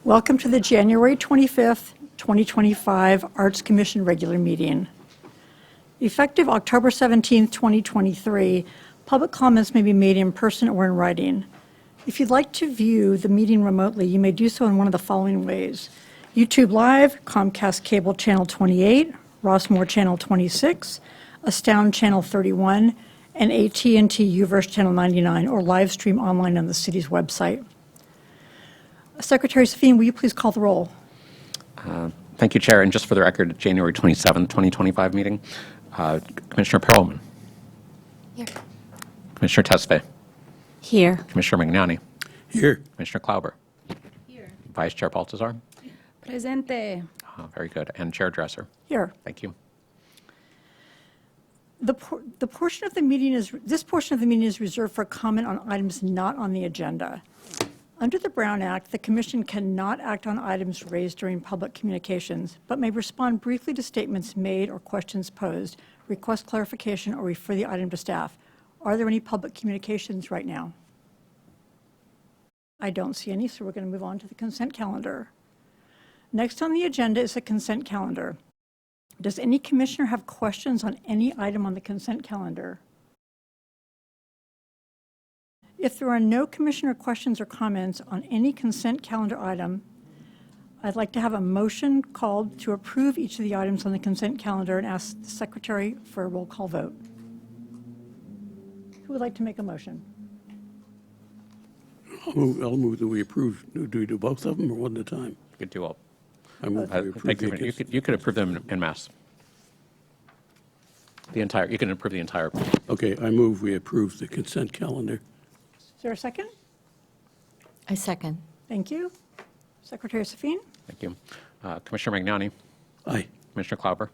Welcome to the January 25th, 2025 Arts Commission regular meeting. Effective October 17th, 2023, public comments may be made in person or in writing. If you'd like to view the meeting remotely, you may do so in one of the following ways: YouTube Live, Comcast Cable Channel 28, Rossmore Channel 26, Astound Channel 31, and AT&T UVerse Channel 99, or live stream online on the city's website. Secretary Safin, will you please call the roll? Thank you, Chair. And just for the record, January 27th, 2025 meeting. Commissioner Perlman. Here. Commissioner Tesfaye. Here. Commissioner Magnani. Here. Commissioner Klauber. Here. Vice Chair Baltazar. Presente. Very good. And Chair Dresser. Here. Thank you. This portion of the meeting is reserved for comment on items not on the agenda. Under the Brown Act, the Commission cannot act on items raised during public communications, but may respond briefly to statements made or questions posed, request clarification, or refer the item to staff. Are there any public communications right now? I don't see any, so we're going to move on to the consent calendar. Next on the agenda is the consent calendar. Does any commissioner have questions on any item on the consent calendar? If there are no commissioner questions or comments on any consent calendar item, I'd like to have a motion called to approve each of the items on the consent calendar and ask the secretary for a roll call vote. Who would like to make a motion? I'll move that we approve. Do we do both of them or one at a time? You could do all. I move that we approve You could approve them in mass. You can approve the entire. Okay, I move we approve the consent calendar. Is there a second? I second. Thank you. Secretary Safin? Thank you. Commissioner Magnani. Aye. Commissioner Klauber.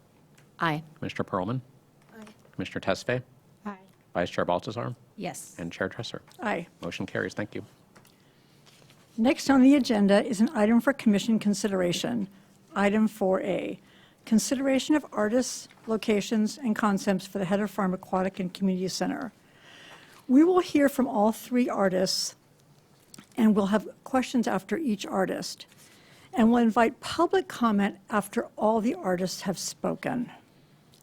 Aye. Commissioner Perlman. Aye. Commissioner Tesfaye. Aye. Vice Chair Baltazar. Yes. And Chair Dresser. Aye. Motion carries. Thank you. Next on the agenda is an item for commission consideration. Item 4A, consideration of artists, locations, and concepts for the Heather Farm Aquatic and Community Center. We will hear from all three artists, and we'll have questions after each artist. And we'll invite public comment after all the artists have spoken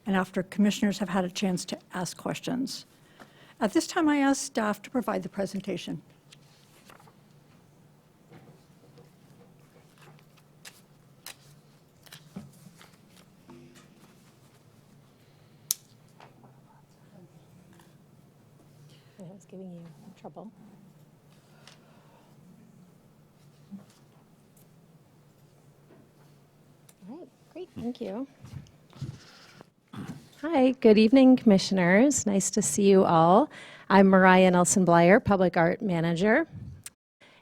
and after commissioners have had a chance to ask questions. At this time, I ask staff to provide the presentation. I was giving you trouble. All right, great, thank you. Hi, good evening, commissioners. Nice to see you all. I'm Mariah Nelson-Blyer, Public Art Manager.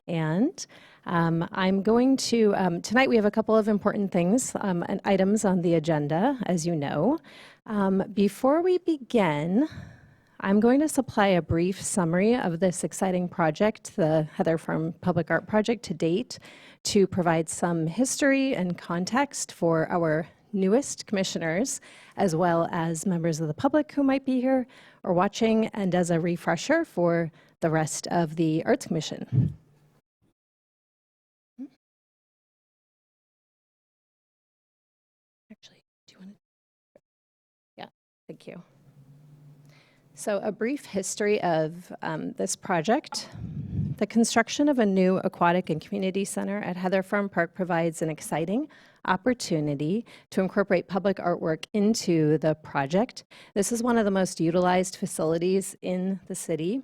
And I'm going to, tonight we have a couple of important things and items on the agenda, as you know. Before we begin, I'm going to supply a brief summary of this exciting project, the Heather Farm Public Art Project to date, to provide some history and context for our newest commissioners, as well as members of the public who might be here or watching, and as a refresher for the rest of the Arts Commission. Actually, do you want to? Yeah, thank you. So a brief history of this project. The construction of a new aquatic and community center at Heather Farm Park provides an exciting opportunity to incorporate public artwork into the project. This is one of the most utilized facilities in the city.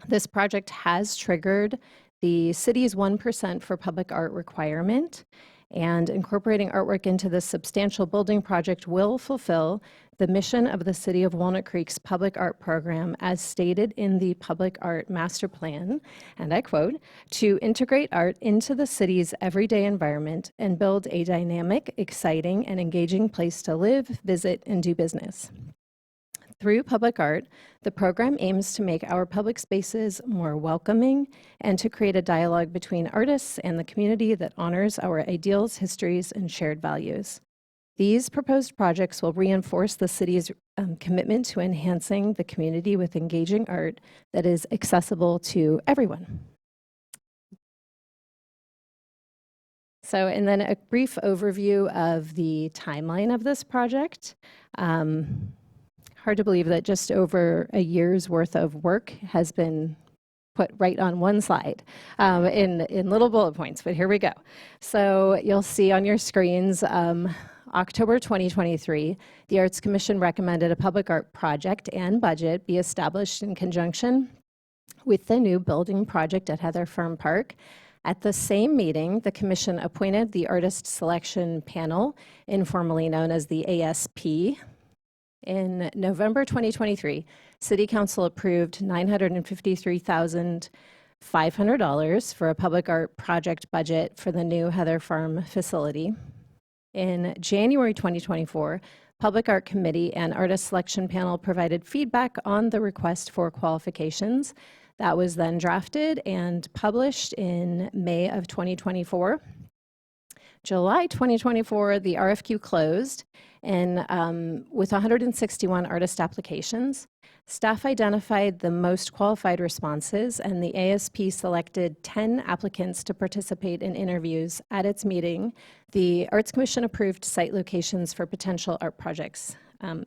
This project has triggered the city's 1% for public art requirement, and incorporating artwork into this substantial building project will fulfill the mission of the City of Walnut Creek's public art program as stated in the Public Art Master Plan, and I quote, to integrate art into the city's everyday environment and build a dynamic, exciting, and engaging place to live, visit, and do business. Through public art, the program aims to make our public spaces more welcoming and to create a dialogue between artists and the community that honors our ideals, histories, and shared values. These proposed projects will reinforce the city's commitment to enhancing the community with engaging art that is accessible to everyone. So, and then a brief overview of the timeline of this project. Hard to believe that just over a year's worth of work has been put right on one slide in little bullet points, but here we go. So you'll see on your screens, October 2023, the Arts Commission recommended a public art project and budget be established in conjunction with the new building project at Heather Farm Park. At the same meeting, the Commission appointed the Artist Selection Panel, informally known as the ASP. In November 2023, City Council approved $953,500 for a public art project budget for the new Heather Farm facility. In January 2024, Public Art Committee and Artist Selection Panel provided feedback on the request for qualifications. That was then drafted and published in May of 2024. July 2024, the RFQ closed, and with 161 artist applications, staff identified the most qualified responses, and the ASP selected 10 applicants to participate in interviews. At its meeting, the Arts Commission approved site locations for potential art projects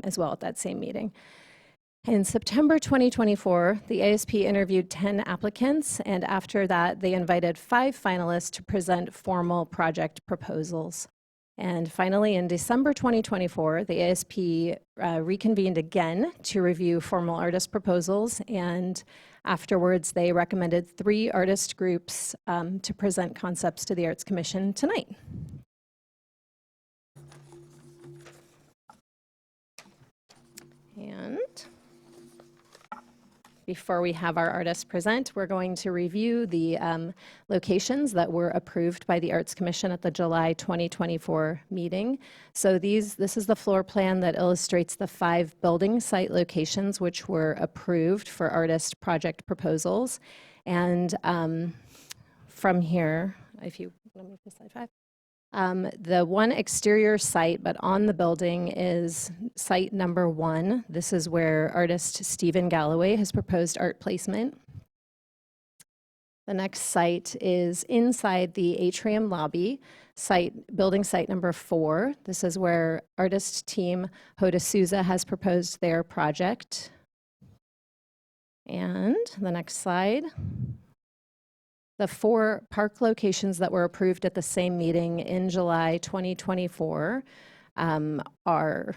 as well at that same meeting. In September 2024, the ASP interviewed 10 applicants, and after that, they invited 5 finalists to present formal project proposals. And finally, in December 2024, the ASP reconvened again to review formal artist proposals, and afterwards, they recommended 3 artist groups to present concepts to the Arts Commission tonight. And before we have our artists present, we're going to review the locations that were approved by the Arts Commission at the July 2024 meeting. So this is the floor plan that illustrates the 5 building site locations which were approved for artist project proposals. And from here, if you let me move to slide 5. The one exterior site, but on the building, is site number 1. This is where artist Stephen Galloway has proposed art placement. The next site is inside the atrium lobby, building site number 4. This is where artist team Hoda Souza has proposed their project. And the next slide. The 4 park locations that were approved at the same meeting in July 2024 are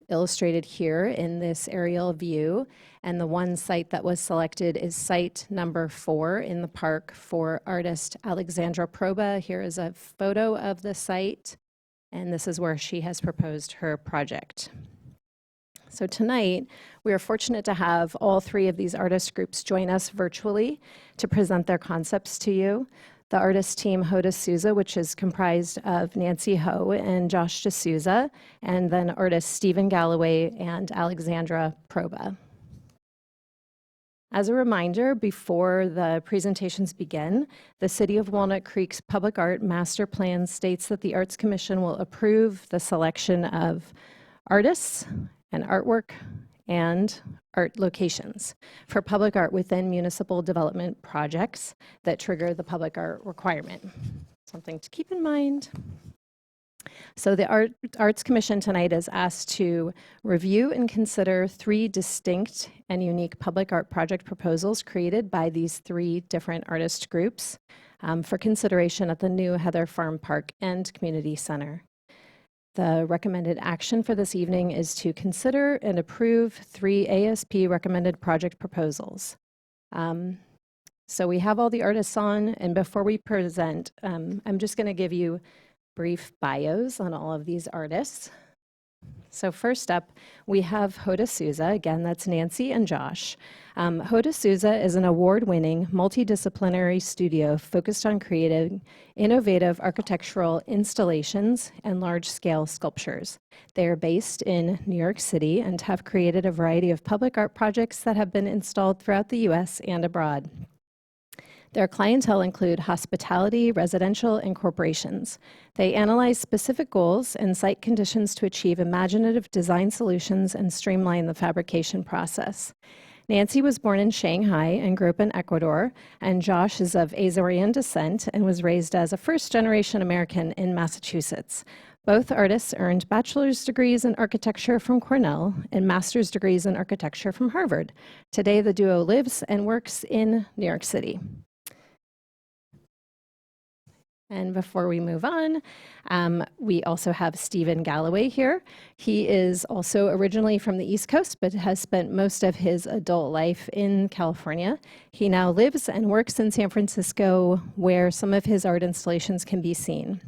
illustrated here in this aerial view. And the one site that was selected is site number 4 in the park for artist Alexandra Proba. Here is a photo of the site, and this is where she has proposed her project. So tonight, we are fortunate to have all 3 of these artist groups join us virtually to present their concepts to you. The artist team Hoda Souza, which is comprised of Nancy Ho and Josh D'Souza, and then artists Stephen Galloway and Alexandra Proba. As a reminder, before the presentations begin, the City of Walnut Creek's Public Art Master Plan states that the Arts Commission will approve the selection of artists and artwork and art locations for public art within municipal development projects that trigger the public art requirement. Something to keep in mind. So the Arts Commission tonight is asked to review and consider 3 distinct and unique public art project proposals created by these 3 different artist groups for consideration at the new Heather Farm Park and Community Center. The recommended action for this evening is to consider and approve 3 ASP recommended project proposals. So we have all the artists on, and before we present, I'm just going to give you brief bios on all of these artists. So first up, we have Hoda Souza. Again, that's Nancy and Josh. Hoda Souza is an award-winning, multidisciplinary studio focused on creating innovative architectural installations and large-scale sculptures. They are based in New York City and have created a variety of public art projects that have been installed throughout the U.S. and abroad. Their clientele include hospitality, residential, and corporations. They analyze specific goals and site conditions to achieve imaginative design solutions and streamline the fabrication process. Nancy was born in Shanghai and grew up in Ecuador, and Josh is of Azorean descent and was raised as a first-generation American in Massachusetts. Both artists earned bachelor's degrees in architecture from Cornell and master's degrees in architecture from Harvard. Today, the duo lives and works in New York City. And before we move on, we also have Stephen Galloway here. He is also originally from the East Coast, but has spent most of his adult life in California. He now lives and works in San Francisco, where some of his art installations can be seen.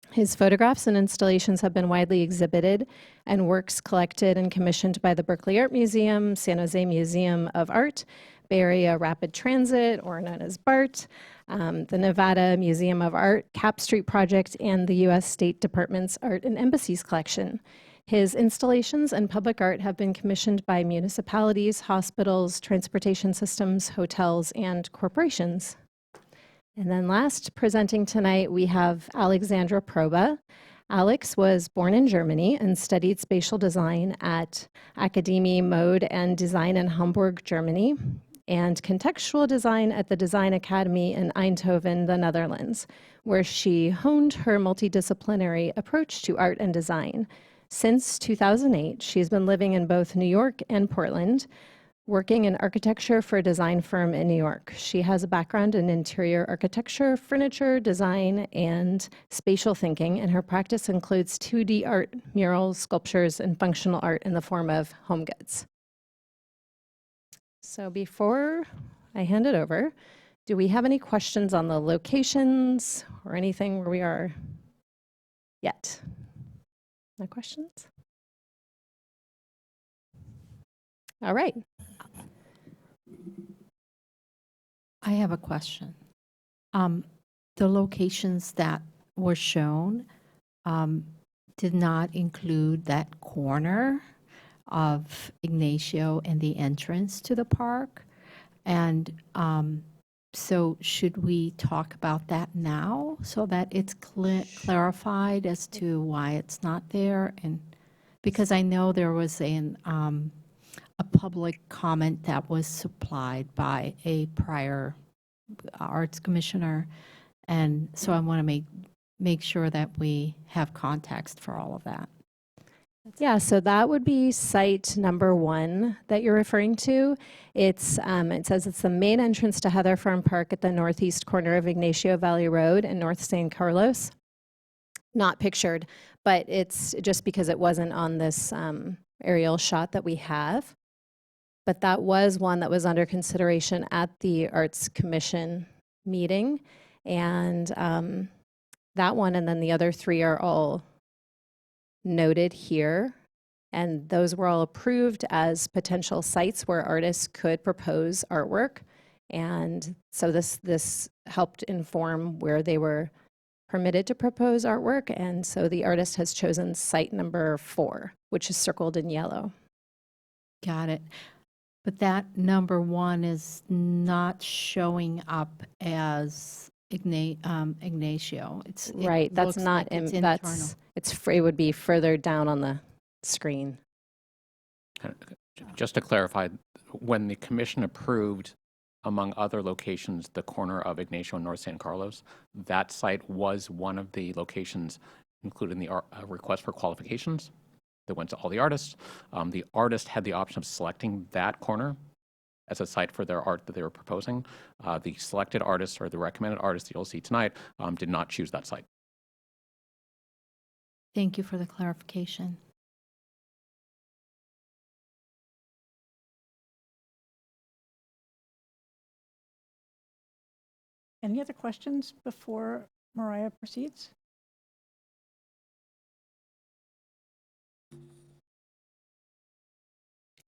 His photographs and installations have been widely exhibited, and works collected and commissioned by the Berkeley Art Museum, San Jose Museum of Art, Bay Area Rapid Transit, or known as BART, the Nevada Museum of Art, Cap Street Project, and the U.S. State Department's Art and Embassies Collection. His installations and public art have been commissioned by municipalities, hospitals, transportation systems, hotels, and corporations. And then last, presenting tonight, we have Alexandra Proba. Alex was born in Germany and studied spatial design at Akademie Mode and Design in Hamburg, Germany, and contextual design at the Design Academy in Eindhoven, the Netherlands, where she honed her multidisciplinary approach to art and design. Since 2008, she's been living in both New York and Portland, working in architecture for a design firm in New York. She has a background in interior architecture, furniture, design, and spatial thinking, and her practice includes 2D art, murals, sculptures, and functional art in the form of home goods. So before I hand it over, do we have any questions on the locations or anything where we are yet? No questions? All right. I have a question. The locations that were shown did not include that corner of Ignacio and the entrance to the park. And so should we talk about that now so that it's clarified as to why it's not there? And because I know there was a public comment that was supplied by a prior arts commissioner. And so I want to make sure that we have context for all of that. Yeah, so that would be site number 1 that you're referring to. It's it says it's the main entrance to Heather Farm Park at the northeast corner of Ignacio Valley Road and North San Carlos. Not pictured, but it's just because it wasn't on this aerial shot that we have. But that was one that was under consideration at the Arts Commission meeting. And that one and then the other 3 are all noted here. And those were all approved as potential sites where artists could propose artwork. And so this helped inform where they were permitted to propose artwork. And so the artist has chosen site number 4, which is circled in yellow. Got it. But that number 1 is not showing up as Ignacio. Right, that's not, it's that's, it would be further down on the screen. Just to clarify, when the commission approved, among other locations, the corner of Ignacio and North San Carlos, that site was one of the locations included in the request for qualifications that went to all the artists. The artist had the option of selecting that corner as a site for their art that they were proposing. The selected artist or the recommended artist that you'll see tonight did not choose that site. Thank you for the clarification. Any other questions before Mariah proceeds?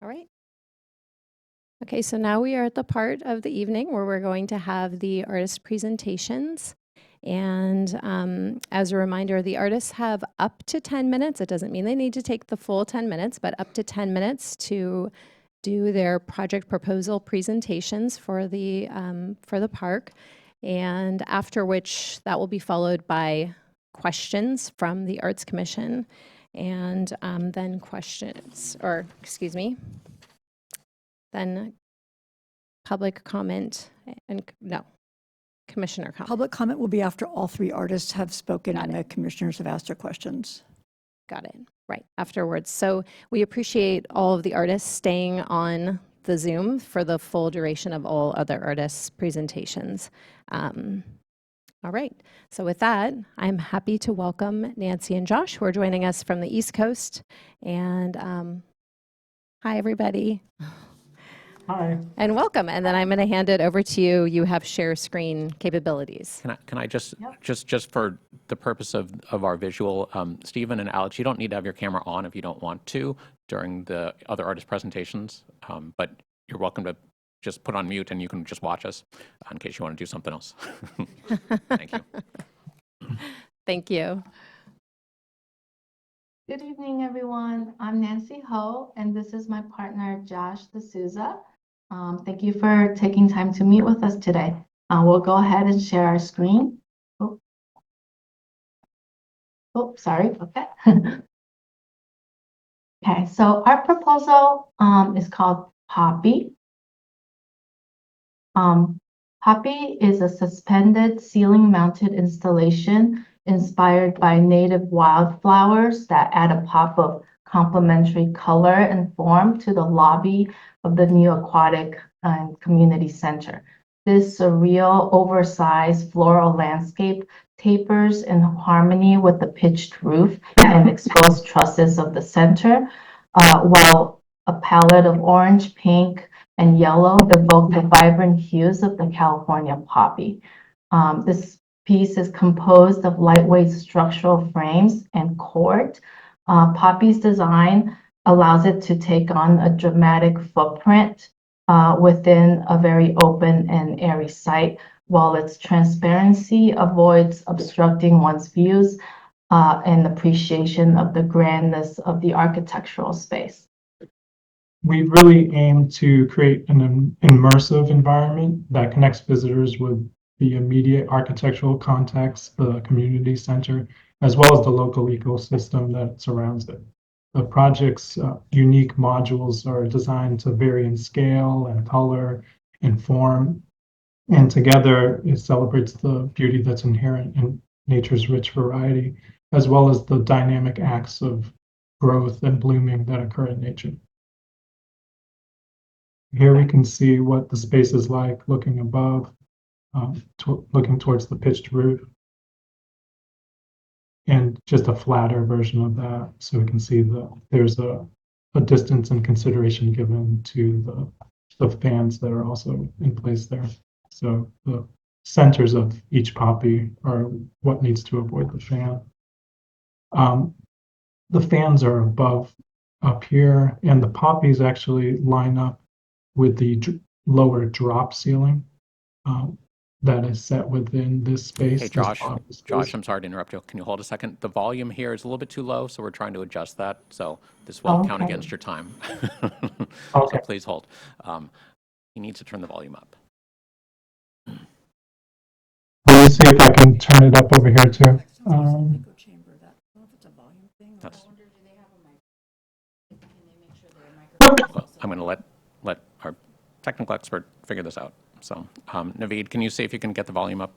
All right. Okay, so now we are at the part of the evening where we're going to have the artist presentations. And as a reminder, the artists have up to 10 minutes. It doesn't mean they need to take the full 10 minutes, but up to 10 minutes to do their project proposal presentations for the park. And after which that will be followed by questions from the Arts Commission and then questions, or excuse me, Then public comment and, no, commissioner comment. Public comment will be after all three artists have spoken Got and the commissioners have asked their questions. Got it. Right, afterwards. So we appreciate all of the artists staying on the Zoom for the full duration of all other artists' presentations. All right, so with that, I'm happy to welcome Nancy and Josh, who are joining us from the East Coast. And hi, everybody. Hi. And welcome. And then I'm going to hand it over to you. You have share screen capabilities. Can I just for the purpose of our visual, Stephen and Alex, you don't need to have your camera on if you don't want to during the other artist presentations, but you're welcome to just put on mute and you can just watch us in case you want to do something else. Thank you. Thank you. Good evening, everyone. I'm Nancy Ho, and this is my partner, Josh D'Souza. Thank you for taking time to meet with us today. We'll go ahead and share our screen. Sorry. Okay. Okay, so our proposal is called Poppy. Poppy is a suspended ceiling-mounted installation inspired by native wildflowers that add a pop of complementary color and form to the lobby of the new aquatic and community center. This surreal, oversized floral landscape tapers in harmony with the pitched roof and exposed trusses of the center, while a palette of orange, pink, and yellow evoke the vibrant hues of the California poppy. This piece is composed of lightweight structural frames and cord. Poppy's design allows it to take on a dramatic footprint within a very open and airy site, while its transparency avoids obstructing one's views and appreciation of the grandness of the architectural space. We really aim to create an immersive environment that connects visitors with the immediate architectural context, the community center, as well as the local ecosystem that surrounds it. The project's unique modules are designed to vary in scale and color and form, and together it celebrates the beauty that's inherent in nature's rich variety, as well as the dynamic acts of growth and blooming that occur in nature. Here we can see what the space is like looking above, looking towards the pitched roof, and just a flatter version of that. So we can see that there's a distance and consideration given to the fans that are also in place there. So the centers of each poppy are what needs to avoid the fan. The fans are above up here, and the poppies actually line up with the lower drop ceiling that is set within this space. Hey, Josh, I'm sorry to interrupt you. Can you hold a second? The volume here is a little bit too low, so we're trying to adjust that. So this will count against your time. So please hold. You need to turn the volume up. Let me see if I can turn it up over here too. I'm going to let our technical expert figure this out. So, Naveed, can you see if you can get the volume up?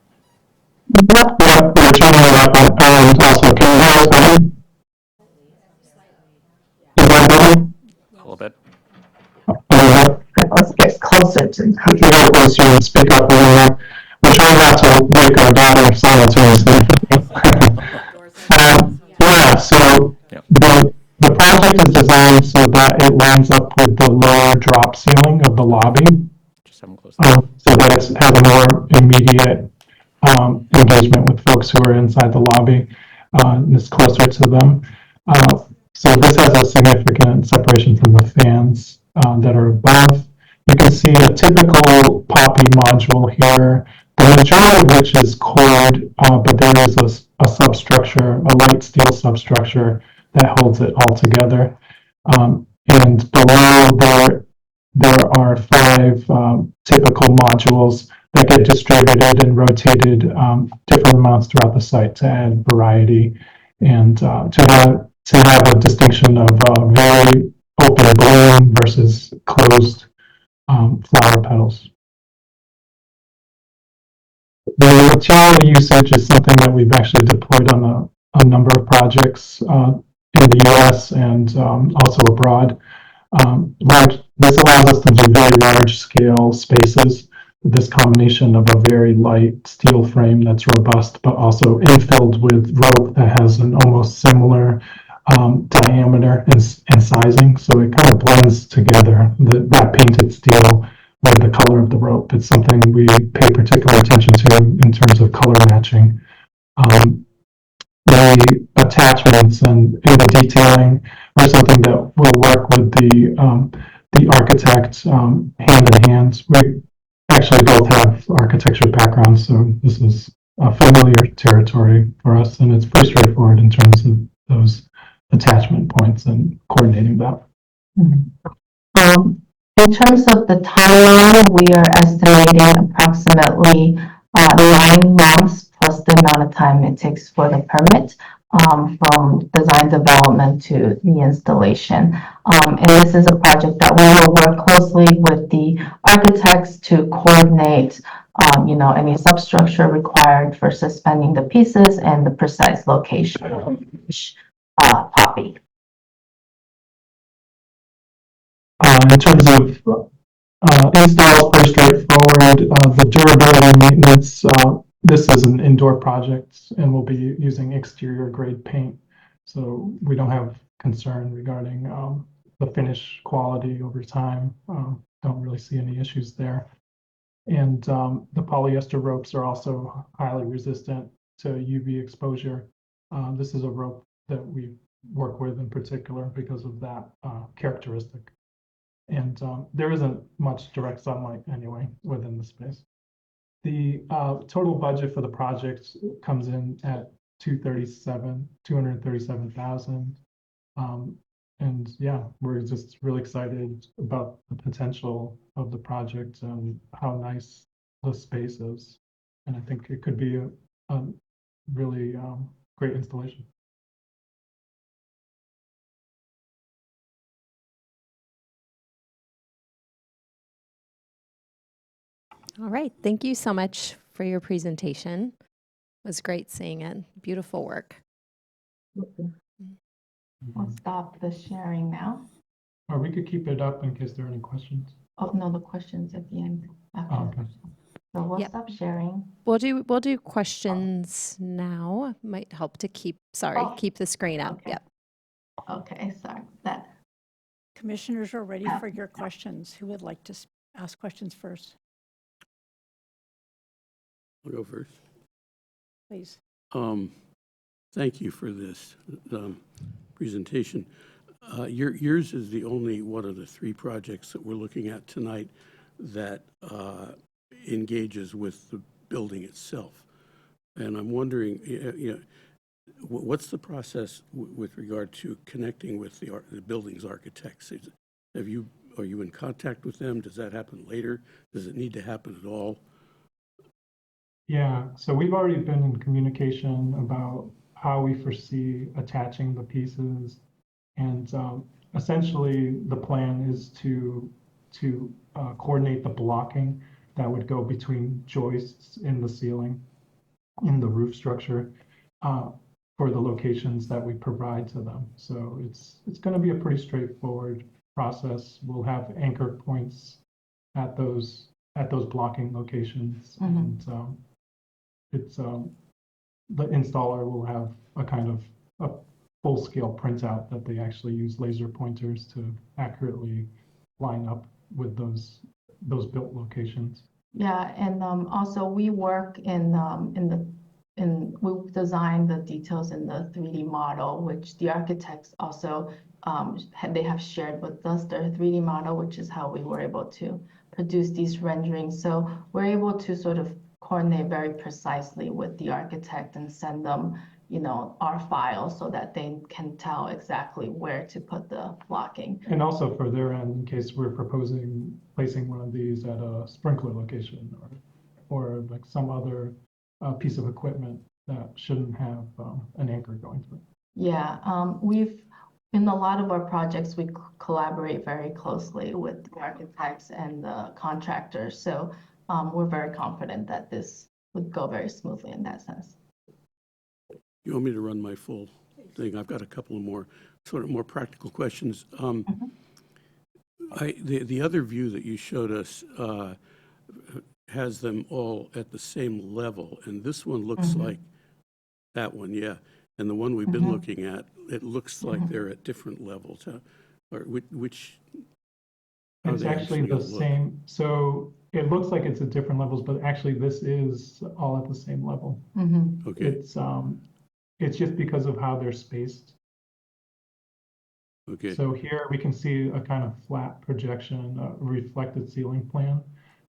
Yep, we're turning it up. And also, can you hear us better? Is that better? A little bit. Let's get closer to If you get closer and speak up a little more. We're trying not to wake our daughter simultaneously. Yeah, so the project is designed so that it lines up with the lower drop ceiling of the lobby, Just have them close. so that it has a more immediate engagement with folks who are inside the lobby, and it's closer to them. So this has a significant separation from the fans that are above. You can see a typical poppy module here, the majority of which is cord, but there is a substructure, a light steel substructure that holds it all together. And below there are 5 typical modules that get distributed and rotated different amounts throughout the site to add variety and to have a distinction of very open bloom versus closed flower petals. The material usage is something that we've actually deployed on a number of projects in the US and also abroad. This allows us to do very large scale spaces. This combination of a very light steel frame that's robust, but also infilled with rope that has an almost similar diameter and sizing. So it kind of blends together that painted steel with the color of the rope. It's something we pay particular attention to in terms of color matching. The attachments and the detailing are something that will work with the architect hand in hand. We actually both have architecture backgrounds, so this is a familiar territory for us, and it's pretty straightforward in terms of those attachment points and coordinating that. In terms of the timeline, we are estimating approximately 9 months plus the amount of time it takes for the permit from design development to the installation. And this is a project that we will work closely with the architects to coordinate any substructure required for suspending the pieces and the precise location of each poppy. In terms of install, pretty straightforward. The durability and maintenance, this is an indoor project and we'll be using exterior grade paint. So we don't have concern regarding the finish quality over time. Don't really see any issues there. And the polyester ropes are also highly resistant to UV exposure. This is a rope that we work with in particular because of that characteristic. And there isn't much direct sunlight anyway within the space. The total budget for the project comes in at $237,000. And yeah, we're just really excited about the potential of the project and how nice the space is. And I think it could be a really great installation. All right, thank you so much for your presentation. It was great seeing it. Beautiful work. I'll stop the sharing now. Or we could keep it up in case there are any questions. Oh, no, the questions at the end. After. Okay. So we'll Yep. stop sharing. We'll do questions now. Might help to keep keep the screen up. Okay. Yep. Okay, sorry. That. Commissioners are ready for your questions. Who would like to ask questions first? I'll go first. Please. Thank you for this presentation. Yours is the only one of the 3 projects that we're looking at tonight that engages with the building itself. And I'm wondering, what's the process with regard to connecting with the building's architects? Are you in contact with them? Does that happen later? Does it need to happen at all? Yeah, so we've already been in communication about how we foresee attaching the pieces. And essentially, the plan is to coordinate the blocking that would go between joists in the ceiling, in the roof structure, for the locations that we provide to them. So it's going to be a pretty straightforward process. We'll have anchor points at those blocking locations, and the installer will have a kind of a full-scale printout that they actually use laser pointers to accurately line up with those built locations. Yeah, and also we work we design the details in the 3D model, which the architects also they have shared with us their 3D model, which is how we were able to produce these renderings. So we're able to sort of coordinate very precisely with the architect and send them, our files so that they can tell exactly where to put the blocking. And also for their end, in case we're proposing placing one of these at a sprinkler location or like some other piece of equipment that shouldn't have an anchor going through. Yeah, In a lot of our projects, we collaborate very closely with the architects and the contractors. So we're very confident that this would go very smoothly in that sense. You want me to run my full thing? I've got a couple of more sort of more practical questions. The other view that you showed us has them all at the same level, and this one looks like that one, yeah. And the one we've been looking at, it looks like they're at different levels. Or which how It's they actually the gonna look. same, so it looks like it's at different levels, but actually this is all at the same level. Okay, It's just because of how they're spaced. okay, So here we can see a kind of flat projection, a reflected ceiling plan.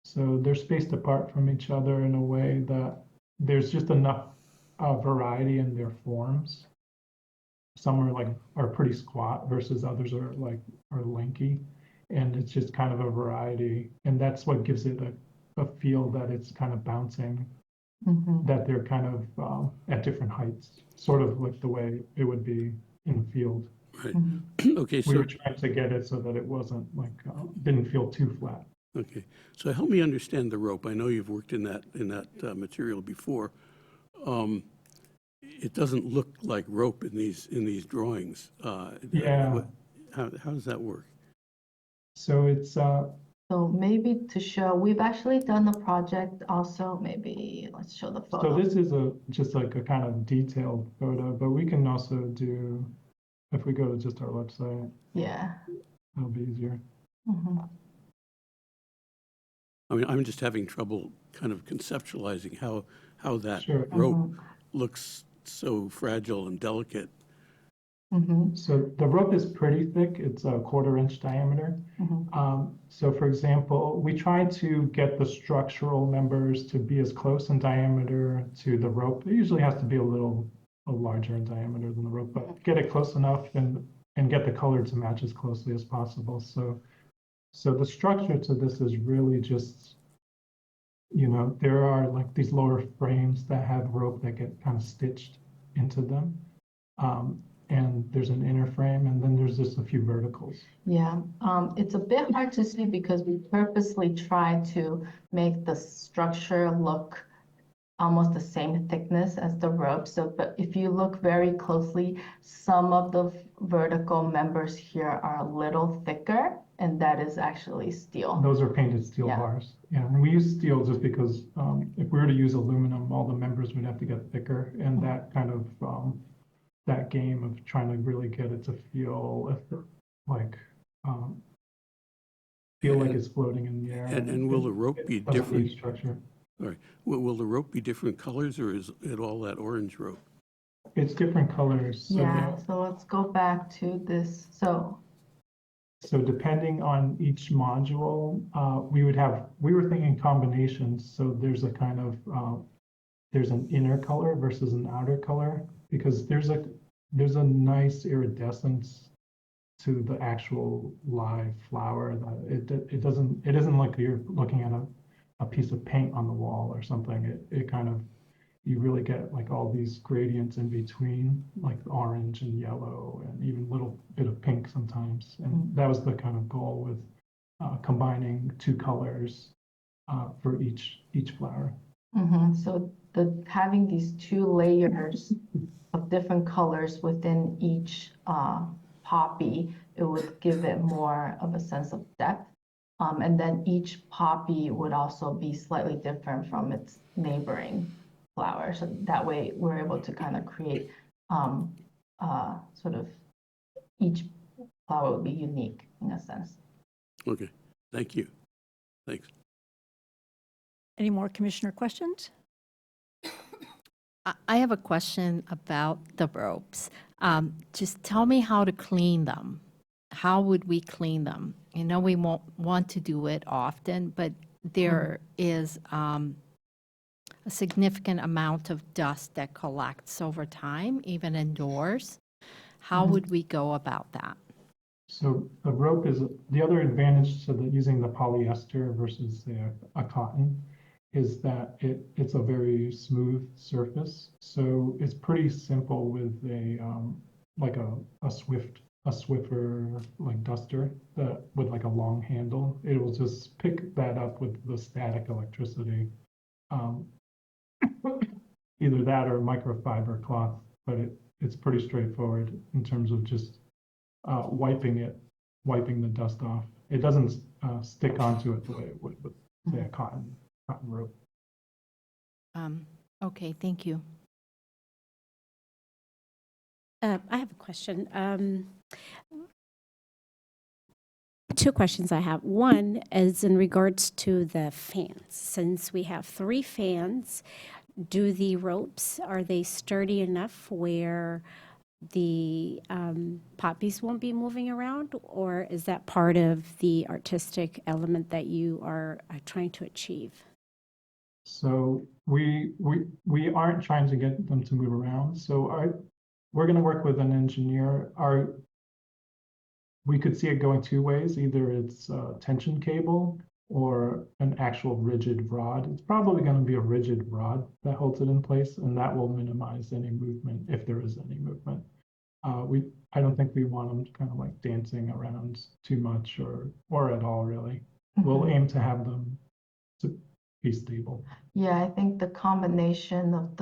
So they're spaced apart from each other in a way that there's just enough variety in their forms. Some are pretty squat versus others are lanky, and it's just kind of a variety, and that's what gives it a feel that it's kind of bouncing, that they're kind of at different heights, sort of like the way it would be in the field. right. Okay, We were so trying to get it so that it wasn't didn't feel too flat. okay, so help me understand the rope. I know you've worked in that material before. It doesn't look like rope in these drawings. Yeah. How does that work? So it's So maybe to show, we've actually done a project also, maybe let's show the so photo. this is just like a kind of detailed photo, but we can also do, if we go to just our website, Yeah. it'll be easier. I mean, I'm just having trouble kind of conceptualizing how that Sure. rope looks so fragile and delicate. So the rope is pretty thick. It's a 1/4 inch diameter. So for example, we try to get the structural members to be as close in diameter to the rope. It usually has to be a larger in diameter than the rope, but get it close enough and get the color to match as closely as possible. So the structure to this is really just, there are like these lower frames that have rope that get kind of stitched into them. And there's an inner frame, and then there's just a few verticals. Yeah, it's a bit hard to see because we purposely try to make the structure look almost the same thickness as the rope. So, but if you look very closely, some of the vertical members here are a little thicker, and that is actually steel. Those are painted steel bars. Yeah, and we use steel just because if we were to use aluminum, all the members would have to get thicker, and that kind of that game of trying to really get it to feel like it's floating in the air. And will the rope be different? Structure. All right. Will the rope be different colors, or is it all that orange rope? It's different colors. So Yeah, so let's go back to this. So depending on each module, we were thinking combinations. So there's a kind of, there's an inner color versus an outer color, because there's a nice iridescence to the actual live flower that it isn't like you're looking at a piece of paint on the wall or something. It kind of, you really get like all these gradients in between, like orange and yellow and even a little bit of pink sometimes. And that was the kind of goal with combining two colors for each flower. So having these two layers of different colors within each poppy, it would give it more of a sense of depth. And then each poppy would also be slightly different from its neighboring flower. So that way we're able to kind of create sort of each flower would be unique in a sense. Okay, thank you. Thanks. Any more commissioner questions? I have a question about the ropes. Just tell me how to clean them. How would we clean them? We won't want to do it often, but there is a significant amount of dust that collects over time, even indoors. How would we go about that? So the rope is the other advantage to using the polyester versus a cotton is that it's a very smooth surface. So it's pretty simple with a Swift a Swiffer like duster that with like a long handle. It will just pick that up with the static electricity. Um, Either that or microfiber cloth, but it's pretty straightforward in terms of just wiping the dust off. It doesn't stick onto it the way it would with, say, a cotton rope. Okay, thank you. I have a question. Two questions I have. One is in regards to the fans. Since we have 3 fans, do the ropes, are they sturdy enough where the poppies won't be moving around? Or is that part of the artistic element that you are trying to achieve? So we aren't trying to get them to move around. So we're going to work with an engineer. We could see it going 2 ways. Either it's a tension cable or an actual rigid rod. It's probably going to be a rigid rod that holds it in place, and that will minimize any movement if there is any movement. I don't think we want them kind of like dancing around too much or at all, really. We'll aim to have them to be stable. Yeah, I think the combination of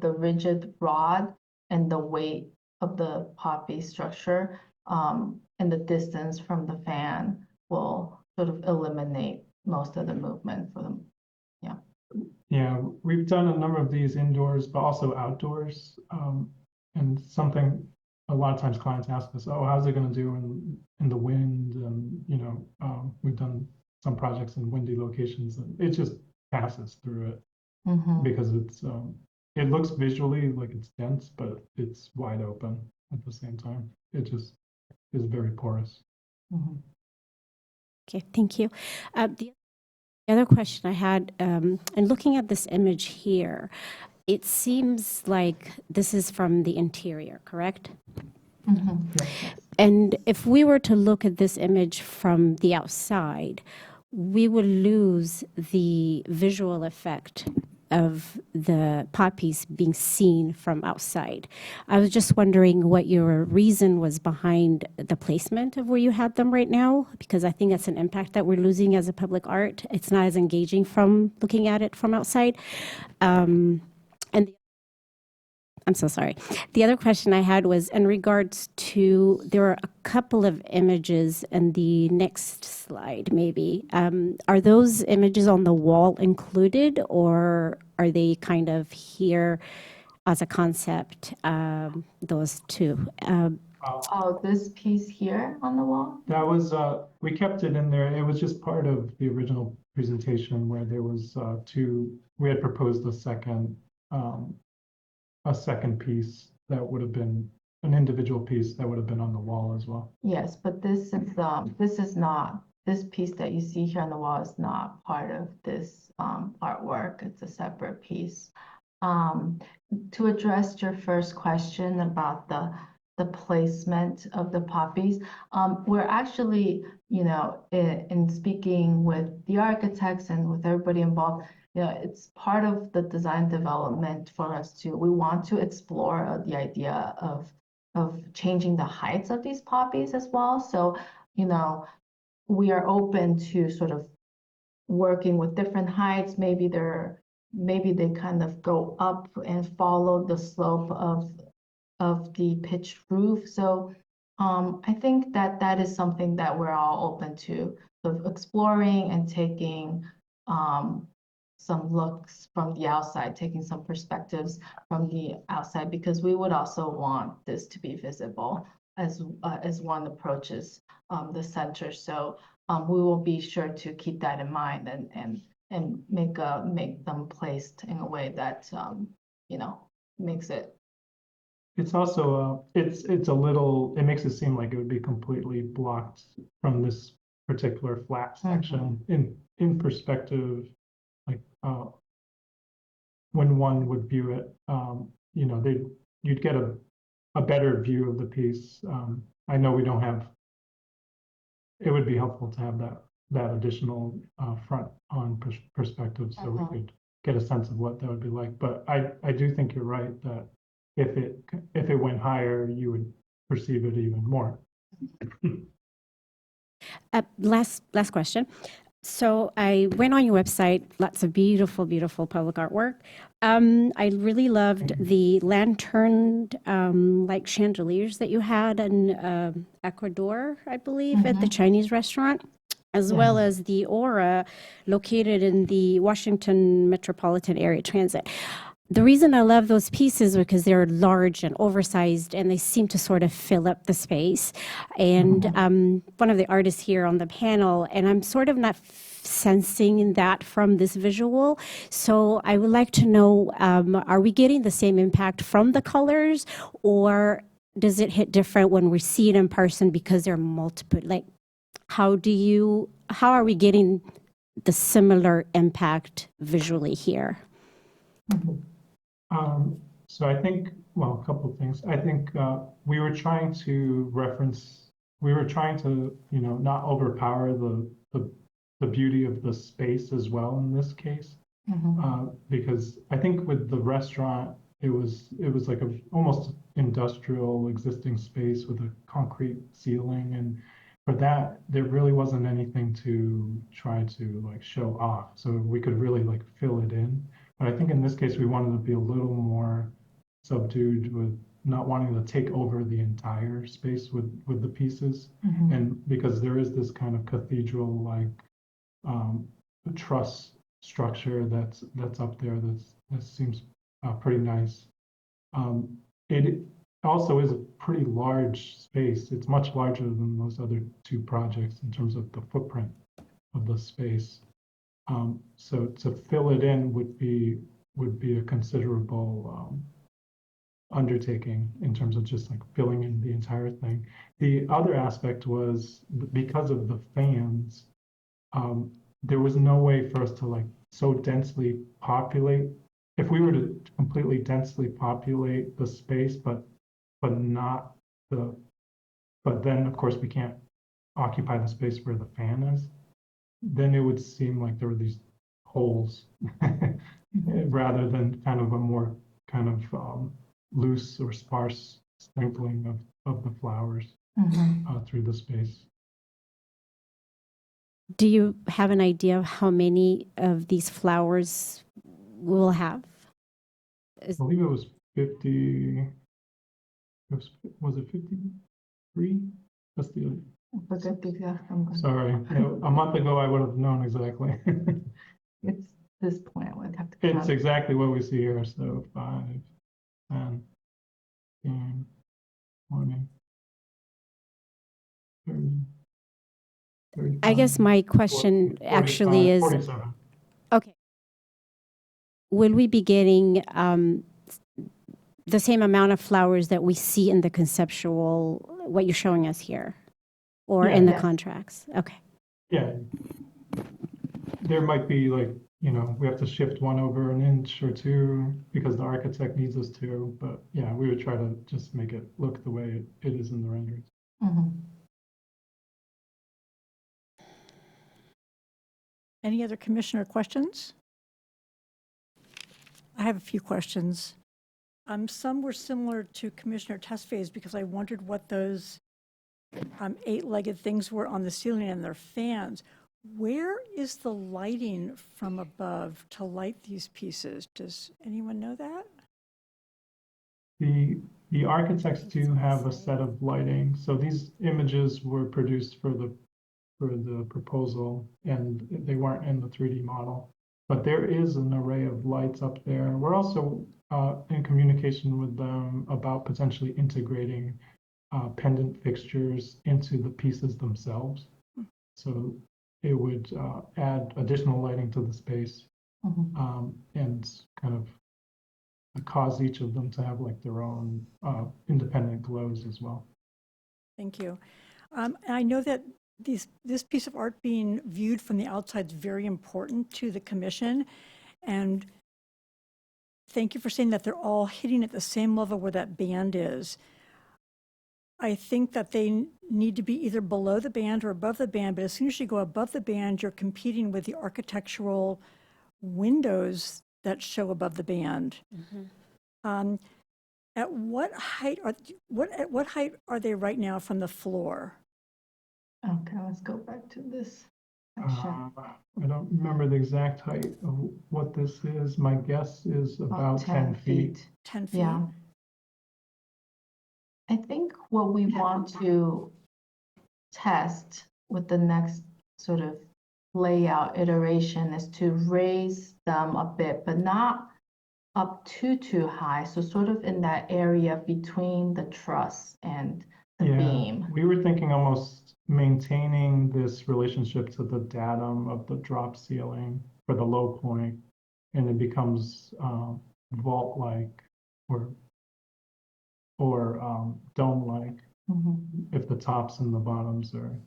the rigid rod and the weight of the poppy structure, and the distance from the fan will sort of eliminate most of the movement for them. Yeah. Yeah, we've done a number of these indoors, but also outdoors. And something a lot of times clients ask us, oh, how's it going to do in the wind? And, we've done some projects in windy locations, and it just passes through it because it looks visually like it's dense, but it's wide open at the same time. It just is very porous. Okay, thank you. The other question I had, and looking at this image here, it seems like this is from the interior, correct? And if we were to look at this image from the outside, we would lose the visual effect of the poppies being seen from outside. I was just wondering what your reason was behind the placement of where you had them right now, because I think that's an impact that we're losing as a public art. It's not as engaging from looking at it from outside. And I'm so sorry. The other question I had was in regards to, there are a couple of images in the next slide, maybe. Are those images on the wall included, or are they kind of here as a concept, those two? Oh, this piece here on the wall? That was, we kept it in there. It was just part of the original presentation where there was we had proposed a second piece that would have been an individual piece that would have been on the wall as well. Yes, but this is not, this piece that you see here on the wall is not part of this artwork. It's a separate piece. To address your first question about the placement of the poppies, we're actually, in speaking with the architects and with everybody involved, it's part of the design development for us we want to explore the idea of changing the heights of these poppies as well. So, we are open to sort of working with different heights. Maybe they kind of go up and follow the slope of the pitched roof. So I think that is something that we're all open to, sort of exploring and taking some looks from the outside, taking some perspectives from the outside, because we would also want this to be visible as one approaches the center. So we will be sure to keep that in mind and make them placed in a way that makes it. It's also it's a little, it makes it seem like it would be completely blocked from this particular flat section. In perspective, like when one would view it, you'd get a better view of the piece. I know we don't have, it would be helpful to have that additional front on perspective so we could get a sense of what that would be like. But I do think you're right that if it went higher, you would perceive it even more. Last question. So I went on your website, lots of beautiful, beautiful public artwork. I really loved the lantern like chandeliers that you had in Ecuador, I believe, at the Chinese restaurant, as well as the aura located in the Washington Metropolitan Area Transit. The reason I love those pieces because they're large and oversized and they seem to sort of fill up the space. And one of the artists here on the panel, and I'm sort of not sensing that from this visual. So I would like to know, are we getting the same impact from the colors, or does it hit different when we see it in person because there are multiple, like, how are we getting the similar impact visually here? So I think, well, a couple of things. I think we were trying to, not overpower the beauty of the space as well in this case. Because I think with the restaurant, it was like a almost industrial existing space with a concrete ceiling, and for that there really wasn't anything to try to like show off, so we could really like fill it in. But I think in this case we wanted to be a little more subdued with not wanting to take over the entire space with the pieces, and because there is this kind of cathedral like truss structure that's up there that seems pretty nice. It also is a pretty large space. It's much larger than those other two projects in terms of the footprint of the space. So to fill it in would be a considerable undertaking in terms of just like filling in the entire thing. The other aspect was because of the fans, there was no way for us to like so densely populate. If we were to completely densely populate the space, but then of course we can't occupy the space where the fan is, then it would seem like there were these holes rather than kind of a more kind of loose or sparse sprinkling of the flowers through the space. Do you have an idea of how many of these flowers we'll have? I believe it was 50. Was it 53? That's the. Sorry, a month ago I would have known exactly. It's this point, I would have to. It's exactly what we see here. So 5, 10, 15, 20, 30. I guess my question 40, actually is, 47. okay, will we be getting the same amount of flowers that we see in the conceptual, what you're showing us here, or in the Yes. contracts? Okay. Yeah, there might be like, we have to shift one over an inch or two because the architect needs us to, but yeah, we would try to just make it look the way it is in the renderings. Any other commissioner questions? I have a few questions. Some were similar to Commissioner Tesfaye's because I wondered what those 8-legged things were on the ceiling and their fans. Where is the lighting from above to light these pieces? Does anyone know that? The architects do have a set of lighting. So these images were produced for the proposal, and they weren't in the 3D model. But there is an array of lights up there. We're also in communication with them about potentially integrating pendant fixtures into the pieces themselves. So it would add additional lighting to the space and kind of cause each of them to have like their own independent glows as well. Thank you. I know that this piece of art being viewed from the outside is very important to the commission. And thank you for saying that they're all hitting at the same level where that band is. I think that they need to be either below the band or above the band, but as soon as you go above the band, you're competing with the architectural windows that show above the band. At what height at what height are they right now from the floor? Okay, let's go back to this section. I don't remember the exact height of what this is. My guess is about 10 feet. 10 feet? Yeah. I think what we want to test with the next sort of layout iteration is to raise them a bit, but not up too high. So sort of in that area between the truss and the Yeah, beam. we were thinking almost maintaining this relationship to the datum of the drop ceiling for the low point, and it becomes vault-like or dome-like Mhm, if the tops and the bottoms are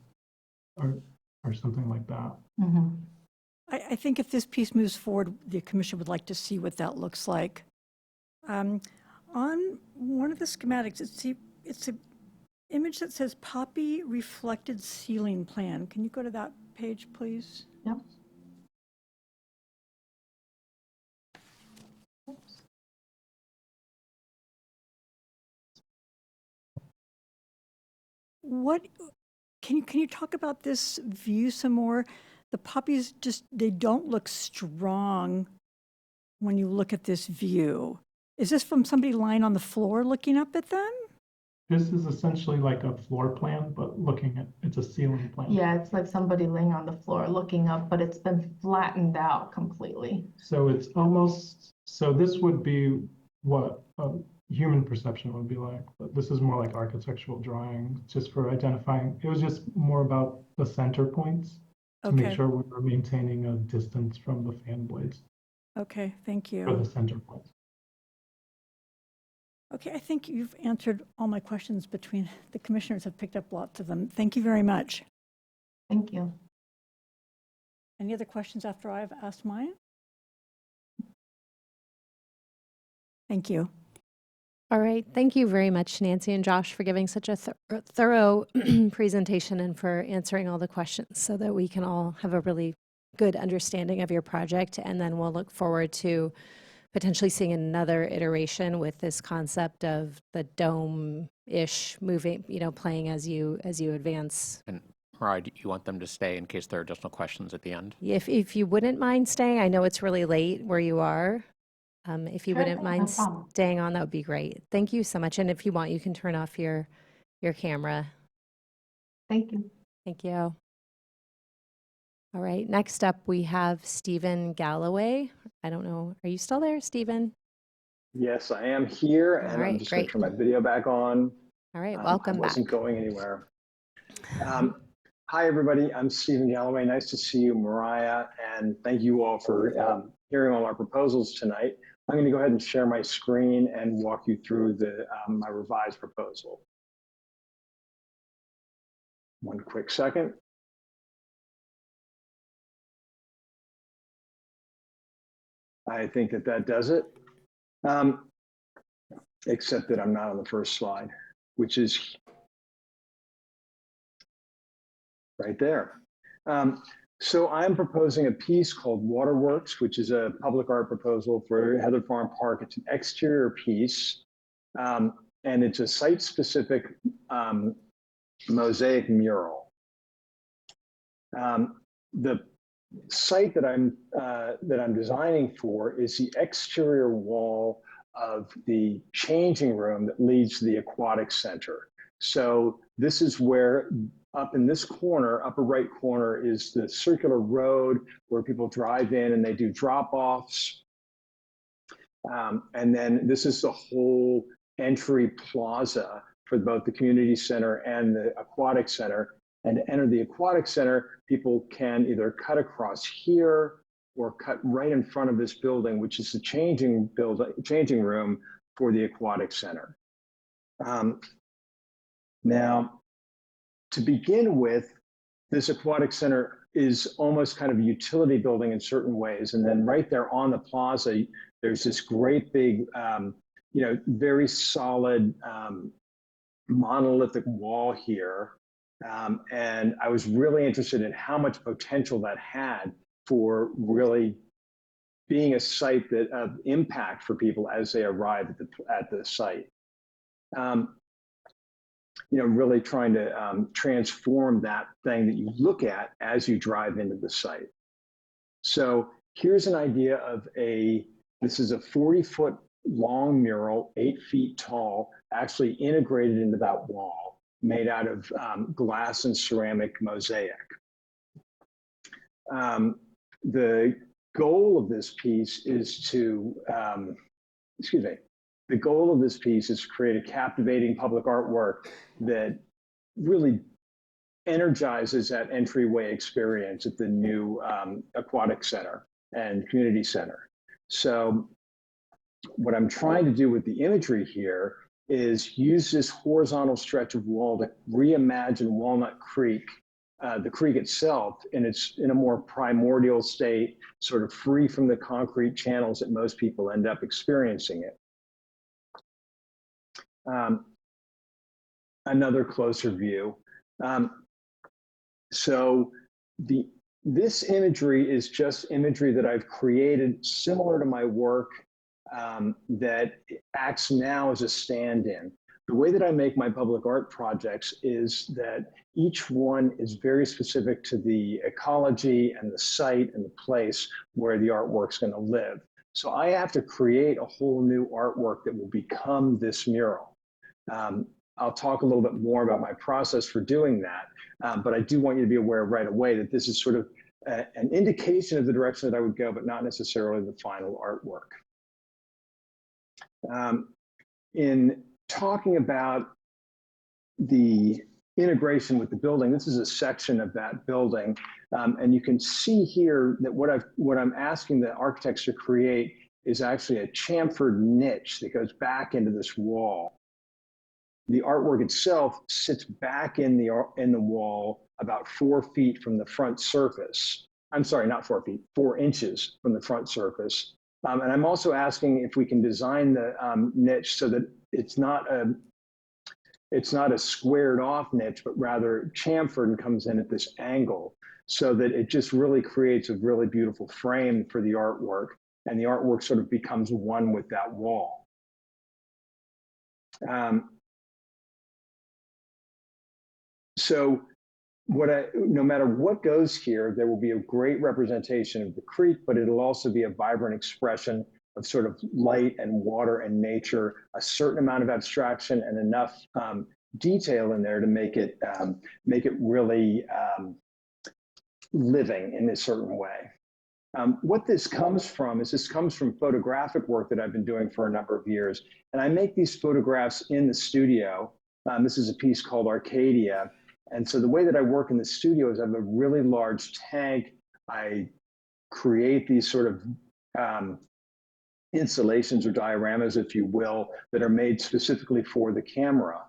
something like that. mhm. I think if this piece moves forward, the commission would like to see what that looks like. On one of the schematics, it's an image that says poppy reflected ceiling plan. Can you go to that page, please? Yep. What, can you talk about this view some more? The poppies they don't look strong when you look at this view. Is this from somebody lying on the floor looking up at them? This is essentially like a floor plan, but it's a ceiling plan. Yeah, it's like somebody laying on the floor looking up, but it's been flattened out completely. So it's almost, so this would be what a human perception would be like. But this is more like architectural drawing, just for identifying. It was just more about the center points to make Okay, sure we were maintaining a distance from the fan blades okay, thank for you. the center points. Okay, I think you've answered all my questions between, the commissioners have picked up lots of them. Thank you very much. Thank you. Any other questions after I've asked mine? Thank you. All right. Thank you very much, Nancy and Josh, for giving such a thorough presentation and for answering all the questions so that we can all have a really good understanding of your project. And then we'll look forward to potentially seeing another iteration with this concept of the dome-ish moving, playing as you advance. And Mariah, do you want them to stay in case there are additional questions at the end? If you wouldn't mind staying, I know it's really late where you are. If you Sure wouldn't thing, mind no problem. staying on, that would be great. Thank you so much. And if you want, you can turn off your camera. Thank you. Thank you. All right. Next up, we have Stephen Galloway. I don't know. Are you still there, Stephen? Yes, I am here, All and I'm right, just going great. to turn my video back on. All right. I Welcome back. wasn't going anywhere. Hi, everybody. I'm Stephen Galloway. Nice to see you, Mariah, and thank you all for hearing all our proposals tonight. I'm going to go ahead and share my screen and walk you through my revised proposal. One quick second. I think that does it, except that I'm not on the first slide, which is right there. So I'm proposing a piece called Waterworks, which is a public art proposal for Heather Farm Park. It's an exterior piece, and it's a site-specific mosaic mural. The site that I'm designing for is the exterior wall of the changing room that leads to the aquatic center. So this is where, up in this corner, upper right corner, is the circular road where people drive in and they do drop-offs. And then this is the whole entry plaza for both the community center and the aquatic center. And to enter the aquatic center, people can either cut across here or cut right in front of this building, which is the changing room for the aquatic center. Now, to begin with, this aquatic center is almost kind of a utility building in certain ways. And then right there on the plaza, there's this great big, very solid monolithic wall here. And I was really interested in how much potential that had for really being a site that of impact for people as they arrive at the site. Really trying to transform that thing that you look at as you drive into the site. So here's an idea of this is a 40-foot long mural, 8 feet tall, actually integrated into that wall, made out of glass and ceramic mosaic. The goal of this piece is to, the goal of this piece is to create a captivating public artwork that really energizes that entryway experience at the new aquatic center and community center. So what I'm trying to do with the imagery here is use this horizontal stretch of wall to reimagine Walnut Creek, the creek itself, in a more primordial state, sort of free from the concrete channels that most people end up experiencing it. Another closer view. So this imagery is just imagery that I've created similar to my work that acts now as a stand-in. The way that I make my public art projects is that each one is very specific to the ecology and the site and the place where the artwork's going to live. So I have to create a whole new artwork that will become this mural. I'll talk a little bit more about my process for doing that, but I do want you to be aware right away that this is sort of an indication of the direction that I would go, but not necessarily the final artwork. In talking about the integration with the building, this is a section of that building, and you can see here that what I'm asking the architects to create is actually a chamfered niche that goes back into this wall. The artwork itself sits back in the wall about 4 feet from the front surface. I'm sorry, not 4 feet, 4 inches from the front surface. And I'm also asking if we can design the niche so that it's not a squared off niche, but rather chamfered and comes in at this angle, so that it just really creates a really beautiful frame for the artwork, and the artwork sort of becomes one with that wall. So no matter what goes here, there will be a great representation of the creek, but it'll also be a vibrant expression of sort of light and water and nature, a certain amount of abstraction and enough detail in there to make it really living in a certain way. What this comes from photographic work that I've been doing for a number of years. And I make these photographs in the studio. This is a piece called Arcadia. And so the way that I work in the studio is I have a really large tank. I create these sort of installations or dioramas, if you will, that are made specifically for the camera.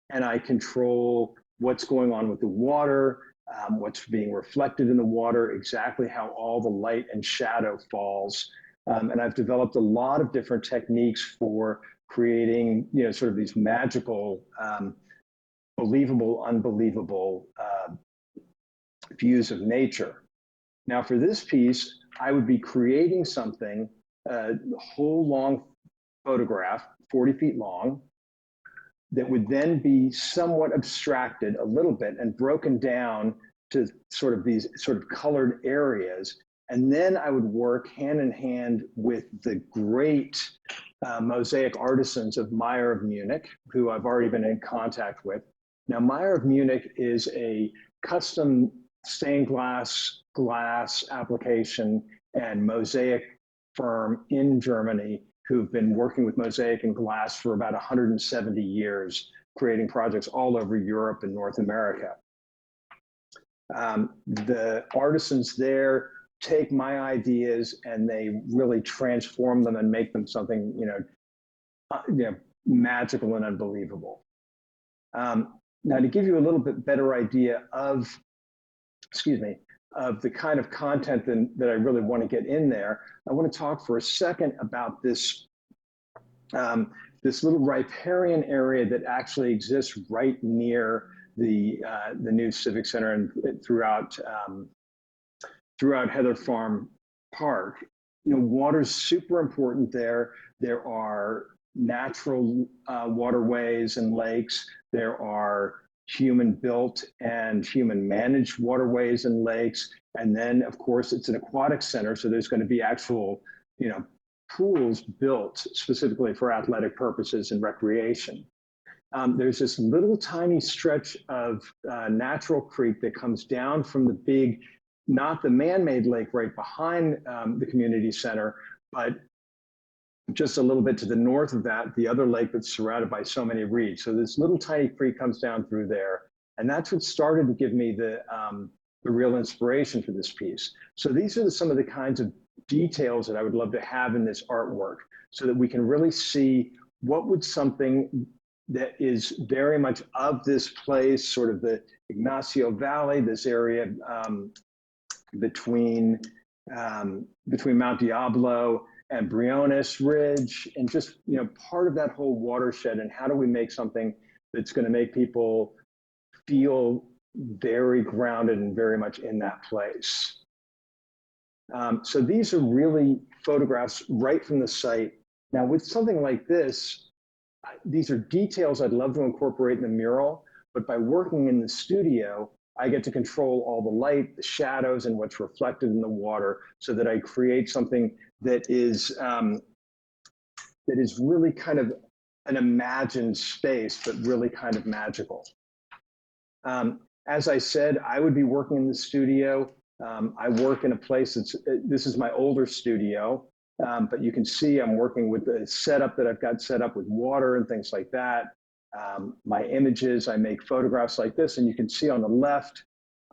And I control what's going on with the water, what's being reflected in the water, exactly how all the light and shadow falls. And I've developed a lot of different techniques for creating, sort of these magical, believable, unbelievable views of nature. Now, for this piece, I would be creating something, a whole long photograph, 40 feet long, that would then be somewhat abstracted a little bit and broken down to sort of these sort of colored areas. And then I would work hand in hand with the great mosaic artisans of Meyer of Munich, who I've already been in contact with. Now, Meyer of Munich is a custom stained glass application and mosaic firm in Germany who've been working with mosaic and glass for about 170 years, creating projects all over Europe and North America. The artisans there take my ideas and they really transform them and make them something, magical and unbelievable. Now, to give you a little bit better idea of the kind of content that I really want to get in there, I want to talk for a second about this little riparian area that actually exists right near the new Civic Center and throughout Heather Farm Park. Water's super important there. There are natural waterways and lakes. There are human-built and human-managed waterways and lakes. And then, of course, it's an aquatic center, so there's going to be actual, pools built specifically for athletic purposes and recreation. There's this little tiny stretch of natural creek that comes down from the big, not the man-made lake right behind the community center, but just a little bit to the north of that, the other lake that's surrounded by so many reeds. So this little tiny creek comes down through there. And that's what started to give me the real inspiration for this piece. So these are some of the kinds of details that I would love to have in this artwork so that we can really see what would something that is very much of this place, sort of the Ignacio Valley, this area between Mount Diablo and Briones Ridge, and just part of that whole watershed, and how do we make something that's going to make people feel very grounded and very much in that place. So these are really photographs right from the site. Now with something like this, these are details I'd love to incorporate in the mural, but by working in the studio, I get to control all the light, the shadows, and what's reflected in the water, so that I create something that is really kind of an imagined space, but really kind of magical. As I said, I would be working in the studio. I work in a place this is my older studio, but you can see I'm working with the setup that I've got set up with water and things like that. My images, I make photographs like this, and you can see on the left,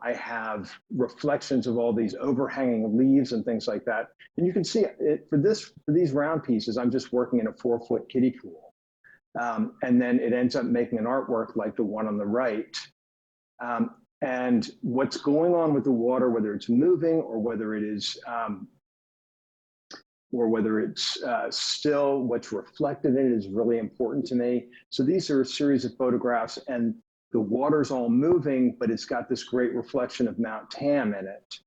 I have reflections of all these overhanging leaves and things like that. And you can see it for these round pieces, I'm just working in a 4-foot kiddie pool. And then it ends up making an artwork like the one on the right. And what's going on with the water, whether it's moving or whether it is still, what's reflected in it is really important to me. So these are a series of photographs, and the water's all moving, but it's got this great reflection of Mount Tam in it.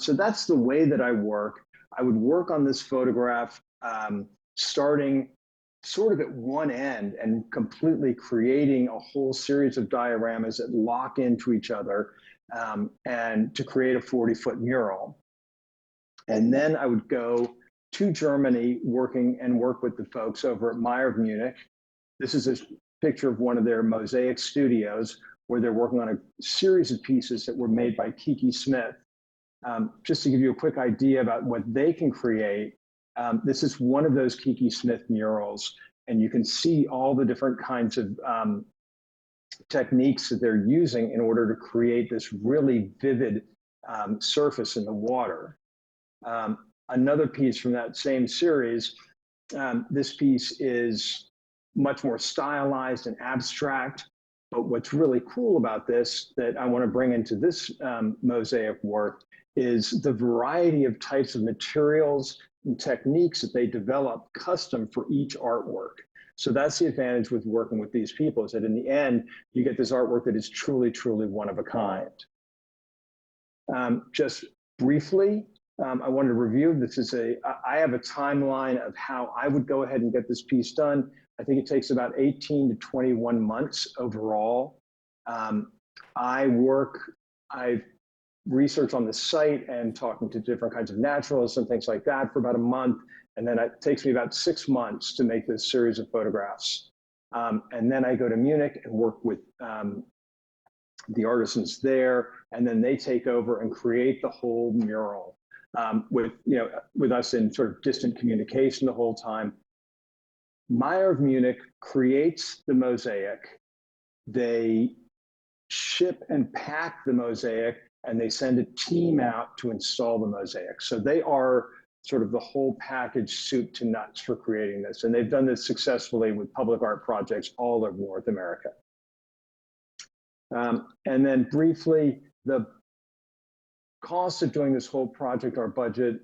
So that's the way that I work. I would work on this photograph starting sort of at one end and completely creating a whole series of dioramas that lock into each other and to create a 40-foot mural. And then I would go to Germany work with the folks over at Meyer of Munich. This is a picture of one of their mosaic studios where they're working on a series of pieces that were made by Kiki Smith. Just to give you a quick idea about what they can create, this is one of those Kiki Smith murals, and you can see all the different kinds of techniques that they're using in order to create this really vivid surface in the water. Another piece from that same series, this piece is much more stylized and abstract, but what's really cool about this that I want to bring into this mosaic work is the variety of types of materials and techniques that they develop custom for each artwork. So that's the advantage with working with these people, is that in the end, you get this artwork that is truly, truly one of a kind. Just briefly, I wanted to review, I have a timeline of how I would go ahead and get this piece done. I think it takes about 18 to 21 months overall. I've researched on the site and talking to different kinds of naturalists and things like that for about a month. And then it takes me about 6 months to make this series of photographs. And then I go to Munich and work with the artisans there, and then they take over and create the whole mural with us in sort of distant communication the whole time. Meyer of Munich creates the mosaic. They ship and pack the mosaic, and they send a team out to install the mosaic. So they are sort of the whole package, soup to nuts, for creating this. And they've done this successfully with public art projects all over North America. And then briefly, the cost of doing this whole project, our budget,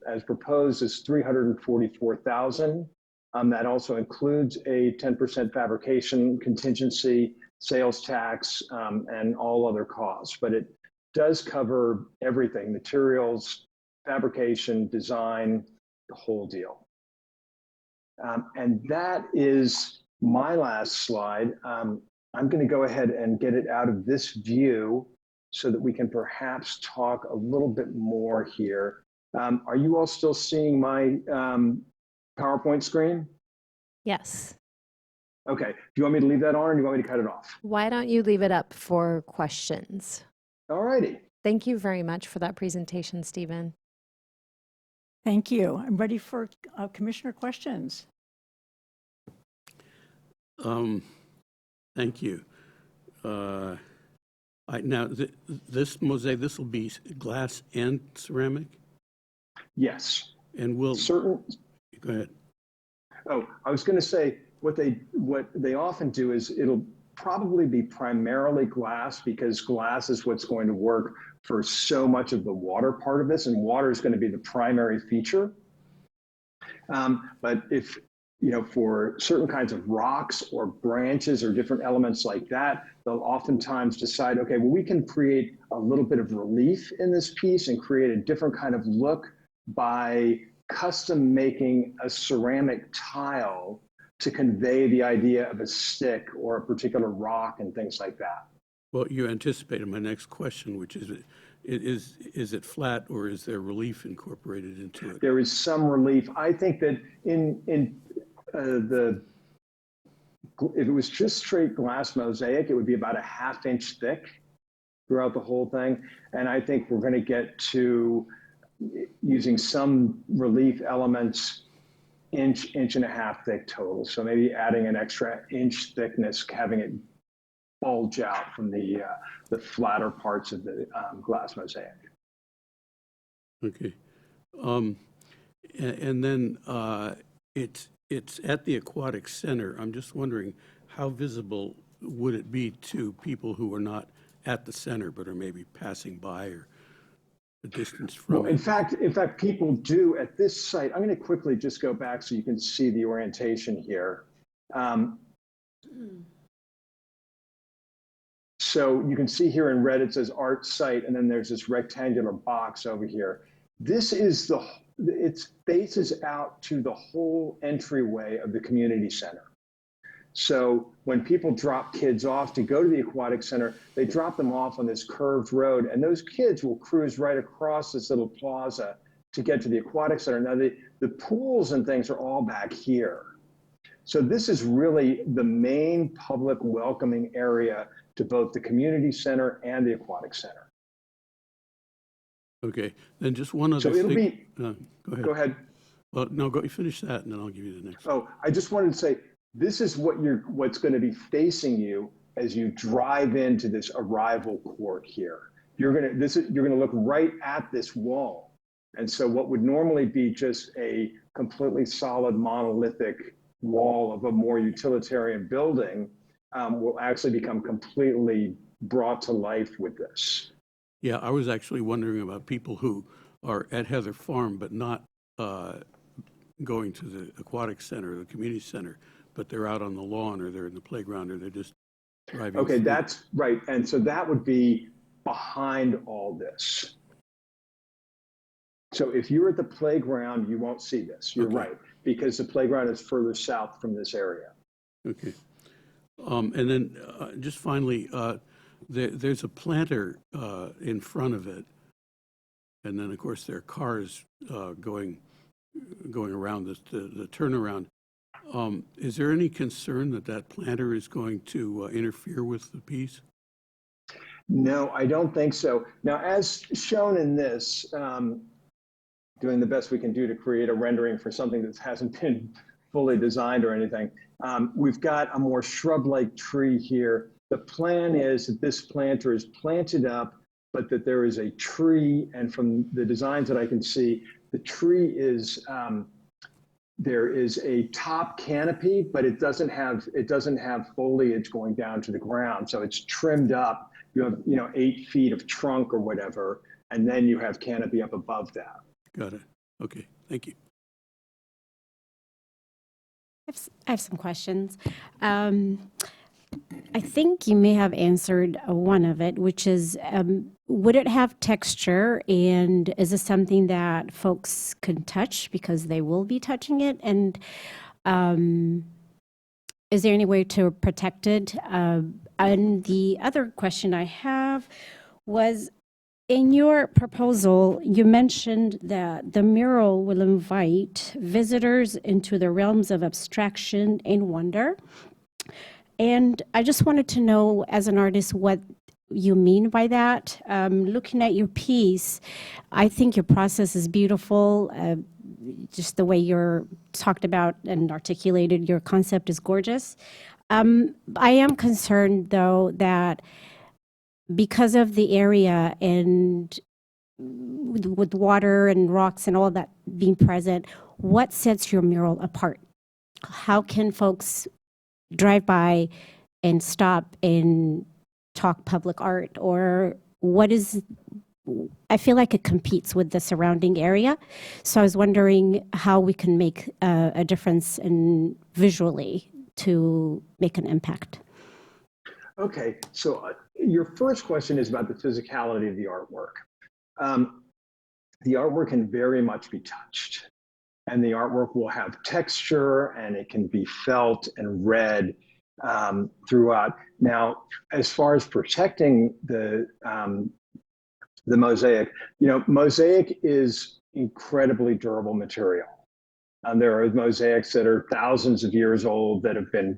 as proposed, is $344,000. That also includes a 10% fabrication contingency, sales tax, and all other costs. But it does cover everything: materials, fabrication, design, the whole deal. And that is my last slide. I'm going to go ahead and get it out of this view so that we can perhaps talk a little bit more here. Are you all still seeing my PowerPoint screen? Yes. Okay. Do you want me to leave that on or do you want me to cut it off? Why don't you leave it up for questions? All righty. Thank you very much for that presentation, Stephen. Thank you. I'm ready for commissioner questions. Thank you. Now, this mosaic, this will be glass and ceramic? Yes. And will... Certain... Go ahead. Oh, I was going to say, what they often do is it'll probably be primarily glass, because glass is what's going to work for so much of the water part of this, and water is going to be the primary feature. But if, you know, for certain kinds of rocks or branches or different elements like that, they'll oftentimes decide, okay, well, we can create a little bit of relief in this piece and create a different kind of look by custom making a ceramic tile to convey the idea of a stick or a particular rock and things like that. Well, you anticipated my next question, which is it flat or is there relief incorporated into it? There is some relief. I think that if it was just straight glass mosaic, it would be about a ½ inch thick throughout the whole thing. And I think we're going to get to using some relief elements inch and a half thick total. So maybe adding an extra inch thickness, having it bulge out from the flatter parts of the glass mosaic. Okay. And then it's at the aquatic center. I'm just wondering, how visible would it be to people who are not at the center but are maybe passing by or a distance from well, it? in fact, people do at this site. I'm going to quickly just go back so you can see the orientation here. So you can see here in red, it says art site, and then there's this rectangular box over here. This is it faces out to the whole entryway of the community center. So when people drop kids off to go to the aquatic center, they drop them off on this curved road, and those kids will cruise right across this little plaza to get to the aquatic center. Now, the pools and things are all back here. So this is really the main public welcoming area to both the community center and the aquatic center. Okay, then just one other So it'll thing. be, Go ahead. go ahead. Well, no, go finish that, and then I'll give you the next one. Oh, I just wanted to say, this is what's going to be facing you as you drive into this arrival court here. You're going to look right at this wall. And so what would normally be just a completely solid monolithic wall of a more utilitarian building will actually become completely brought to life with this. Yeah, I was actually wondering about people who are at Heather Farm but not going to the aquatic center, the community center, but they're out on the lawn or they're in the playground or they're just driving. Okay, through. that's right. And so that would be behind all this. So if you're at the playground, you won't see this. You're right, because the playground is further south from this area. Okay. And then just finally, there's a planter in front of it. And then, of course, there are cars going around the turnaround. Is there any concern that planter is going to interfere with the piece? No, I don't think so. Now, as shown in this, doing the best we can do to create a rendering for something that hasn't been fully designed or anything, we've got a more shrub-like tree here. The plan is that this planter is planted up, but that there is a tree, and from the designs that I can see, the tree is, there is a top canopy, but it doesn't have foliage going down to the ground. So it's trimmed up. You have 8 feet of trunk or whatever, and then you have canopy up above that. Got it. Okay, thank you. I have some questions. I think you may have answered one of it, which is, would it have texture, and is this something that folks can touch because they will be touching it? And Is there any way to protect it? And the other question I have was, in your proposal, you mentioned that the mural will invite visitors into the realms of abstraction and wonder. And I just wanted to know, as an artist, what you mean by that. Looking at your piece, I think your process is beautiful. Just the way you're talked about and articulated your concept is gorgeous. I am concerned, though, that because of the area and with water and rocks and all that being present, what sets your mural apart? How can folks drive by and stop and talk public art? Or what is, I feel like it competes with the surrounding area. So I was wondering how we can make a difference in visually to make an impact. Okay, so your first question is about the physicality of the artwork. The artwork can very much be touched, and the artwork will have texture, and it can be felt and read throughout. Now, as far as protecting the mosaic, mosaic is incredibly durable material. There are mosaics that are thousands of years old that have been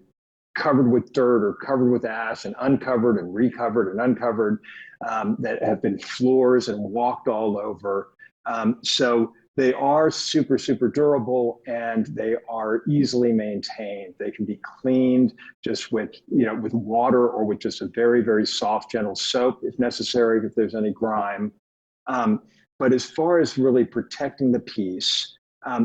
covered with dirt or covered with ash and uncovered and recovered and uncovered, that have been floors and walked all over. So they are super, super durable, and they are easily maintained. They can be cleaned just with water, or with just a very, very soft, gentle soap if necessary, if there's any grime. But as far as really protecting the piece,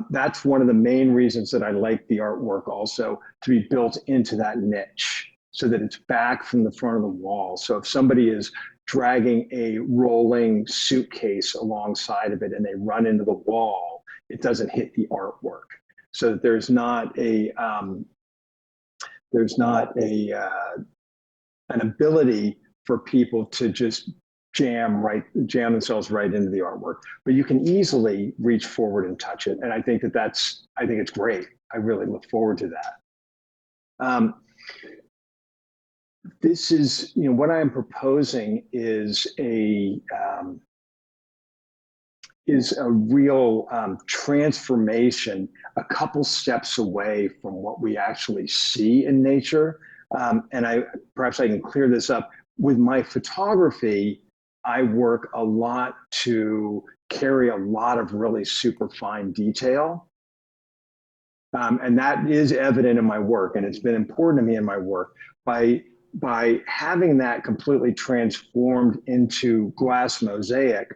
that's one of the main reasons that I like the artwork also to be built into that niche, so that it's back from the front of the wall. So if somebody is dragging a rolling suitcase alongside of it and they run into the wall, it doesn't hit the artwork. So that there's not an ability for people to just jam themselves right into the artwork. But you can easily reach forward and touch it, and I think it's great. I really look forward to that. This is, what I am proposing is a real transformation, a couple steps away from what we actually see in nature. And perhaps I can clear this up. With my photography, I work a lot to carry a lot of really super fine detail. And that is evident in my work, and it's been important to me in my work. By having that completely transformed into glass mosaic,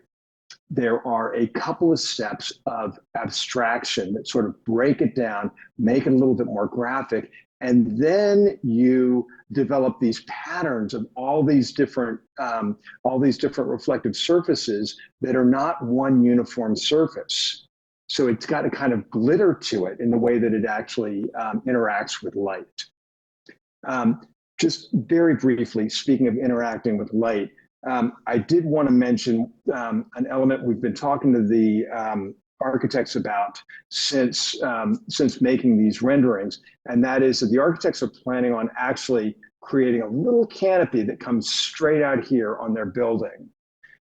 there are a couple of steps of abstraction that sort of break it down, make it a little bit more graphic, and then you develop these patterns of all these different reflective surfaces that are not one uniform surface. So it's got a kind of glitter to it in the way that it actually interacts with light. Just very briefly, speaking of interacting with light, I did want to mention an element we've been talking to the architects about since making these renderings, and that is that the architects are planning on actually creating a little canopy that comes straight out here on their building.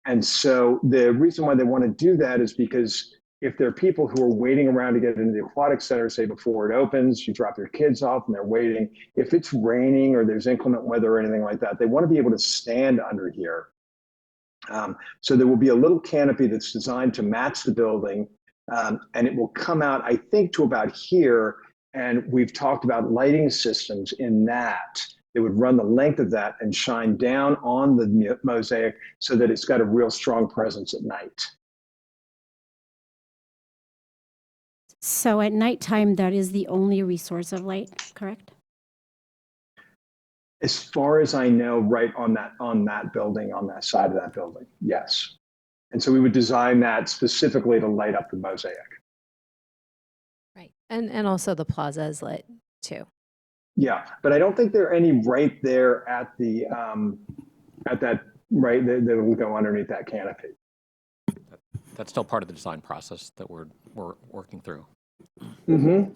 And so the reason why they want to do that is because if there are people who are waiting around to get into the aquatic center, say before it opens, you drop your kids off and they're waiting. If it's raining or there's inclement weather or anything like that, they want to be able to stand under here. So there will be a little canopy that's designed to match the building, and it will come out, I think, to about here. And we've talked about lighting systems in that. It would run the length of that and shine down on the mosaic so that it's got a real strong presence at night. So at nighttime, that is the only resource of light, correct? As far as I know, right on that building, on that side of that building, yes. And so we would design that specifically to light up the mosaic. Right. And also the plaza is lit too. Yeah, but I don't think there are any right there at the that will go underneath that canopy. That's still part of the design process that we're working through. Mm-hmm.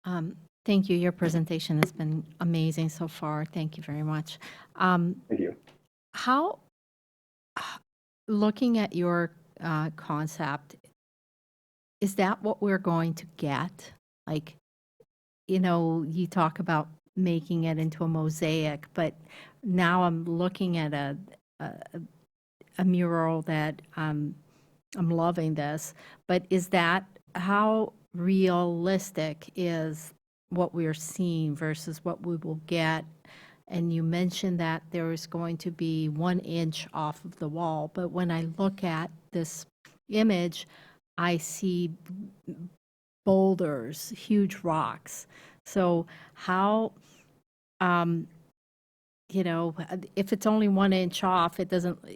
Thank you. Your presentation has been amazing so far. Thank you very much. Thank you. How, looking at your concept, is that what we're going to get? Like, you talk about making it into a mosaic, but now I'm looking at a mural that I'm loving this, but how realistic is what we're seeing versus what we will get? And you mentioned that there is going to be 1 inch off of the wall, but when I look at this image, I see boulders, huge rocks. So how, if it's only 1 inch off, it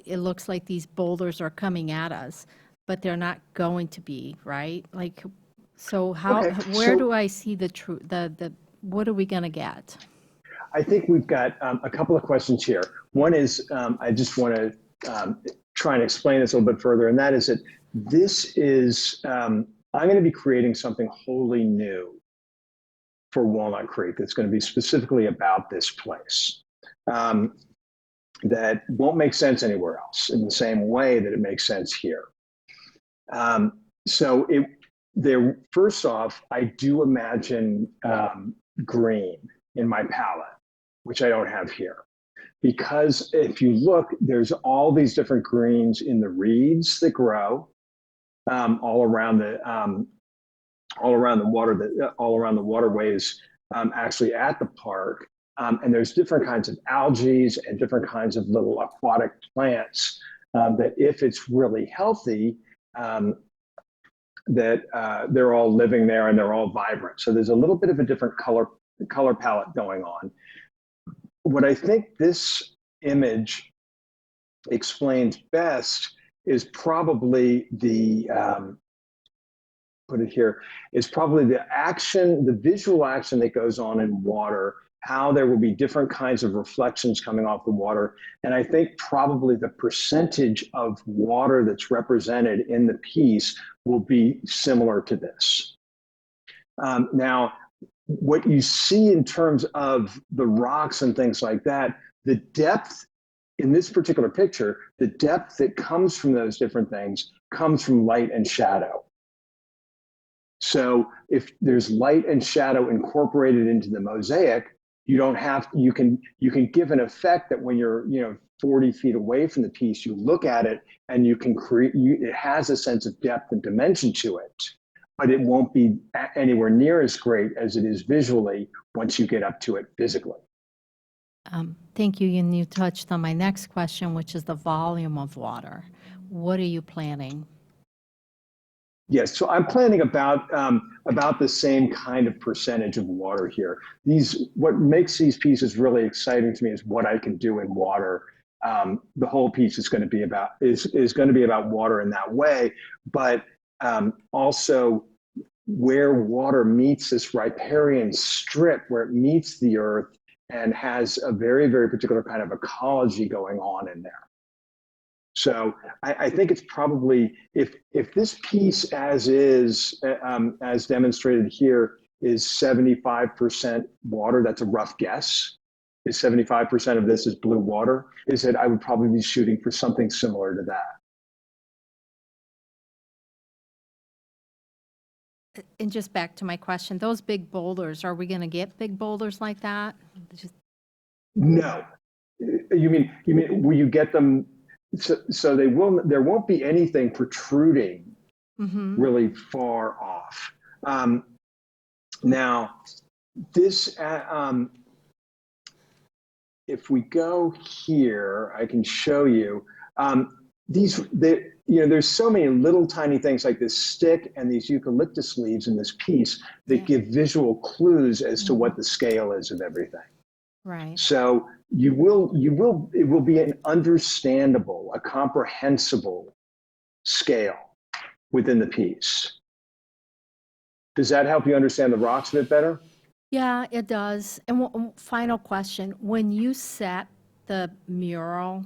looks like these boulders are coming at us, but they're not going to be, right? Like, so Okay, where so do I see what are we going to get? I think we've got a couple of questions here. One is I just want to try and explain this a little bit further, and that is that this is, I'm going to be creating something wholly new for Walnut Creek that's going to be specifically about this place. That won't make sense anywhere else in the same way that it makes sense here. So first off, I do imagine green in my palette, which I don't have here. Because if you look, there's all these different greens in the reeds that grow all around the waterways, actually at the park. And there's different kinds of algae and different kinds of little aquatic plants that, if it's really healthy, they're all living there and they're all vibrant. So there's a little bit of a different color palette going on. What I think this image explains best is probably the visual action that goes on in water, how there will be different kinds of reflections coming off the water. And I think probably the percentage of water that's represented in the piece will be similar to this. Now, what you see in terms of the rocks and things like that, the depth in this particular picture, the depth that comes from those different things comes from light and shadow. So if there's light and shadow incorporated into the mosaic, you can give an effect that when you're 40 feet away from the piece, you look at it and you can it has a sense of depth and dimension to it. But it won't be anywhere near as great as it is visually once you get up to it physically. Thank you. And you touched on my next question, which is the volume of water. What are you planning? Yes, so I'm planning about the same kind of percentage of water here. What makes these pieces really exciting to me is what I can do in water. The whole piece is going to be about water in that way, but also where water meets this riparian strip, where it meets the earth and has a very, very particular kind of ecology going on in there. So I think it's probably, if this piece as is, as demonstrated here, is 75% water, that's a rough guess, is 75% of this is blue water, is that I would probably be shooting for something similar to that. And just back to my question, those big boulders, are we going to get big boulders like that? No. You mean, will you get them? So there won't be anything protruding really far off. Now, this, if we go here, I can show you there's so many little tiny things like this stick and these eucalyptus leaves in this piece that give visual clues as to what the scale is of everything. Right. So it will be an understandable, a comprehensible scale within the piece. Does that help you understand the rocks a bit better? Yeah, it does. And final question, when you set the mural,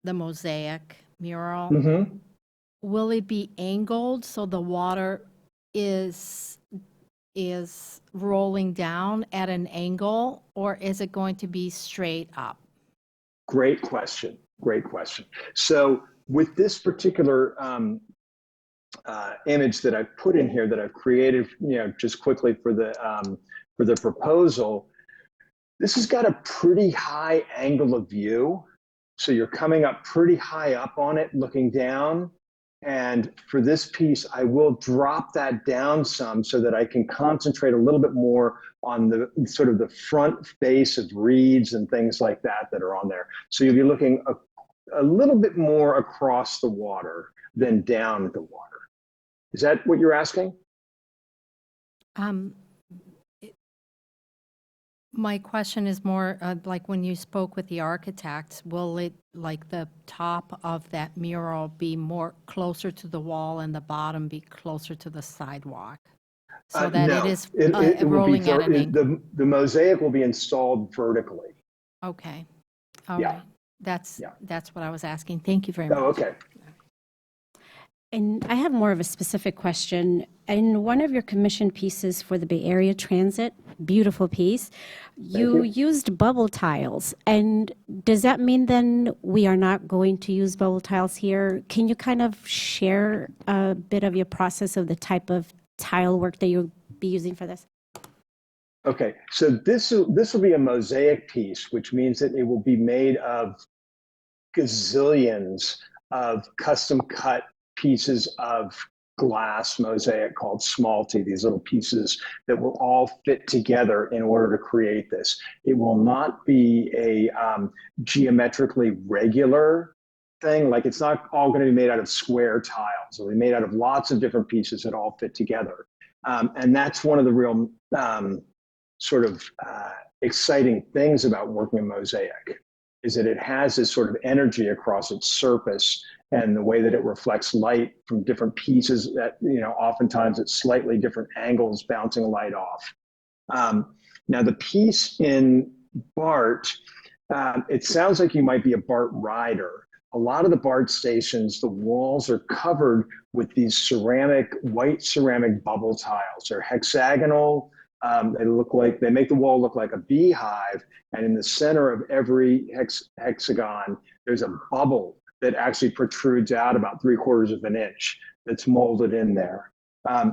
the mosaic mural, will it be angled so the water is is rolling down at an angle, or is it going to be straight up? Great question. Great question. So with this particular image that I've put in here that I've created, just quickly for the proposal, this has got a pretty high angle of view. So you're coming up pretty high up on it, looking down. And for this piece, I will drop that down some so that I can concentrate a little bit more on the sort of the front face of reeds and things like that are on there. So you'll be looking a little bit more across the water than down at the water. Is that what you're asking? My question is more like when you spoke with the architects, will it, like the top of that mural be more closer to the wall and the bottom be closer to the sidewalk? So that No, it is it will be rolling at an angle? the mosaic will be installed vertically. Okay, all Yeah. right. That's Yeah. what I was asking. Thank you very much. Oh, okay. And I have more of a specific question. In one of your commission pieces for the Bay Area Transit, beautiful piece, you used bubble tiles. And does that mean then we are not going to use bubble tiles here? Can you kind of share a bit of your process of the type of tile work that you'll be using for this? Okay, so this will be a mosaic piece, which means that it will be made of gazillions of custom cut pieces of glass mosaic called smalty, these little pieces that will all fit together in order to create this. It will not be a geometrically regular thing. Like, it's not all going to be made out of square tiles. It'll be made out of lots of different pieces that all fit together. And that's one of the real exciting things about working in mosaic, is that it has this sort of energy across its surface, and the way that it reflects light from different pieces that, oftentimes at slightly different angles, bouncing light off. Now, the piece in BART, it sounds like you might be a BART rider. A lot of the BART stations, the walls are covered with these white ceramic bubble tiles. They're hexagonal. They make the wall look like a beehive, and in the center of every hexagon, there's a bubble that actually protrudes out about 3/4 of an inch that's molded in there. I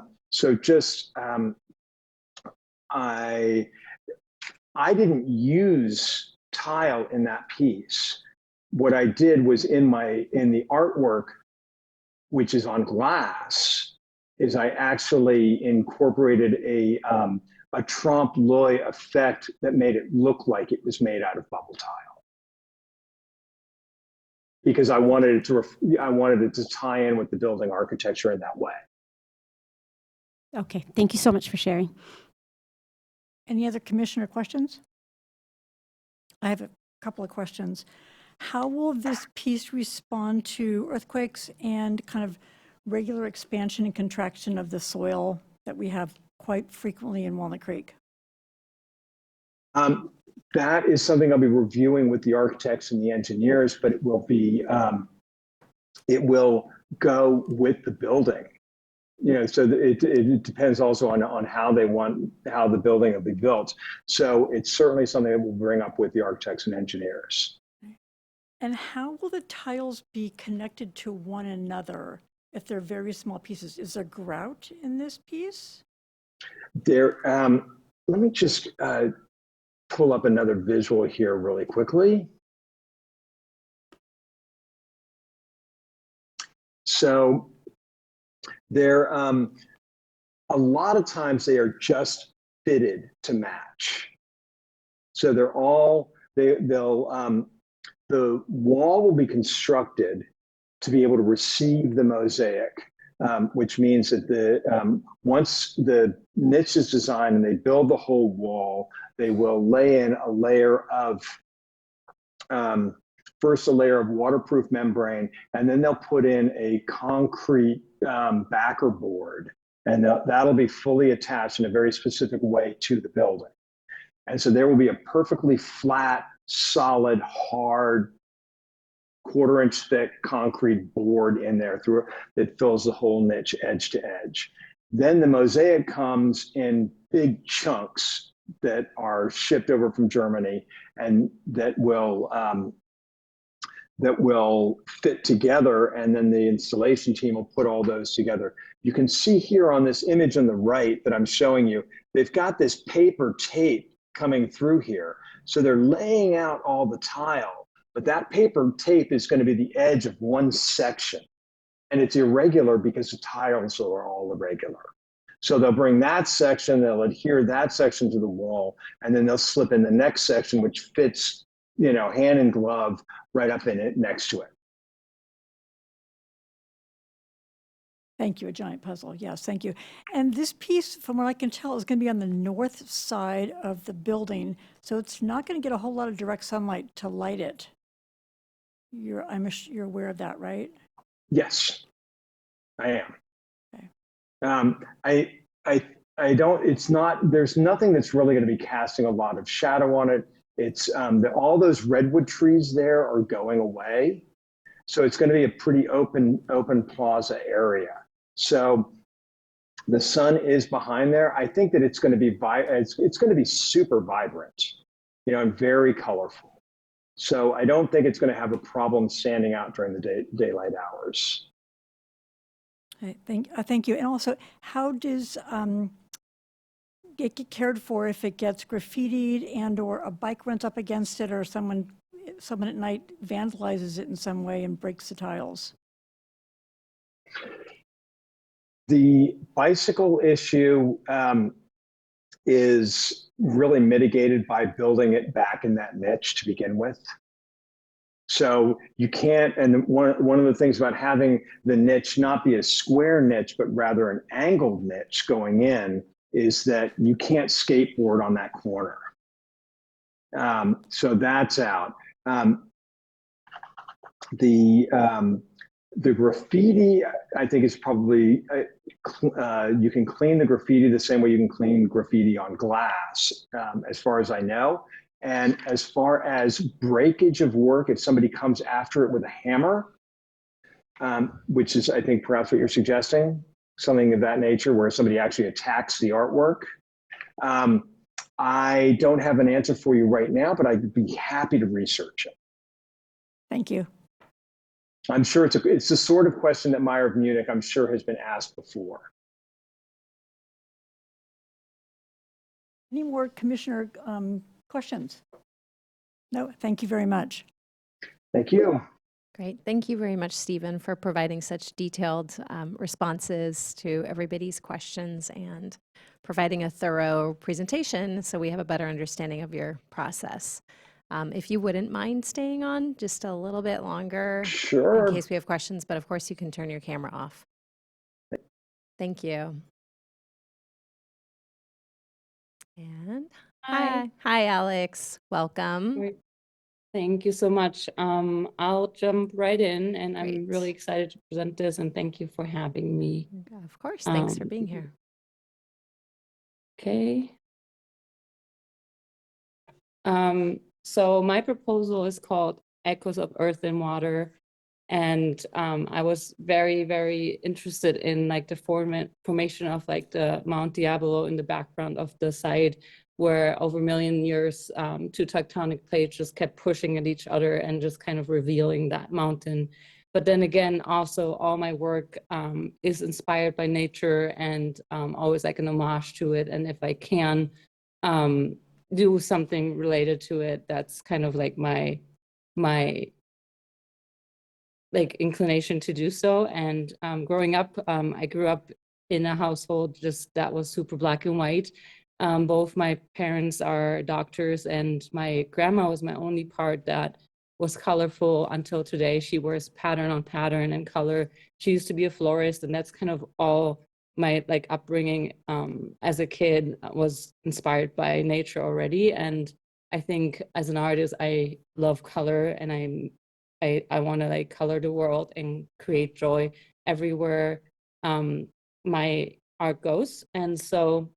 didn't use tile in that piece. What I did was in the artwork, which is on glass, is I actually incorporated a trompe-l'oeil effect that made it look like it was made out of bubble tile, because I wanted it to tie in with the building architecture in that way. Okay, thank you so much for sharing. Any other commissioner questions? I have a couple of questions. How will this piece respond to earthquakes and kind of regular expansion and contraction of the soil that we have quite frequently in Walnut Creek? That is something I'll be reviewing with the architects and the engineers, but it will go with the building. So it depends also on how the building will be built. So it's certainly something that we'll bring up with the architects and engineers. And how will the tiles be connected to one another if they're very small pieces? Is there grout in this piece? Let me just pull up another visual here really quickly. So a lot of times they are just fitted to match. So the wall will be constructed to be able to receive the mosaic, which means that once the niche is designed and they build the whole wall, they will lay in a layer of first a layer of waterproof membrane, and then they'll put in a concrete backer board, and that'll be fully attached in a very specific way to the building. And so there will be a perfectly flat, solid, hard, 1/4 inch thick concrete board in there that fills the whole niche edge to edge. Then the mosaic comes in big chunks that are shipped over from Germany and that will fit together, and then the installation team will put all those together. You can see here on this image on the right that I'm showing you, they've got this paper tape coming through here. So they're laying out all the tile, but that paper tape is going to be the edge of one section. And it's irregular because the tiles are all irregular. So they'll bring that section, they'll adhere that section to the wall, and then they'll slip in the next section, which fits, you know, hand in glove right up in it next to it. Thank you, a giant puzzle. Yes, thank you. And this piece, from what I can tell, is going to be on the north side of the building, so it's not going to get a whole lot of direct sunlight to light it. You're aware of that, right? Yes, I am. Okay. I don't, it's not, there's nothing that's really going to be casting a lot of shadow on it. It's all those redwood trees there are going away. So it's going to be a pretty open plaza area. So the sun is behind there. I think that it's going to be, it's going to be super vibrant, you know, and very colorful. So I don't think it's going to have a problem standing out during the daylight hours. Okay, thank you. And also, how does it get cared for if it gets graffitied and or a bike runs up against it, or someone at night vandalizes it in some way and breaks the tiles? The bicycle issue is really mitigated by building it back in that niche to begin with. So you can't, and one of the things about having the niche not be a square niche, but rather an angled niche going in, is that you can't skateboard on that corner. So that's out. The graffiti, I think, is probably, you can clean the graffiti the same way you can clean graffiti on glass, as far as I know. And as far as breakage of work, if somebody comes after it with a hammer, which is, I think, perhaps what you're suggesting, something of that nature where somebody actually attacks the artwork. I don't have an answer for you right now, but I'd be happy to research it. Thank you. I'm sure it's the sort of question that Meyer of Munich, I'm sure, has been asked before. Any more commissioner questions? No, thank you very much. Thank you. Great. Thank you very much, Stephen, for providing such detailed responses to everybody's questions and providing a thorough presentation so we have a better understanding of your process. If you wouldn't mind staying on just a little bit longer, Sure. in case we have questions, but of course you can turn your camera off. Thank you. And hi, Alex. Welcome. Great. Thank you so much. I'll jump right in, and Great. I'm really excited to present this, and thank you for having me. Of course. Thanks for being here. Okay. So my proposal is called Echoes of Earth and Water. And I was very, very interested in like the formation of like the Mount Diablo in the background of the site, where over a million years, two tectonic plates just kept pushing at each other and just kind of revealing that mountain. But then again, also all my work is inspired by nature and always like an homage to it. And if I can do something related to it, that's kind of like my like inclination to do so. And growing up, I grew up in a household just that was super black and white. Both my parents are doctors, and my grandma was my only part that was colorful until today. She wears pattern on pattern and color. She used to be a florist, and that's kind of all my like upbringing as a kid was inspired by nature already. And I think as an artist, I love color, and I want to like color the world and create joy everywhere my art goes. And so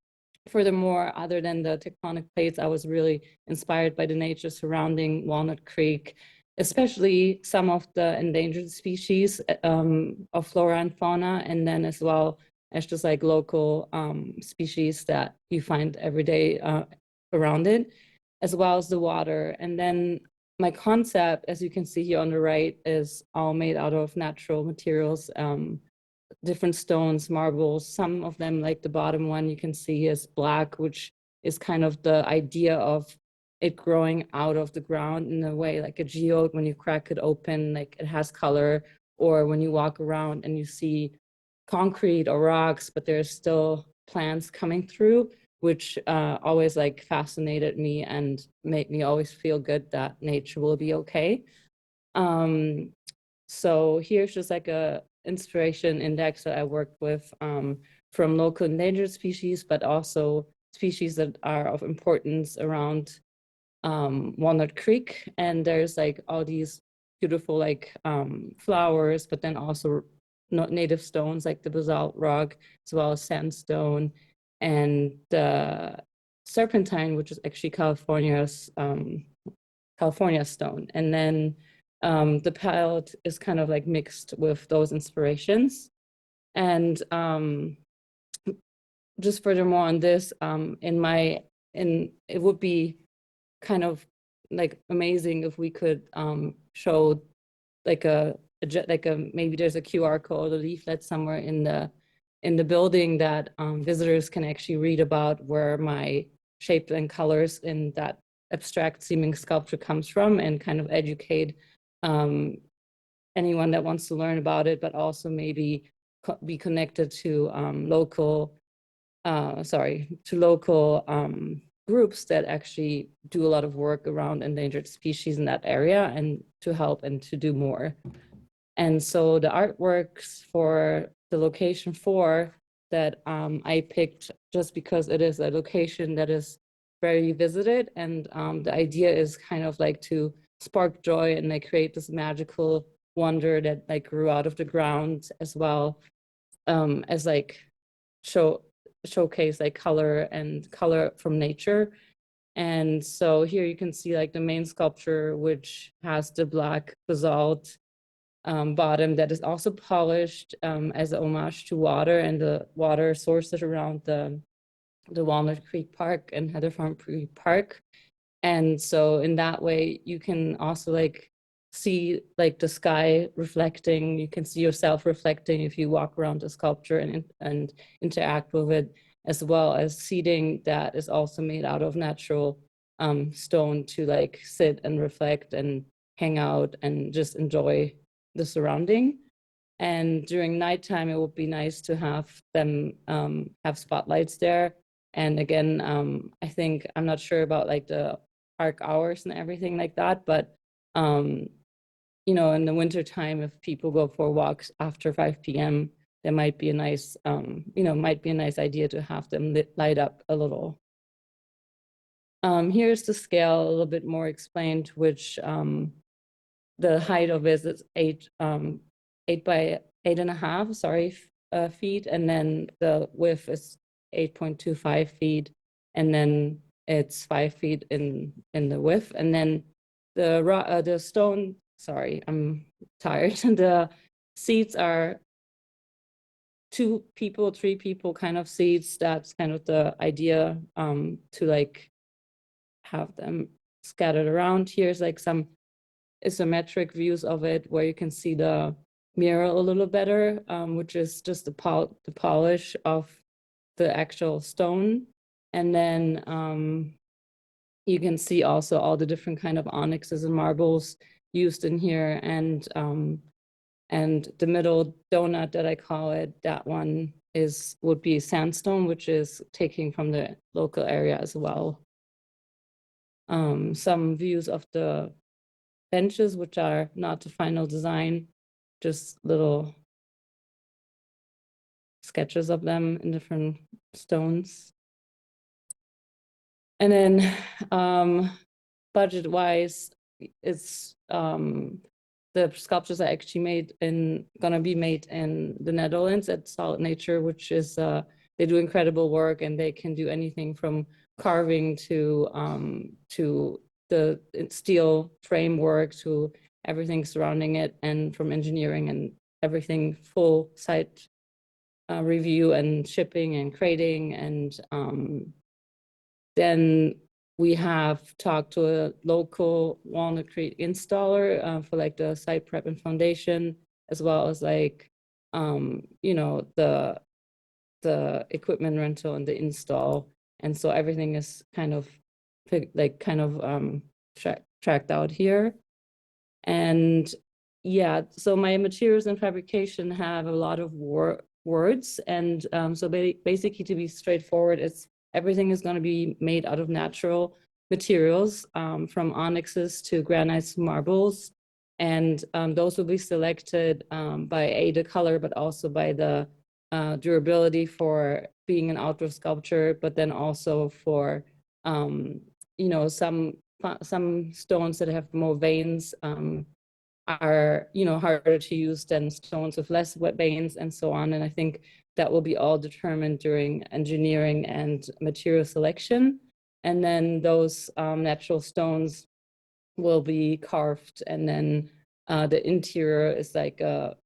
furthermore, other than the tectonic plates, I was really inspired by the nature surrounding Walnut Creek, especially some of the endangered species of flora and fauna, and then as well It's just like local species that you find every day around it, as well as the water. And then my concept, as you can see here on the right, is all made out of natural materials, different stones, marbles. Some of them, like the bottom one you can see, is black, which is kind of the idea of it growing out of the ground in a way like a geode. When you crack it open, like it has color. Or when you walk around and you see concrete or rocks, but there's still plants coming through, which always like fascinated me and made me always feel good that nature will be okay. So here's just like a inspiration index that I worked with from local endangered species, but also species that are of importance around Walnut Creek. And there's like all these beautiful like flowers, but then also native stones like the basalt rock, as well as sandstone and the serpentine, which is actually California's California stone. And then the palette is kind of like mixed with those inspirations. And just furthermore on this, it would be kind of like amazing if we could show like maybe there's a QR code or leaflet somewhere in the building that visitors can actually read about where my shape and colors in that abstract seeming sculpture comes from, and kind of educate anyone that wants to learn about it, but also maybe be connected to local groups that actually do a lot of work around endangered species in that area, and to help and to do more. And so the artworks for the location 4 that I picked just because it is a location that is very visited, and the idea is kind of like to spark joy and like create this magical wonder that like grew out of the ground, as well as like showcase like color from nature. And so here you can see like the main sculpture, which has the black basalt bottom that is also polished as an homage to water and the water sources around the Walnut Creek Park and Heather Farm Creek Park. And so in that way, you can also like see like the sky reflecting. You can see yourself reflecting if you walk around the sculpture and interact with it, as well as seating that is also made out of natural stone to like sit and reflect and hang out and just enjoy the surrounding. And during nighttime, it would be nice to have them have spotlights there. And again, I think, I'm not sure about like the park hours and everything like that, but you know, in the winter time, if people go for walks after 5 p.m., there might be a nice, might be a nice idea to have them light up a little. Here's the scale a little bit more explained, which the height of it is 8 by 8.5, sorry, feet, and then the width is 8.25 feet, and then it's 5 feet in the width, and then the stone. Sorry, I'm tired. The seats are 2 people, 3 people kind of seats. That's kind of the idea to like have them scattered around. Here's like some isometric views of it where you can see the mirror a little better, which is just the polish of the actual stone. And then you can see also all the different kind of onyxes and marbles used in here. And the middle donut that I call it, that one would be sandstone, which is taken from the local area as well. Some views of the benches, which are not the final design, just little sketches of them in different stones. And then budget-wise, it's the sculptures are actually gonna be made in the Netherlands at Solid Nature, which is they do incredible work, and they can do anything from carving to the steel framework to everything surrounding it, and from engineering and everything full site review and shipping and crating. And then we have talked to a local Walnut Creek installer for like the site prep and foundation, as well as like, you know, the equipment rental and the install. And so everything is kind of tracked out here. And yeah, so my materials and fabrication have a lot of words. And so basically, to be straightforward, everything is going to be made out of natural materials, from onyxes to granites to marbles. And those will be selected by the color, but also by the durability for being an outdoor sculpture, but then also for, you know, some stones that have more veins are, you know, harder to use than stones with less wet veins and so on. And I think that will be all determined during engineering and material selection. And then those natural stones will be carved, and then the interior is like a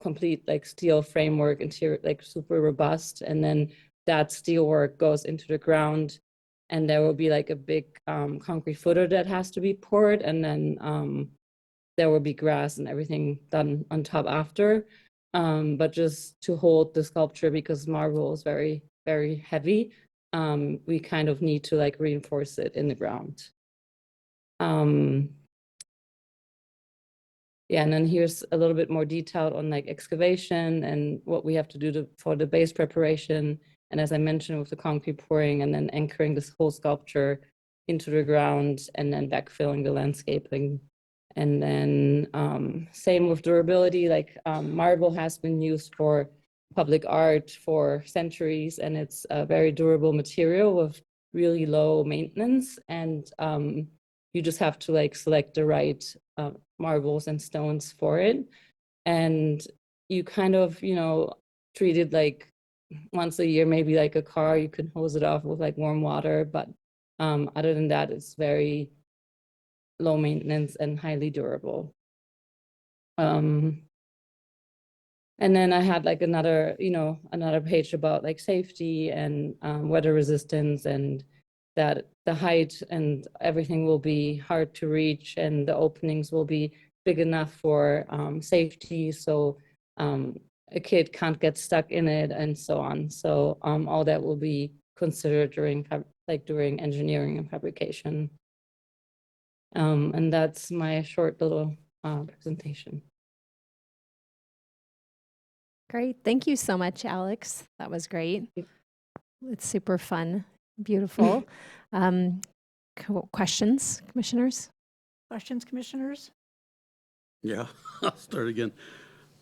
complete like steel framework interior, like super robust. And then that steel work goes into the ground, and there will be like a big concrete footer that has to be poured, and then there will be grass and everything done on top after. But just to hold the sculpture, because marble is very, very heavy, we kind of need to like reinforce it in the ground. Yeah, and then here's a little bit more detailed on like excavation and what we have to do for the base preparation. And as I mentioned, with the concrete pouring and then anchoring this whole sculpture into the ground, and then backfilling the landscaping. And then same with durability, like marble has been used for public art for centuries, and it's a very durable material with really low maintenance. And you just have to like select the right marbles and stones for it. And you kind of, you know, treat it like once a year, maybe like a car, you can hose it off with like warm water. But other than that, it's very low maintenance and highly durable. And then I had like another, you know, another page about like safety and weather resistance, and that the height and everything will be hard to reach, and the openings will be big enough for safety, so a kid can't get stuck in it, and so on. So all that will be considered during engineering and fabrication. And that's my short little presentation. Great. Thank you so much, Alex. That was great. It's super fun, beautiful. Questions, commissioners? Questions, commissioners? Yeah, I'll start again.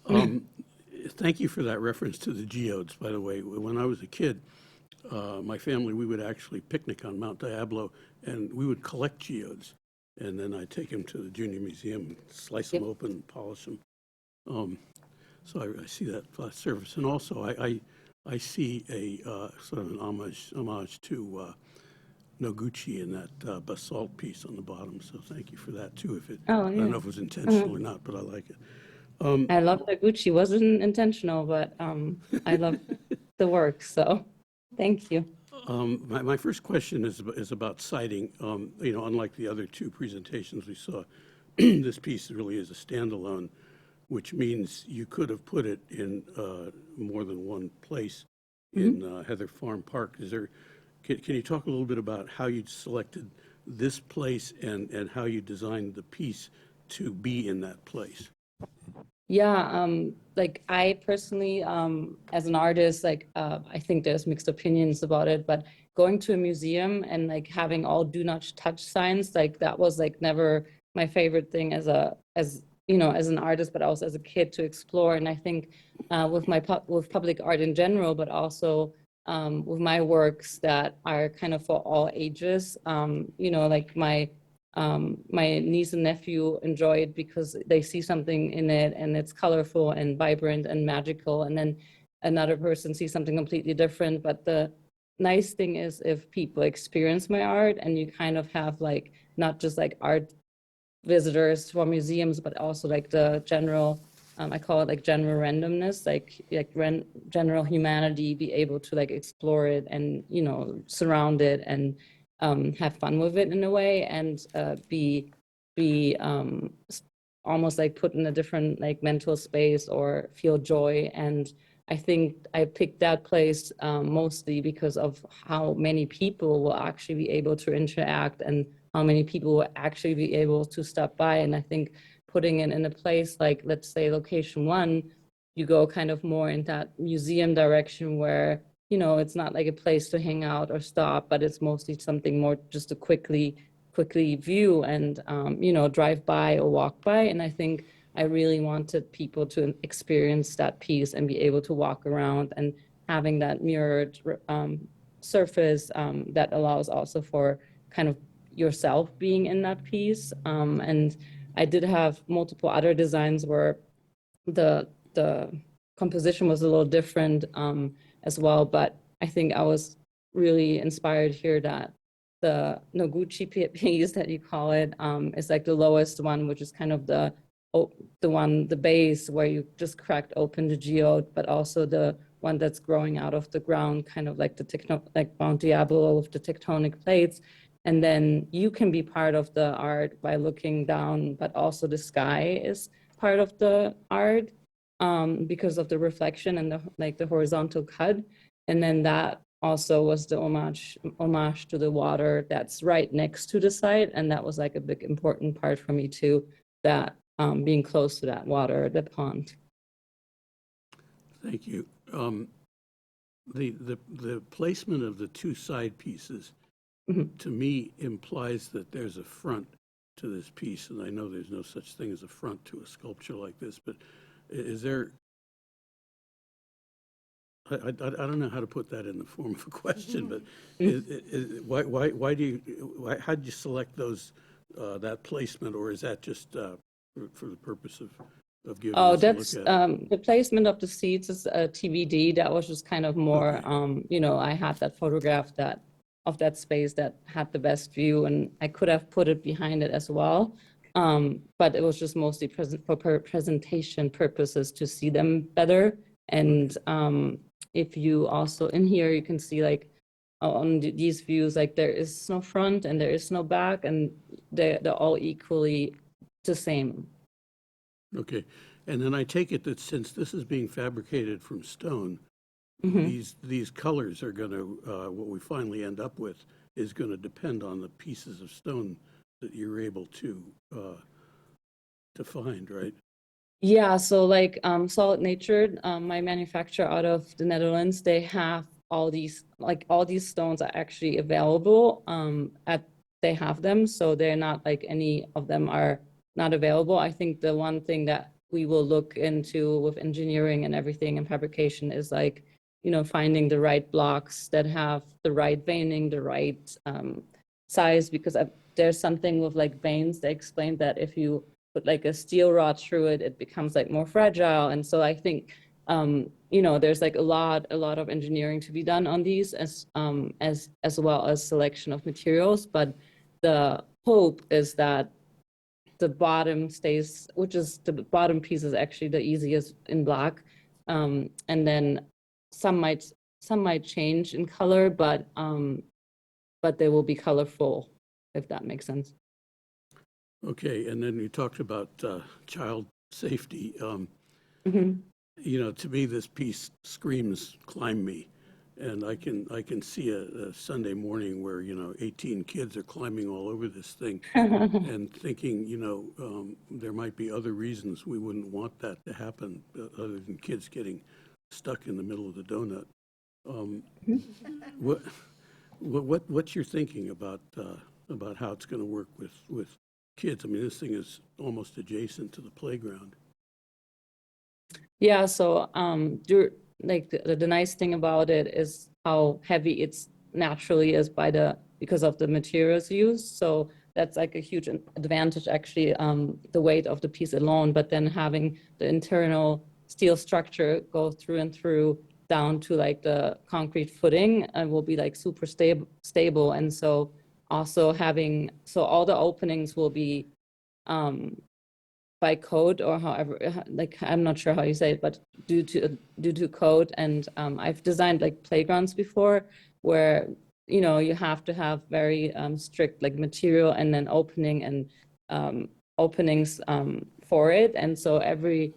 Thank you for that reference to the geodes, by the way. When I was a kid, my family, we would actually picnic on Mount Diablo, and we would collect geodes. And then I'd take them to the Junior Museum, slice them open, polish them. So I see that service. And also, I see a sort of an homage to Noguchi in that basalt piece on the bottom. So thank you for that, too. If it, Oh, I yeah. don't know if it was intentional or not, but I like it. I love that Gucci wasn't intentional, but I love the work, so thank you. My first question is about siting. You know, unlike the other two presentations we saw, this piece really is a standalone, which means you could have put it in more than one place in Heather Farm Park. Can you talk a little bit about how you selected this place and how you designed the piece to be in that place? Yeah, like I personally, as an artist, like I think there's mixed opinions about it, but going to a museum and like having all do not touch signs, like that was like never my favorite thing as you know, as an artist, but also as a kid to explore. And I think with public art in general, but also with my works that are kind of for all ages, you know, like my niece and nephew enjoy it because they see something in it and it's colorful and vibrant and magical. And then another person sees something completely different. But the nice thing is if people experience my art, and you kind of have like, not just like art visitors for museums, but also like the general I call it like general randomness, like general humanity, be able to like explore it and, you know, surround it and have fun with it in a way, and be almost like put in a different like mental space or feel joy. And I think I picked that place mostly because of how many people will actually be able to interact and how many people will actually be able to stop by. And I think putting it in a place like, let's say, location 1, you go kind of more in that museum direction where, you know, it's not like a place to hang out or stop, but it's mostly something more just to quickly view and, you know, drive by or walk by. And I think I really wanted people to experience that piece and be able to walk around, and having that mirrored surface that allows also for kind of yourself being in that piece. And I did have multiple other designs where the composition was a little different as well, but I think I was really inspired here that the Noguchi piece that you call it is like the lowest one, which is kind of the base where you just cracked open the geode, but also the one that's growing out of the ground, kind of like like Mount Diablo with the tectonic plates. And then you can be part of the art by looking down, but also the sky is part of the art because of the reflection and the horizontal cut. And then that also was the homage to the water that's right next to the site. And that was like a big important part for me too, that being close to that water, the pond. Thank you. The placement of the two side pieces, to me, implies that there's a front to this piece, and I know there's no such thing as a front to a sculpture like this, but is there, I don't know how to put that in the form of a question, but why do you, how did you select those, that placement, or is that just for the purpose of giving us That's a look at it? the placement of the seats is TBD. That was just kind of more, you know, I had that photograph of that space that had the best view, and I could have put it behind it as well. But it was just mostly for presentation purposes to see them better. And if you also in here, you can see like on these views, like there is no front and there is no back, and they're all equally the same. Okay, and then I take it that since this is being fabricated from stone, these colors are going to, what we finally end up with is going to depend on the pieces of stone that you're able to find, right? Yeah, so like Solid Natured, my manufacturer out of the Netherlands, they have all these stones are actually available they have them, so they're not like any of them are not available. I think the one thing that we will look into with engineering and everything and fabrication is like, you know, finding the right blocks that have the right veining, the right size, because there's something with like veins. They explained that if you put like a steel rod through it, it becomes like more fragile. And so I think, you know, there's like a lot of engineering to be done on these as well as selection of materials. But the hope is that the bottom stays, which is the bottom piece is actually the easiest in black. And then some might change in color, but they will be colorful, if that makes sense. Okay, and then you talked about child safety. You know, to me, this piece screams "Climb Me," and I can see a Sunday morning where, you know, 18 kids are climbing all over this thing, and thinking, you know, there might be other reasons we wouldn't want that to happen, other than kids getting stuck in the middle of the donut. What's your thinking about how it's going to work with kids? I mean, this thing is almost adjacent to the playground. Yeah, so like the nice thing about it is how heavy it's naturally is because of the materials used. So that's like a huge advantage, actually, the weight of the piece alone, but then having the internal steel structure go through and through down to like the concrete footing and will be like super stable. And so also all the openings will be by code or however, like, I'm not sure how you say it, but due to code. And I've designed like playgrounds before where, you know, you have to have very strict like material and then opening and openings for it. And so every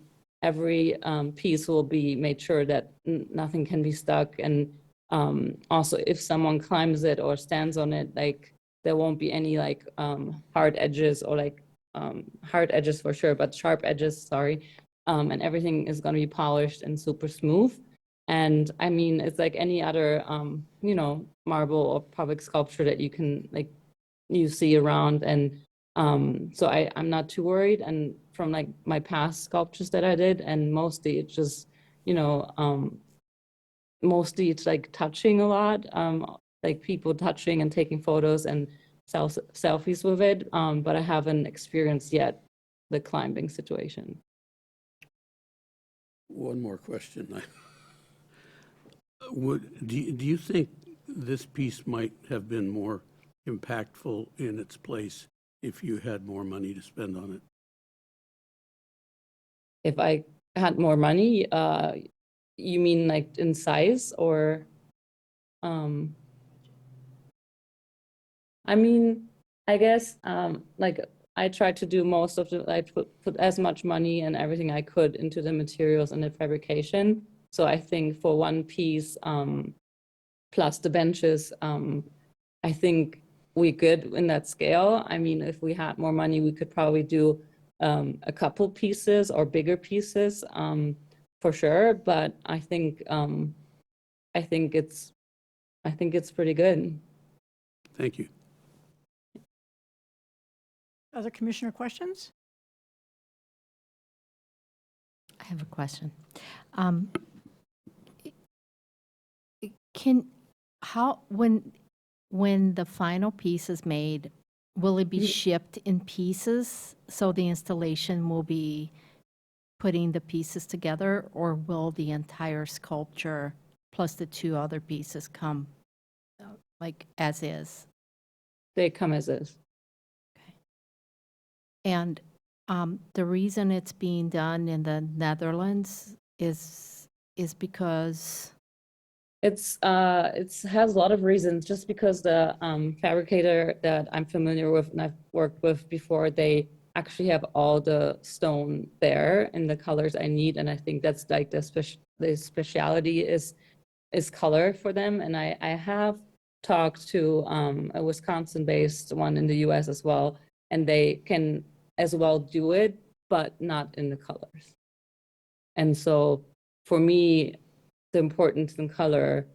piece will be made sure that nothing can be stuck. And also if someone climbs it or stands on it, like there won't be any like hard edges or like hard edges for sure, but sharp edges, sorry. And everything is going to be polished and super smooth. And I mean, it's like any other, you know, marble or public sculpture that you can like, you see around. And so I'm not too worried. And from like my past sculptures that I did, and mostly it's just, you know, mostly it's like touching a lot, like people touching and taking photos and selfies with it, but I haven't experienced yet the climbing situation. One more question. Do you think this piece might have been more impactful in its place if you had more money to spend on it? If I had more money, you mean like in size or? I mean, I guess like I tried to do most of the, I put as much money and everything I could into the materials and the fabrication. So I think for one piece, plus the benches, I think we good in that scale. I mean, if we had more money, we could probably do a couple pieces or bigger pieces for sure. But I think it's pretty good. Thank you. Other commissioner questions? I have a question. When the final piece is made, will it be shipped in pieces? So the installation will be putting the pieces together, or will the entire sculpture plus the two other pieces come like as is? They come as is. And the reason it's being done in the Netherlands is because It has a lot of reasons. Just because the fabricator that I'm familiar with and I've worked with before, they actually have all the stone there in the colors I need, and I think that's like the speciality is color for them. And I have talked to a Wisconsin-based one in the U.S. as well, and they can as well do it, but not in the colors. And so for me, the importance in color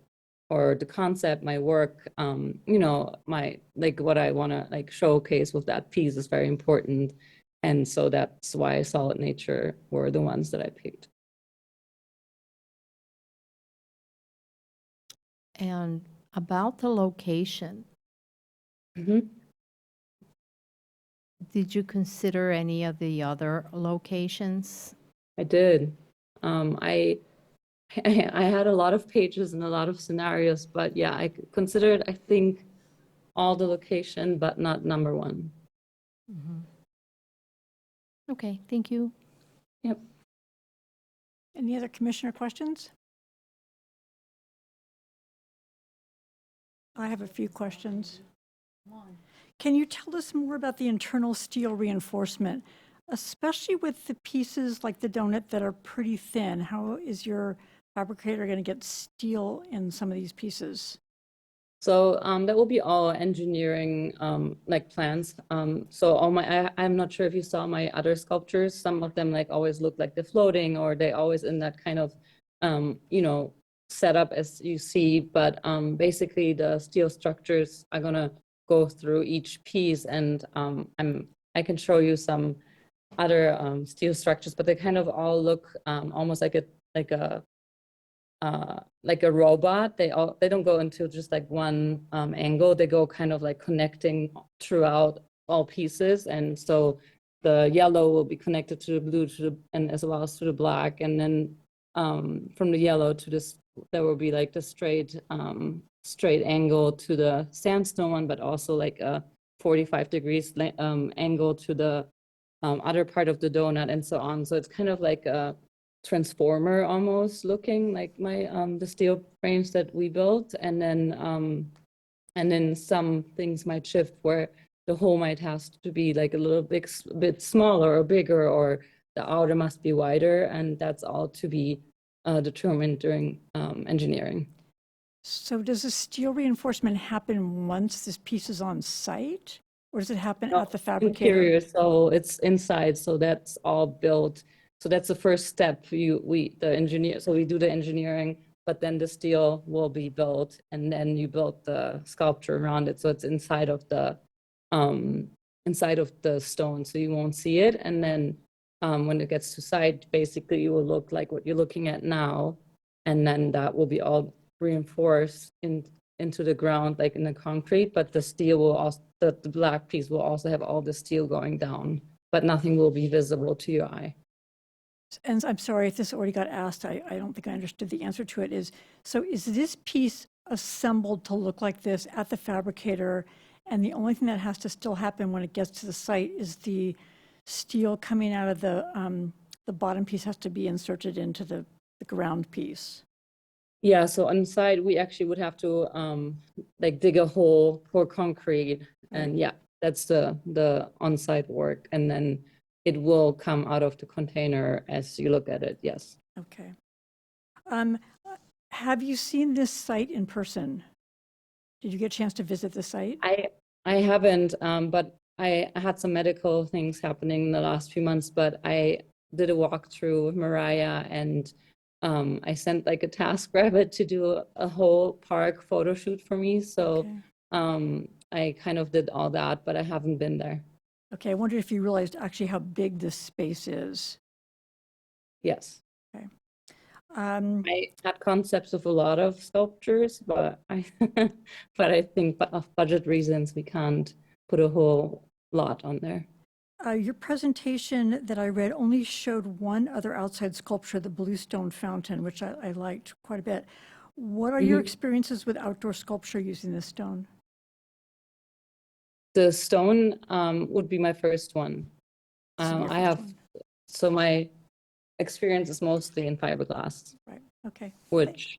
or the concept, my work, you know, my, like what I want to like showcase with that piece is very important. And so that's why Solid Nature were the ones that I picked. And about the location, did you consider any of the other locations? I did. I had a lot of pages and a lot of scenarios, but yeah, I considered, I think, all the location, but not number one. Okay, thank you. Yep. Any other commissioner questions? I have a few questions. Can you tell us more about the internal steel reinforcement, especially with the pieces like the donut that are pretty thin? How is your fabricator going to get steel in some of these pieces? So that will be all engineering like plans. So all my, I'm not sure if you saw my other sculptures. Some of them like always look like they're floating, or they always in that kind of you know, setup as you see. But basically the steel structures are gonna go through each piece, and I can show you some other steel structures, but they kind of all look almost like a robot. They don't go into just like one angle. They go kind of like connecting throughout all pieces. And so the yellow will be connected to the blue, and as well as to the black. And then from the yellow to this, there will be like the straight angle to the sandstone one, but also like a 45 degrees angle to the other part of the donut and so on. So it's kind of like a transformer almost looking like the steel frames that we built. And then some things might shift where the hole might have to be like a little bit smaller or bigger, or the outer must be wider. And that's all to be determined during engineering. So does the steel reinforcement happen once this piece is on site? Or does it happen at the fabricator? Interior, so it's inside, so that's all built. So that's the first step. So we do the engineering, but then the steel will be built, and then you build the sculpture around it. So it's inside of the stone, so you won't see it. And then when it gets to site, basically you will look like what you're looking at now, and then that will be all reinforced into the ground, like in the concrete, but the steel will also, the black piece will also have all the steel going down, but nothing will be visible to your eye. And I'm sorry if this already got asked, I don't think I understood the answer to it. So is this piece assembled to look like this at the fabricator, and the only thing that has to still happen when it gets to the site is the steel coming out of the bottom piece has to be inserted into the ground piece? Yeah, so on the side, we actually would have to like dig a hole, pour concrete, and yeah, that's the on-site work. And then it will come out of the container as you look at it, yes. Okay. Have you seen this site in person? Did you get a chance to visit the site? I haven't, but I had some medical things happening in the last few months, but I did a walkthrough with Mariah, and I sent like a TaskRabbit to do a whole park photo shoot for me. So I kind of did all that, but I haven't been there. Okay, I wondered if you realized actually how big this space is. Yes. Okay. I had concepts of a lot of sculptures, but I think of budget reasons, we can't put a whole lot on there. Your presentation that I read only showed one other outside sculpture, the Bluestone Fountain, which I liked quite a bit. What are your experiences with outdoor sculpture using this stone? The stone would be my first one. So my experience is mostly in fiberglass. Right, okay. Which,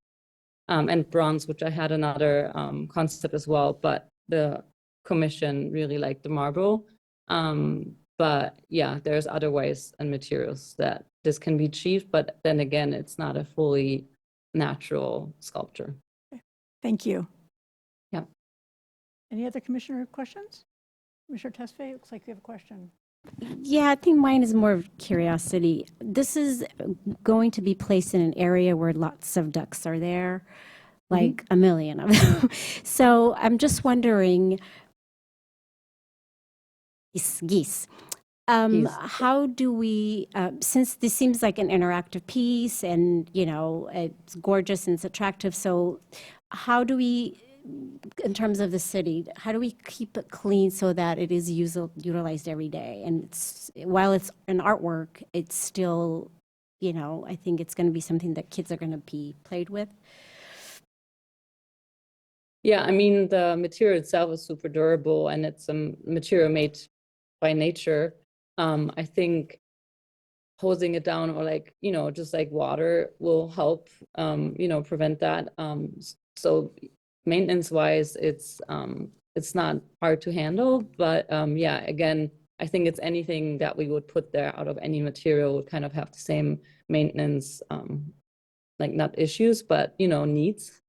and bronze, which I had another concept as well, but the commission really liked the marble. But yeah, there's other ways and materials that this can be achieved, but then again, it's not a fully natural sculpture. Okay. Thank you. Yeah. Any other commissioner questions? Commissioner Tesfaye, looks like you have a question. Yeah, I think mine is more of curiosity. This is going to be placed in an area where lots of ducks are there, like a million of them. So I'm just wondering, geese. How do we, since this seems like an interactive piece and, you know, it's gorgeous and it's attractive, so how do we, in terms of the city, how do we keep it clean so that it is utilized every day? And it's, while it's an artwork, it's still, you know, I think it's going to be something that kids are going to be played with. Yeah, I mean, the material itself is super durable, and it's a material made by nature. I think hosing it down, or like, you know, just like water will help, you know, prevent that. So maintenance wise, it's not hard to handle, but yeah, again, I think it's anything that we would put there out of any material would kind of have the same maintenance, like not issues, but, you know, needs.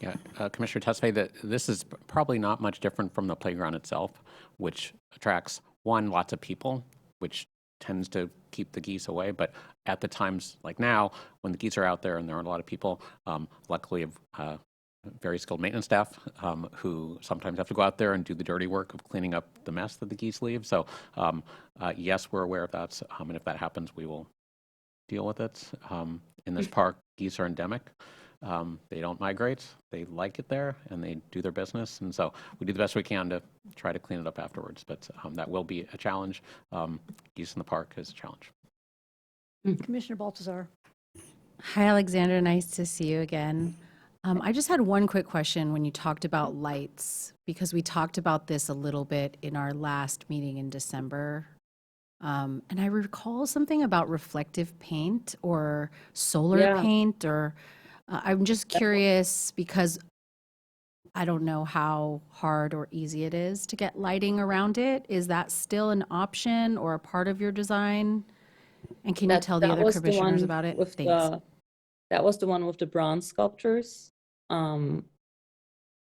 Yeah, Commissioner Tesfaye, that this is probably not much different from the playground itself, which attracts, one, lots of people, which tends to keep the geese away. But at the times like now, when the geese are out there and there aren't a lot of people, luckily very skilled maintenance staff who sometimes have to go out there and do the dirty work of cleaning up the mess that the geese leave. So yes, we're aware of that. And if that happens, we will deal with it. In this park, geese are endemic. They don't migrate. They like it there, and they do their business. And so we do the best we can to try to clean it up afterwards. But that will be a challenge. Geese in the park is a challenge. Commissioner Baltazar. Hi, Alexander. Nice to see you again. I just had one quick question when you talked about lights, because we talked about this a little bit in our last meeting in December. And I recall something about reflective paint or solar Yeah. paint, or I'm just curious because I don't know how hard or easy it is to get lighting around it. Is that still an option or a part of your design? And can you tell the other was the commissioners one about it? with Thanks. that was the one with the bronze sculptures.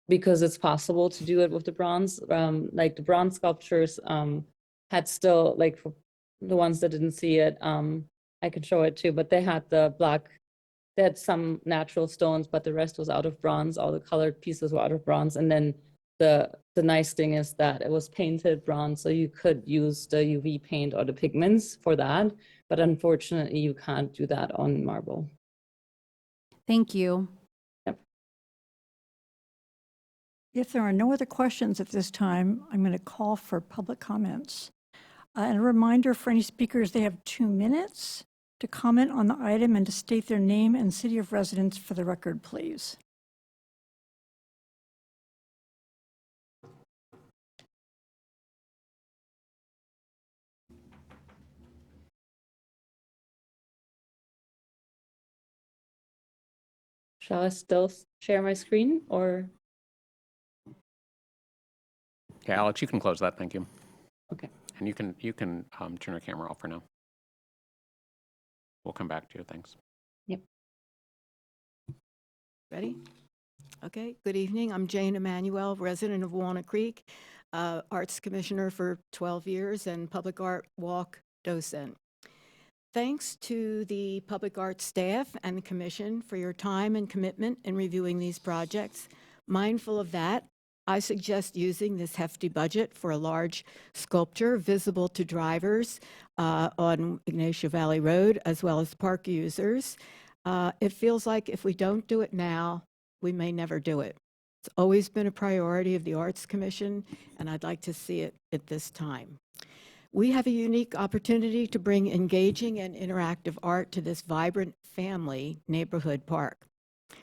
Because it's possible to do it with the bronze. Like the bronze sculptures had still, like for the ones that didn't see it, I could show it too, but they had the black, they had some natural stones, but the rest was out of bronze. All the colored pieces were out of bronze. And then the nice thing is that it was painted bronze, so you could use the UV paint or the pigments for that. But unfortunately, you can't do that on marble. Thank you. If there are no other questions at this time, I'm going to call for public comments. And a reminder for any speakers, they have 2 minutes to comment on the item and to state their name and city of residence for the record, please. Shall I still share my screen or? Yeah, Alex, you can close that. Thank you. Okay. And you can turn your camera off for now. We'll come back to you. Thanks. Yep. Ready? Okay, good evening. I'm Jane Emanuel, resident of Walnut Creek, Arts Commissioner for 12 years and Public Art Walk docent. Thanks to the Public Arts staff and the Commission for your time and commitment in reviewing these projects. Mindful of that, I suggest using this hefty budget for a large sculpture visible to drivers on Ignacio Valley Road, as well as park users. It feels like if we don't do it now, we may never do it. It's always been a priority of the Arts Commission, and I'd like to see it at this time. We have a unique opportunity to bring engaging and interactive art to this vibrant family neighborhood park.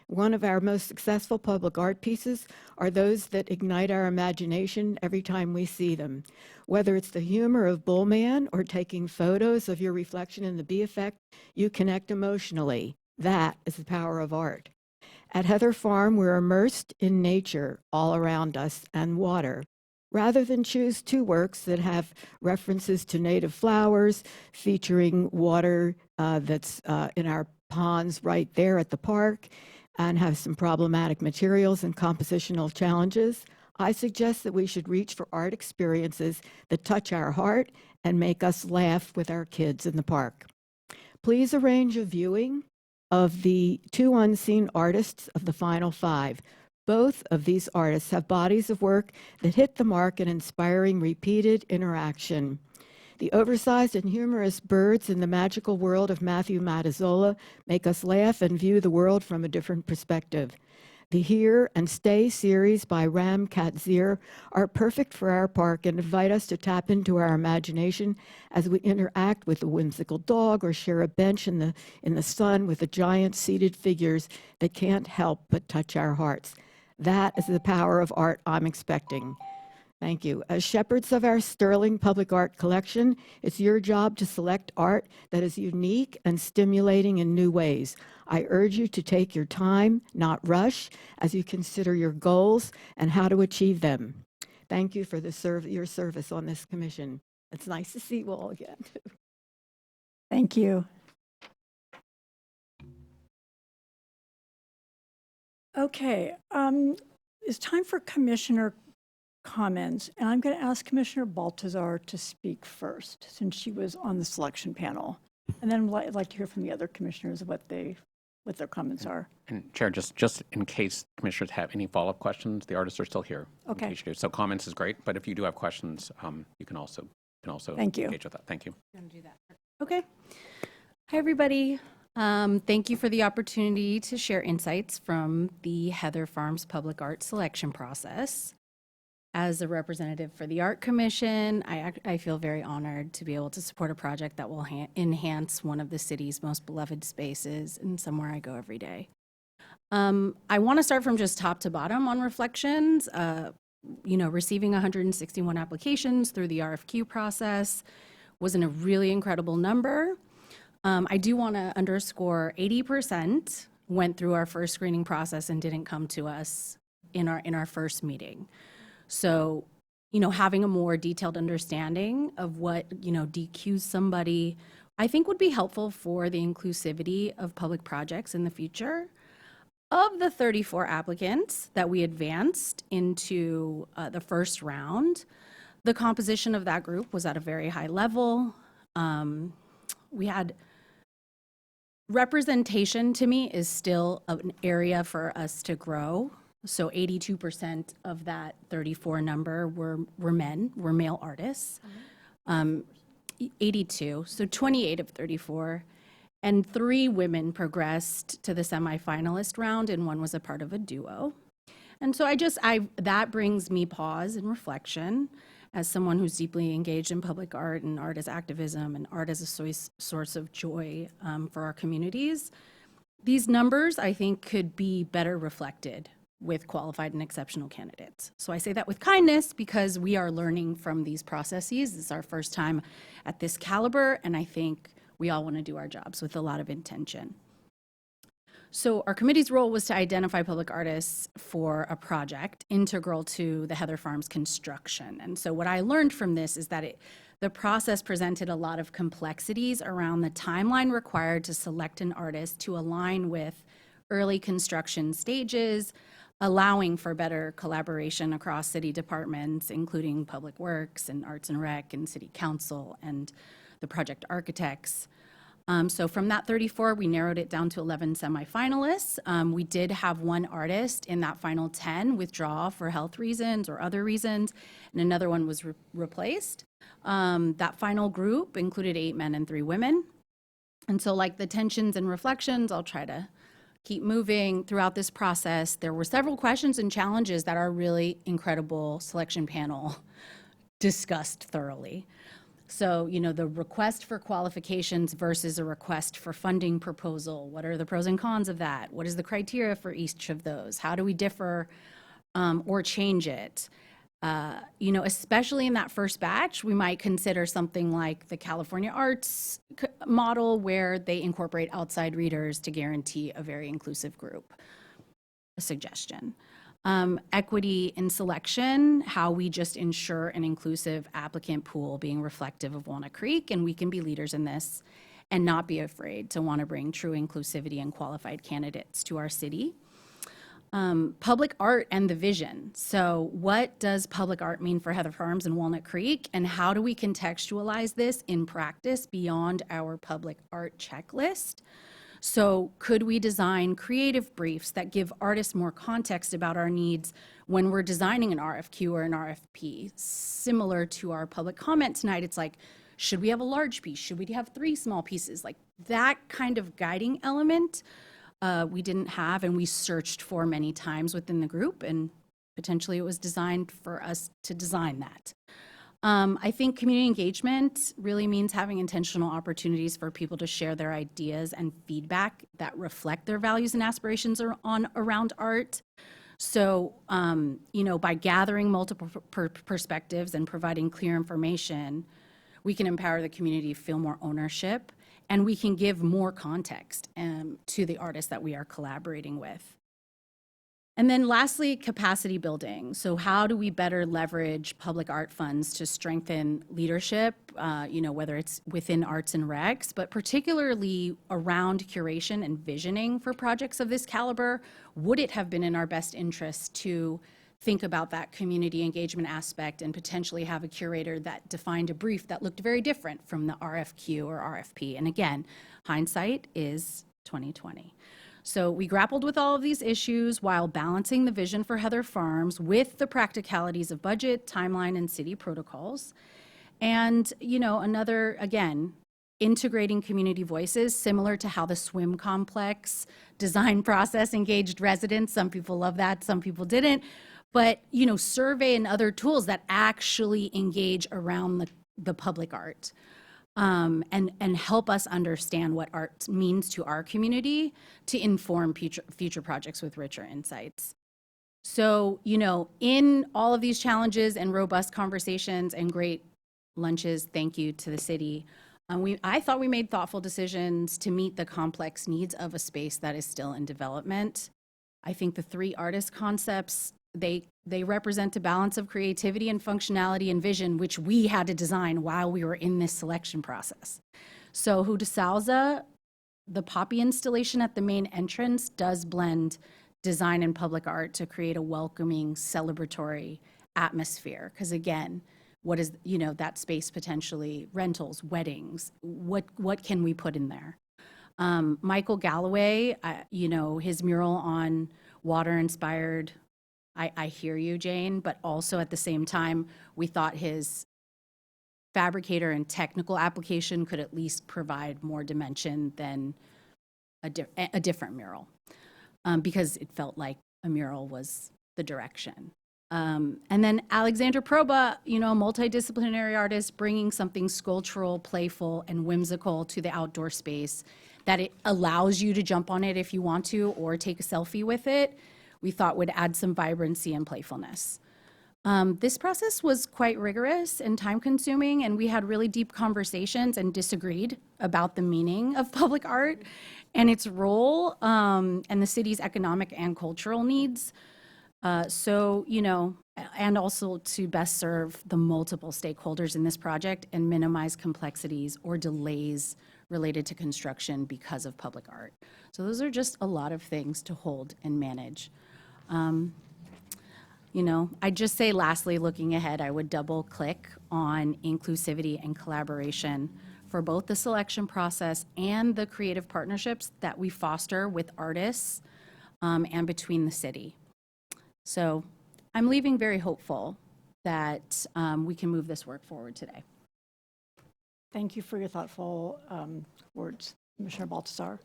One of our most successful public art pieces are those that ignite our imagination every time we see them. Whether it's the humor of Bullman or taking photos of your reflection in the bee effect, you connect emotionally. That is the power of art. At Heather Farm, we're immersed in nature all around us and water. Rather than choose 2 works that have references to native flowers, featuring water that's in our ponds right there at the park, and have some problematic materials and compositional challenges, I suggest that we should reach for art experiences that touch our heart and make us laugh with our kids in the park. Please arrange a viewing of the 2 unseen artists of the final 5. Both of these artists have bodies of work that hit the mark in inspiring repeated interaction. The oversized and humorous birds in the magical world of Matthew Mattazola make us laugh and view the world from a different perspective. The Here and Stay series by Ram Katzir are perfect for our park and invite us to tap into our imagination as we interact with a whimsical dog or share a bench in the sun with the giant seated figures that can't help but touch our hearts. That is the power of art I'm expecting. Thank you. As shepherds of our sterling public art collection, it's your job to select art that is unique and stimulating in new ways. I urge you to take your time, not rush, as you consider your goals and how to achieve them. Thank you for your service on this commission. It's nice to see you all again. Thank you. Okay, it's time for commissioner comments, and I'm going to ask Commissioner Baltazar to speak first, since she was on the selection panel. And then I'd like to hear from the other commissioners what their comments are. And Chair, just in case commissioners have any follow-up questions, the artists are still here. Okay. In case you do. So comments is great, but if you do have questions, you can also Thank you. engage with that. Thank you. Okay. Hi, everybody. Thank you for the opportunity to share insights from the Heather Farms Public Art selection process. As a representative for the Art Commission, I feel very honored to be able to support a project that will enhance one of the city's most beloved spaces and somewhere I go every day. I want to start from just top to bottom on reflections. Receiving 161 applications through the RFQ process was a really incredible number. I do want to underscore 80% went through our first screening process and didn't come to us in our first meeting. So, having a more detailed understanding of what, DQs somebody, I think would be helpful for the inclusivity of public projects in the future. Of the 34 applicants that we advanced into the first round, the composition of that group was at a very high level. We had representation, to me, is still an area for us to grow. So 82% of that 34 number were men, were male artists. 82, so 28 of 34. And 3 women progressed to the semifinalist round, and 1 was a part of a duo. And so that brings me pause and reflection as someone who's deeply engaged in public art and art as activism and art as a source of joy for our communities. These numbers, I think, could be better reflected with qualified and exceptional candidates. So I say that with kindness because we are learning from these processes. This is our first time at this caliber, and I think we all want to do our jobs with a lot of intention. So our committee's role was to identify public artists for a project integral to the Heather Farms construction. And so what I learned from this is that the process presented a lot of complexities around the timeline required to select an artist to align with early construction stages, allowing for better collaboration across city departments, including Public Works and Arts and Rec and City Council and the project architects. So from that 34, we narrowed it down to 11 semifinalists. We did have 1 artist in that final 10 withdraw for health reasons or other reasons, and another one was replaced. That final group included 8 men and 3 women. And so like the tensions and reflections, I'll try to keep moving throughout this process. There were several questions and challenges that our really incredible selection panel discussed thoroughly. So, the request for qualifications versus a request for funding proposal. What are the pros and cons of that? What is the criteria for each of those? How do we differ or change it? Especially in that first batch, we might consider something like the California Arts model where they incorporate outside readers to guarantee a very inclusive group. A suggestion. Equity in selection, how we just ensure an inclusive applicant pool being reflective of Walnut Creek, and we can be leaders in this and not be afraid to want to bring true inclusivity and qualified candidates to our city. Public art and the vision. So what does public art mean for Heather Farms and Walnut Creek, and how do we contextualize this in practice beyond our public art checklist? So could we design creative briefs that give artists more context about our needs when we're designing an RFQ or an RFP? Similar to our public comment tonight, it's like, should we have a large piece? Should we have 3 small pieces? Like that kind of guiding element we didn't have, and we searched for many times within the group, and potentially it was designed for us to design that. I think community engagement really means having intentional opportunities for people to share their ideas and feedback that reflect their values and aspirations around art. So, by gathering multiple perspectives and providing clear information, we can empower the community to feel more ownership, and we can give more context to the artists that we are collaborating with. And then lastly, capacity building. So how do we better leverage public art funds to strengthen leadership, whether it's within arts and recs, but particularly around curation and visioning for projects of this caliber? Would it have been in our best interest to think about that community engagement aspect and potentially have a curator that defined a brief that looked very different from the RFQ or RFP? And again, hindsight is 20/20. So we grappled with all of these issues while balancing the vision for Heather Farms with the practicalities of budget, timeline, and city protocols. And, again, integrating community voices, similar to how the swim complex design process engaged residents. Some people love that, some people didn't. But, survey and other tools that actually engage around the public art. and help us understand what art means to our community to inform future projects with richer insights. So, you know, in all of these challenges and robust conversations and great lunches, thank you to the city. I thought we made thoughtful decisions to meet the complex needs of a space that is still in development. I think the 3 artist concepts, they represent a balance of creativity and functionality and vision, which we had to design while we were in this selection process. So Huda Salza, the poppy installation at the main entrance does blend design and public art to create a welcoming, celebratory atmosphere. Because again, what is, you know, that space potentially? Rentals, weddings, what can we put in there? Michael Galloway, you know, his mural on water inspired, I hear you, Jane, but also at the same time, we thought his fabricator and technical application could at least provide more dimension than a different mural, because it felt like a mural was the direction. And then Alexander Proba, you know, a multidisciplinary artist bringing something sculptural, playful, and whimsical to the outdoor space that it allows you to jump on it if you want to or take a selfie with it, we thought would add some vibrancy and playfulness. This process was quite rigorous and time-consuming, and we had really deep conversations and disagreed about the meaning of public art and its role and the city's economic and cultural needs. So, you know, and also to best serve the multiple stakeholders in this project and minimize complexities or delays related to construction because of public art. So those are just a lot of things to hold and manage. You know, I'd just say lastly, looking ahead, I would double click on inclusivity and collaboration for both the selection process and the creative partnerships that we foster with artists and between the city. So I'm leaving very hopeful that we can move this work forward today. Thank you for your thoughtful words, Commissioner Baltazar.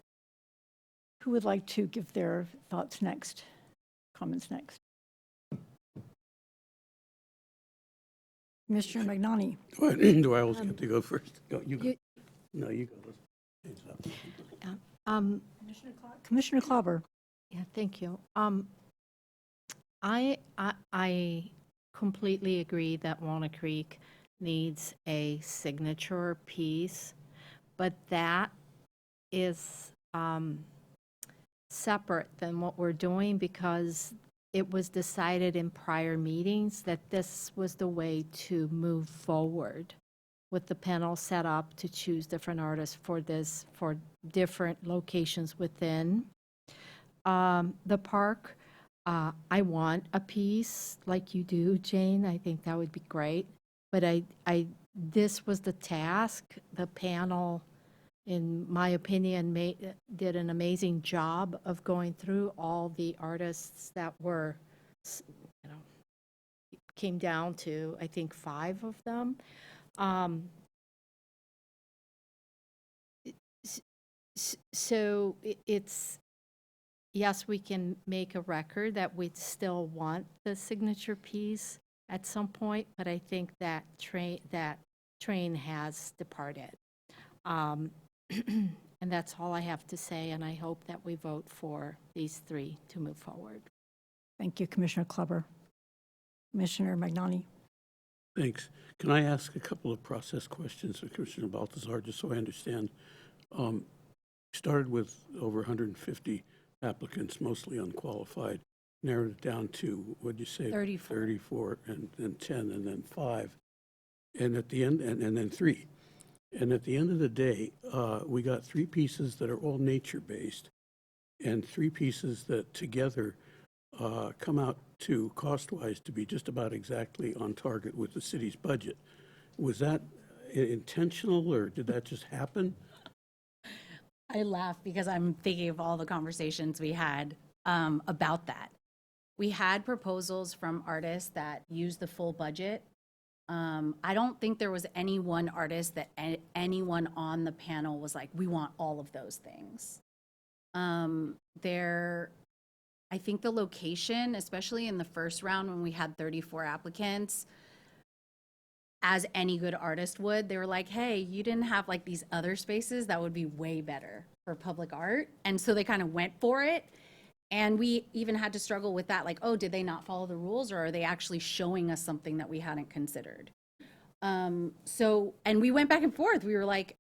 Who would like to give their thoughts next, comments next? Commissioner Magnani. Do I always get to go first? Go, you go. No, you go. Hands up. Commissioner Klauber. Yeah, thank you. I completely agree that Walnut Creek needs a signature piece, but that is separate than what we're doing because it was decided in prior meetings that this was the way to move forward with the panel set up to choose different artists for this, for different locations within the park. I want a piece like you do, Jane. I think that would be great. But this was the task. The panel, in my opinion, did an amazing job of going through all the artists that were, you know, came down to, I think, 5 of them. So it's, yes, we can make a record that we still want the signature piece at some point, but I think that train has departed. And that's all I have to say, and I hope that we vote for these 3 to move forward. Thank you, Commissioner Kleber. Commissioner Magnani. Thanks. Can I ask a couple of process questions of Commissioner Baltazar, just so I understand? Started with over 150 applicants, mostly unqualified, narrowed it down to, what'd you say? 34. 34, and then 10, and then 5. And at the end, and then 3. And at the end of the day, we got 3 pieces that are all nature-based and 3 pieces that together come out to, cost-wise, to be just about exactly on target with the city's budget. Was that intentional, or did that just happen? I laugh because I'm thinking of all the conversations we had about that. We had proposals from artists that used the full budget. I don't think there was any one artist that anyone on the panel was like, we want all of those things. I think the location, especially in the first round when we had 34 applicants, as any good artist would, they were like, hey, you didn't have like these other spaces that would be way better for public art. And so they kind of went for it. And we even had to struggle with that, like, oh, did they not follow the rules, or are they actually showing us something that we hadn't considered? And we went back and forth. We were like,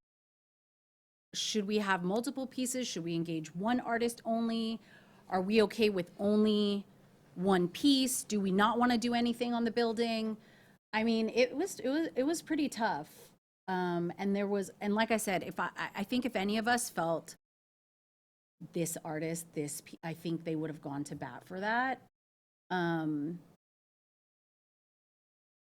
should we have multiple pieces? Should we engage one artist only? Are we okay with only one piece? Do we not want to do anything on the building? I mean, it was pretty tough. And like I said, I think if any of us felt this artist, I think they would have gone to bat for that. Yeah.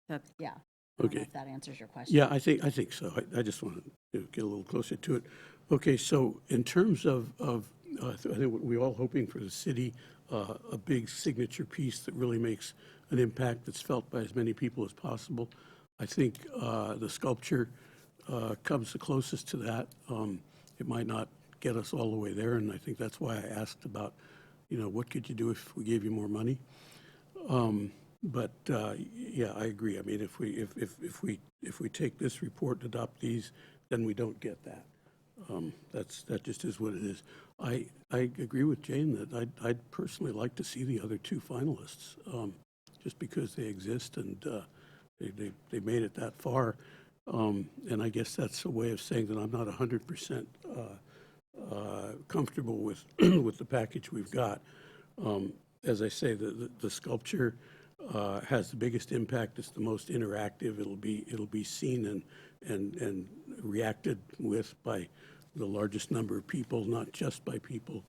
I don't know Okay. if that answers your question. Yeah, I think so. I just want to get a little closer to it. Okay, so in terms of I think we're all hoping for the city, a big signature piece that really makes an impact that's felt by as many people as possible. I think the sculpture comes the closest to that. It might not get us all the way there, and I think that's why I asked about, what could you do if we gave you more money? But yeah, I agree. I mean, if we take this report and adopt these, then we don't get that. That just is what it is. I agree with Jane that I'd personally like to see the other two finalists, just because they exist and they made it that far. And I guess that's a way of saying that I'm not 100% comfortable with with the package we've got. As I say, the sculpture has the biggest impact. It's the most interactive. It'll be seen and reacted with by the largest number of people, not just by people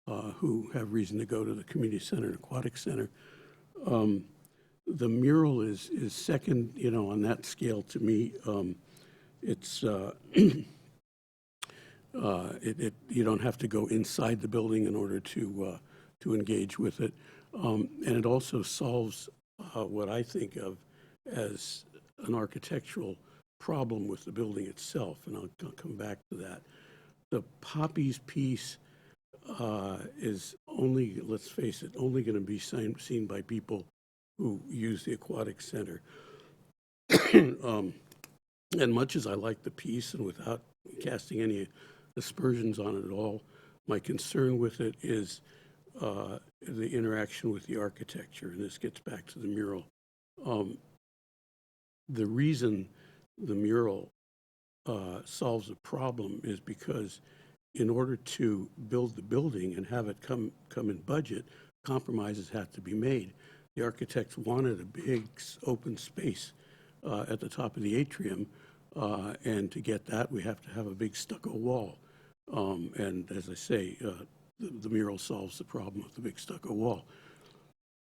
who have reason to go to the community center and aquatic center. The mural is second, on that scale to me. It's you don't have to go inside the building in order to engage with it, and it also solves what I think of as an architectural problem with the building itself, and I'll come back to that. The poppies piece is only, let's face it, only going to be seen by people who use the aquatic center. And much as I like the piece, and without casting any aspersions on it at all, my concern with it is the interaction with the architecture, and this gets back to the mural. The reason the mural solves a problem is because in order to build the building and have it come in budget, compromises have to be made. The architects wanted a big open space at the top of the atrium, and to get that, we have to have a big stucco wall. And as I say, the mural solves the problem of the big stucco wall.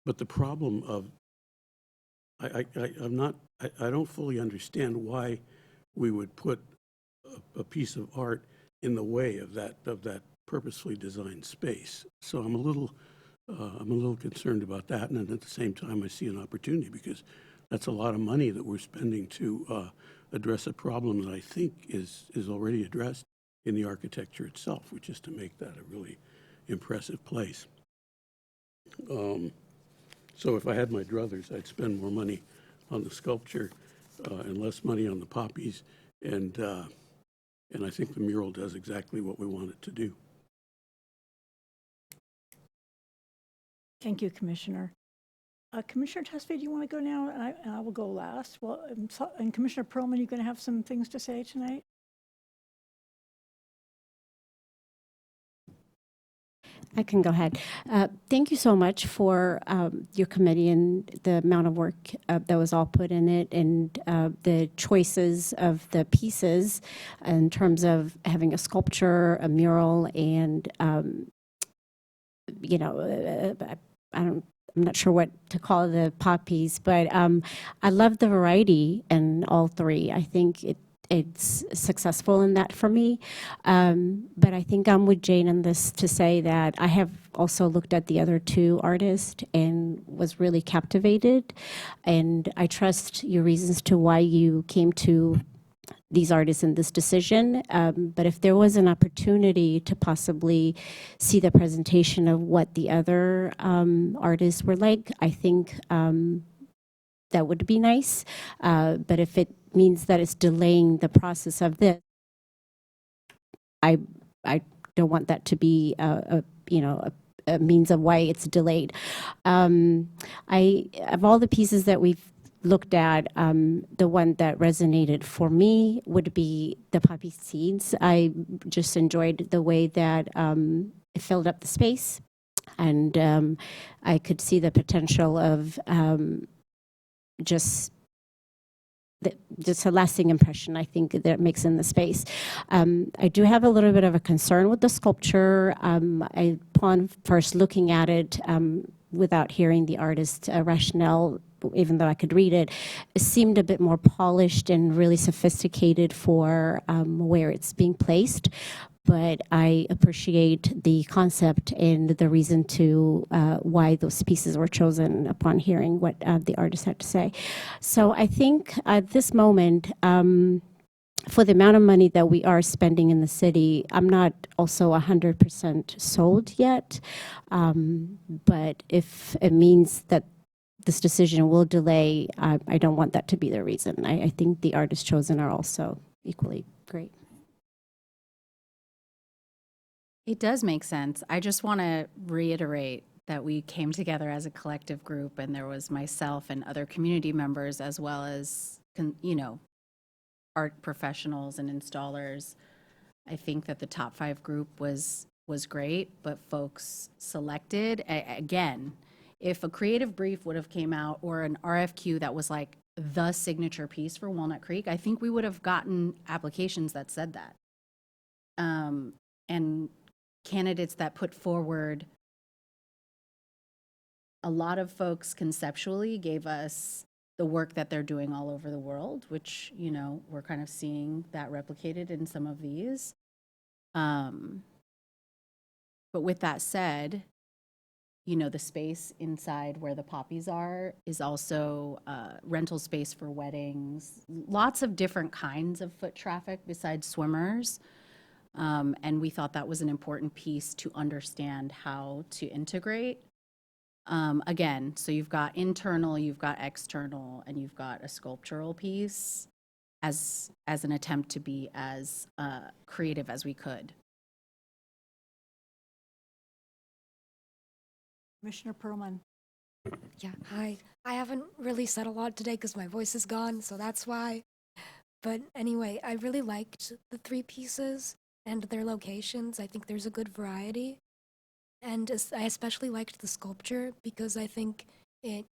But the problem of, I don't fully understand why we would put a piece of art in the way of that purposefully designed space. So I'm a little concerned about that, and at the same time, I see an opportunity because that's a lot of money that we're spending to address a problem that I think is already addressed in the architecture itself, which is to make that a really impressive place. So if I had my druthers, I'd spend more money on the sculpture and less money on the poppies, and I think the mural does exactly what we want it to do. Thank you, Commissioner. Commissioner Tespey, do you want to go now? And I will go last. Well, and Commissioner Perlman, you going to have some things to say tonight? I can go ahead. Thank you so much for your committee and the amount of work that was all put in it, and the choices of the pieces in terms of having a sculpture, a mural, and I'm not sure what to call the poppies, but I love the variety in all three. I think it's successful in that for me. But I think I'm with Jane on this to say that I have also looked at the other two artists and was really captivated. And I trust your reasons to why you came to these artists in this decision. But if there was an opportunity to possibly see the presentation of what the other artists were like, I think that would be nice. But if it means that it's delaying the process of this, I don't want that to be a means of why it's delayed. Of all the pieces that we've looked at, the one that resonated for me would be the poppy seeds. I just enjoyed the way that it filled up the space, and I could see the potential of just a lasting impression, I think, that it makes in the space. I do have a little bit of a concern with the sculpture. Upon first looking at it, without hearing the artist's rationale, even though I could read it, it seemed a bit more polished and really sophisticated for where it's being placed. But I appreciate the concept and the reason to why those pieces were chosen upon hearing what the artist had to say. So I think at this moment, for the amount of money that we are spending in the city, I'm not also 100% sold yet. But if it means that this decision will delay, I don't want that to be the reason. I think the artists chosen are also equally great. It does make sense. I just want to reiterate that we came together as a collective group, and there was myself and other community members, as well as, art professionals and installers. I think that the top 5 group was great, but folks selected, again, if a creative brief would have came out or an RFQ that was like the signature piece for Walnut Creek, I think we would have gotten applications that said that. And candidates that put forward, a lot of folks conceptually gave us the work that they're doing all over the world, which, we're kind of seeing that replicated in some of these. But with that said, the space inside where the poppies are is also rental space for weddings, lots of different kinds of foot traffic besides swimmers. And we thought that was an important piece to understand how to integrate. Again, so you've got internal, you've got external, and you've got a sculptural piece as an attempt to be as creative as we could. Commissioner Perlman. Yeah, hi. I haven't really said a lot today because my voice is gone, so that's why. But anyway, I really liked the 3 pieces and their locations. I think there's a good variety. And I especially liked the sculpture because I think it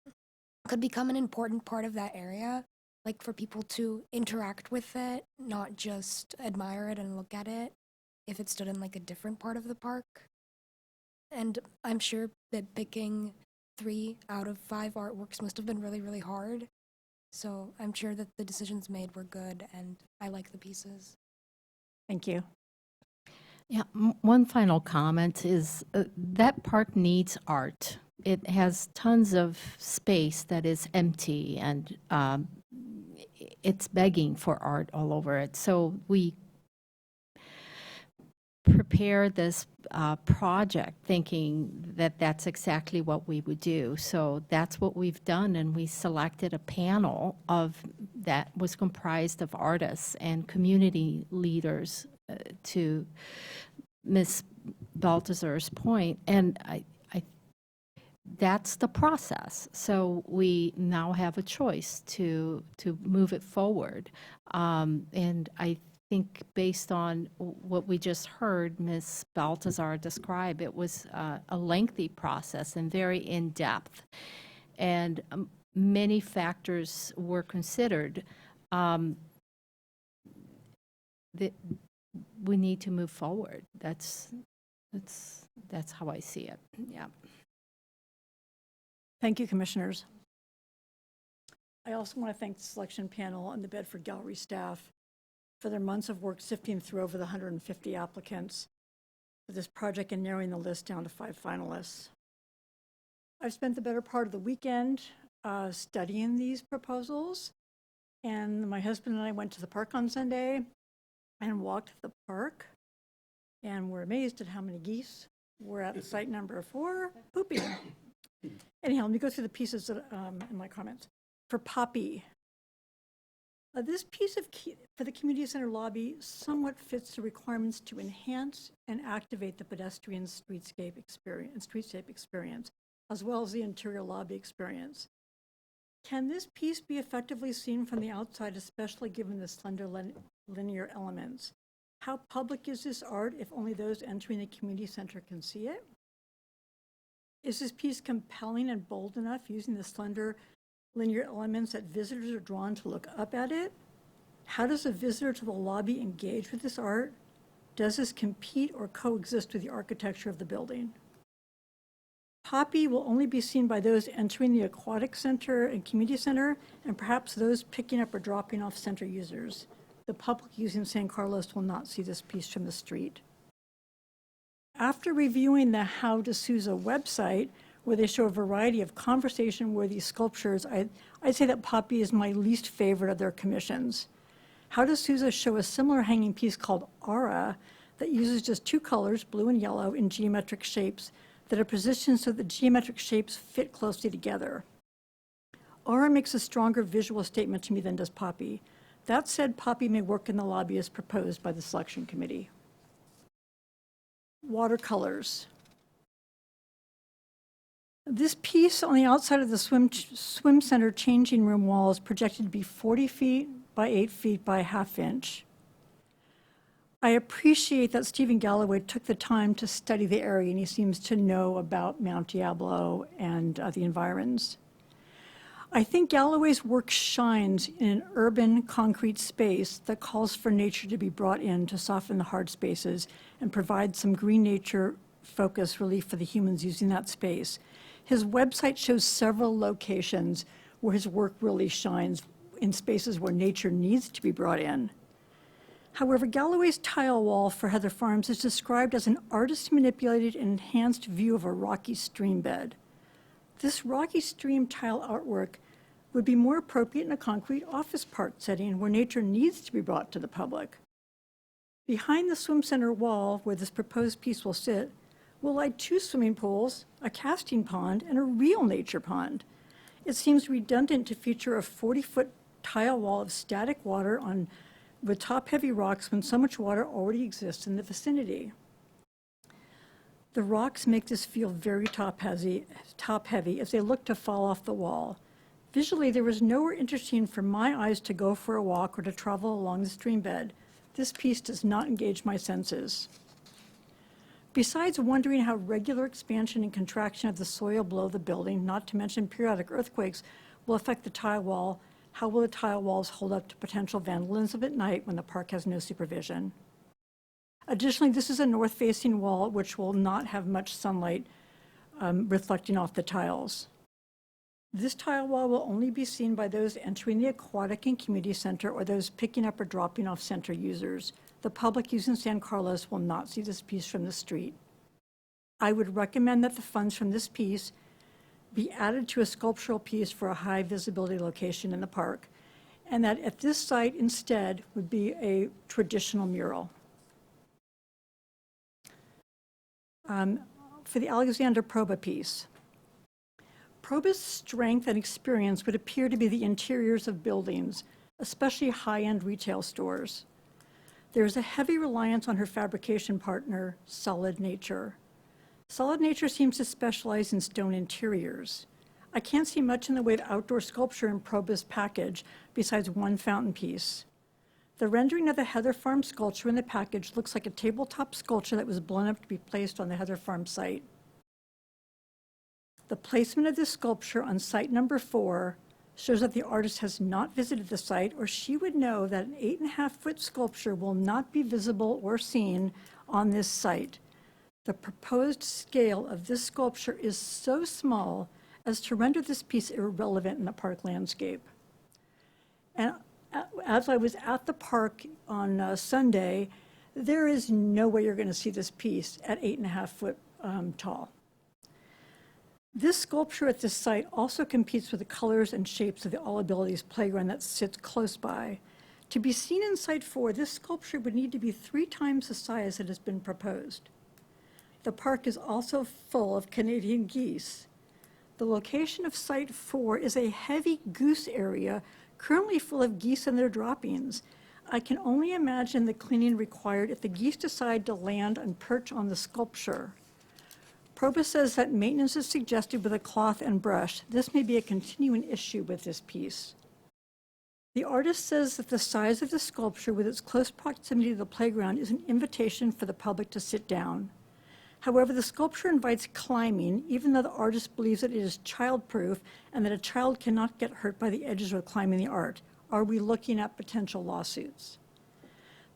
could become an important part of that area, like for people to interact with it, not just admire it and look at it if it stood in like a different part of the park. And I'm sure that picking 3 out of 5 artworks must have been really, really hard. So I'm sure that the decisions made were good, and I like the pieces. Thank you. Yeah, one final comment is that park needs art. It has tons of space that is empty, and it's begging for art all over it. So we prepare this project thinking that that's exactly what we would do. So that's what we've done, and we selected a panel that was comprised of artists and community leaders to Ms. Baltazar's point, and that's the process. So we now have a choice to move it forward, and I think based on what we just heard Ms. Baltazar describe, it was a lengthy process and very in-depth, and many factors were considered. We need to move forward. That's how I see it. Yeah. Thank you, commissioners. I also want to thank the selection panel and the Bedford Gallery staff for their months of work sifting through over the 150 applicants for this project and narrowing the list down to 5 finalists. I've spent the better part of the weekend studying these proposals, and my husband and I went to the park on Sunday and walked the park, and we're amazed at how many geese were at site number 4 pooping. Anyhow, let me go through the pieces that, in my comments. For Poppy, this piece for the community center lobby somewhat fits the requirements to enhance and activate the pedestrian streetscape experience, as well as the interior lobby experience. Can this piece be effectively seen from the outside, especially given the slender linear elements? How public is this art if only those entering the community center can see it? Is this piece compelling and bold enough using the slender linear elements that visitors are drawn to look up at it? How does a visitor to the lobby engage with this art? Does this compete or coexist with the architecture of the building? Poppy will only be seen by those entering the aquatic center and community center, and perhaps those picking up or dropping off center users. The public using San Carlos will not see this piece from the street. After reviewing the How to Sousa website, where they show a variety of conversation-worthy sculptures, I'd say that Poppy is my least favorite of their commissions. How to Sousa show a similar hanging piece called Aura that uses just two colors, blue and yellow, in geometric shapes that are positioned so the geometric shapes fit closely together. Aura makes a stronger visual statement to me than does Poppy. That said, Poppy may work in the lobby as proposed by the selection committee. Watercolors. This piece on the outside of the swim center changing room wall is projected to be 40 feet by 8 feet by ½ inch. I appreciate that Stephen Galloway took the time to study the area, and he seems to know about Mount Diablo and the environs. I think Galloway's work shines in an urban concrete space that calls for nature to be brought in to soften the hard spaces and provide some green nature focus relief for the humans using that space. His website shows several locations where his work really shines in spaces where nature needs to be brought in. However, Galloway's tile wall for Heather Farms is described as an artist-manipulated and enhanced view of a rocky stream bed. This rocky stream tile artwork would be more appropriate in a concrete office park setting where nature needs to be brought to the public. Behind the swim center wall, where this proposed piece will sit, will lie 2 swimming pools, a casting pond, and a real nature pond. It seems redundant to feature a 40-foot tile wall of static water with top-heavy rocks when so much water already exists in the vicinity. The rocks make this feel very top-heavy as they look to fall off the wall. Visually, there was nowhere interesting for my eyes to go for a walk or to travel along the stream bed. This piece does not engage my senses. Besides wondering how regular expansion and contraction of the soil below the building, not to mention periodic earthquakes, will affect the tile wall, how will the tile walls hold up to potential vandalism at night when the park has no supervision? Additionally, this is a north-facing wall, which will not have much sunlight reflecting off the tiles. This tile wall will only be seen by those entering the aquatic and community center or those picking up or dropping off center users. The public using San Carlos will not see this piece from the street. I would recommend that the funds from this piece be added to a sculptural piece for a high visibility location in the park, and that at this site instead would be a traditional mural. For the Alexander Proba piece, Proba's strength and experience would appear to be the interiors of buildings, especially high-end retail stores. There is a heavy reliance on her fabrication partner, Solid Nature. Solid Nature seems to specialize in stone interiors. I can't see much in the way of outdoor sculpture in Proba's package besides one fountain piece. The rendering of the Heather Farm sculpture in the package looks like a tabletop sculpture that was blown up to be placed on the Heather Farm site. The placement of this sculpture on site number 4 shows that the artist has not visited the site, or she would know that an 8.5-foot sculpture will not be visible or seen on this site. The proposed scale of this sculpture is so small as to render this piece irrelevant in the park landscape. And as I was at the park on Sunday, there is no way you're going to see this piece at 8.5 foot tall. This sculpture at this site also competes with the colors and shapes of the All Abilities playground that sits close by. To be seen in Site 4, this sculpture would need to be 3 times the size that has been proposed. The park is also full of Canadian geese. The location of Site 4 is a heavy goose area currently full of geese and their droppings. I can only imagine the cleaning required if the geese decide to land and perch on the sculpture. Probus says that maintenance is suggested with a cloth and brush. This may be a continuing issue with this piece. The artist says that the size of the sculpture with its close proximity to the playground is an invitation for the public to sit down. However, the sculpture invites climbing, even though the artist believes that it is child-proof and that a child cannot get hurt by the edges of climbing the art. Are we looking at potential lawsuits?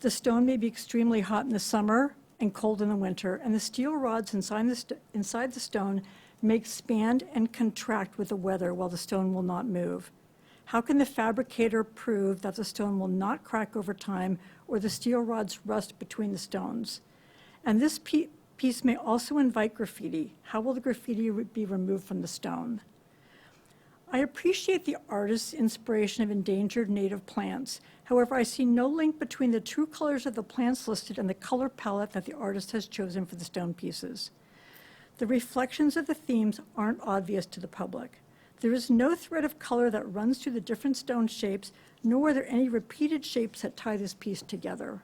The stone may be extremely hot in the summer and cold in the winter, and the steel rods inside the stone may expand and contract with the weather while the stone will not move. How can the fabricator prove that the stone will not crack over time or the steel rods rust between the stones? And this piece may also invite graffiti. How will the graffiti be removed from the stone? I appreciate the artist's inspiration of endangered native plants. However, I see no link between the true colors of the plants listed and the color palette that the artist has chosen for the stone pieces. The reflections of the themes aren't obvious to the public. There is no thread of color that runs through the different stone shapes, nor are there any repeated shapes that tie this piece together.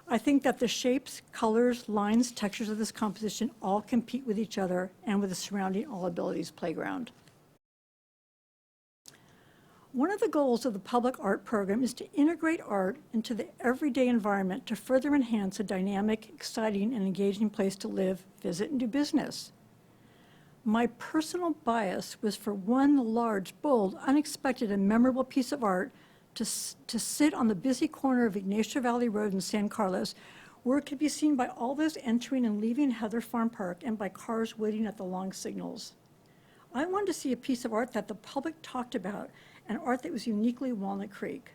I think that the shapes, colors, lines, textures of this composition all compete with each other and with the surrounding All Abilities playground. One of the goals of the public art program is to integrate art into the everyday environment to further enhance a dynamic, exciting, and engaging place to live, visit, and do business. My personal bias was for one large, bold, unexpected, and memorable piece of art to sit on the busy corner of Ignacio Valley Road in San Carlos, where it could be seen by all those entering and leaving Heather Farm Park and by cars waiting at the long signals. I wanted to see a piece of art that the public talked about, and art that was uniquely Walnut Creek.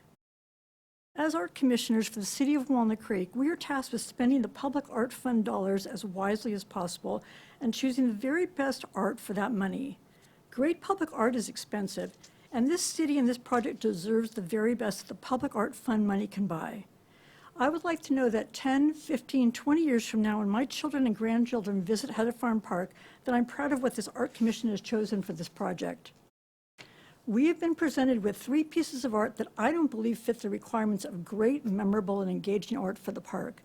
As art commissioners for the city of Walnut Creek, we are tasked with spending the public art fund dollars as wisely as possible and choosing the very best art for that money. Great public art is expensive, and this city and this project deserves the very best that the public art fund money can buy. I would like to know that 10, 15, 20 years from now, when my children and grandchildren visit Heather Farm Park, that I'm proud of what this art commission has chosen for this project. We have been presented with 3 pieces of art that I don't believe fit the requirements of great, memorable, and engaging art for the park.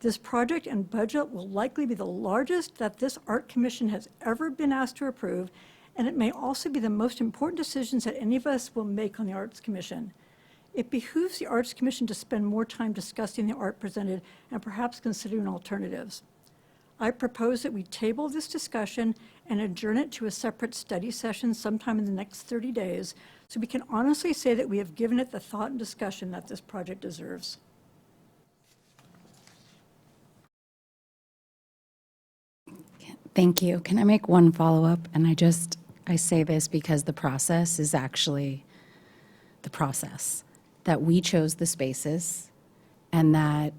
This project and budget will likely be the largest that this art commission has ever been asked to approve, and it may also be the most important decisions that any of us will make on the Arts Commission. It behooves the Arts Commission to spend more time discussing the art presented and perhaps considering alternatives. I propose that we table this discussion and adjourn it to a separate study session sometime in the next 30 days so we can honestly say that we have given it the thought and discussion that this project deserves. Thank you. Can I make one follow-up? And I say this because the process is actually the process, that we chose the spaces and that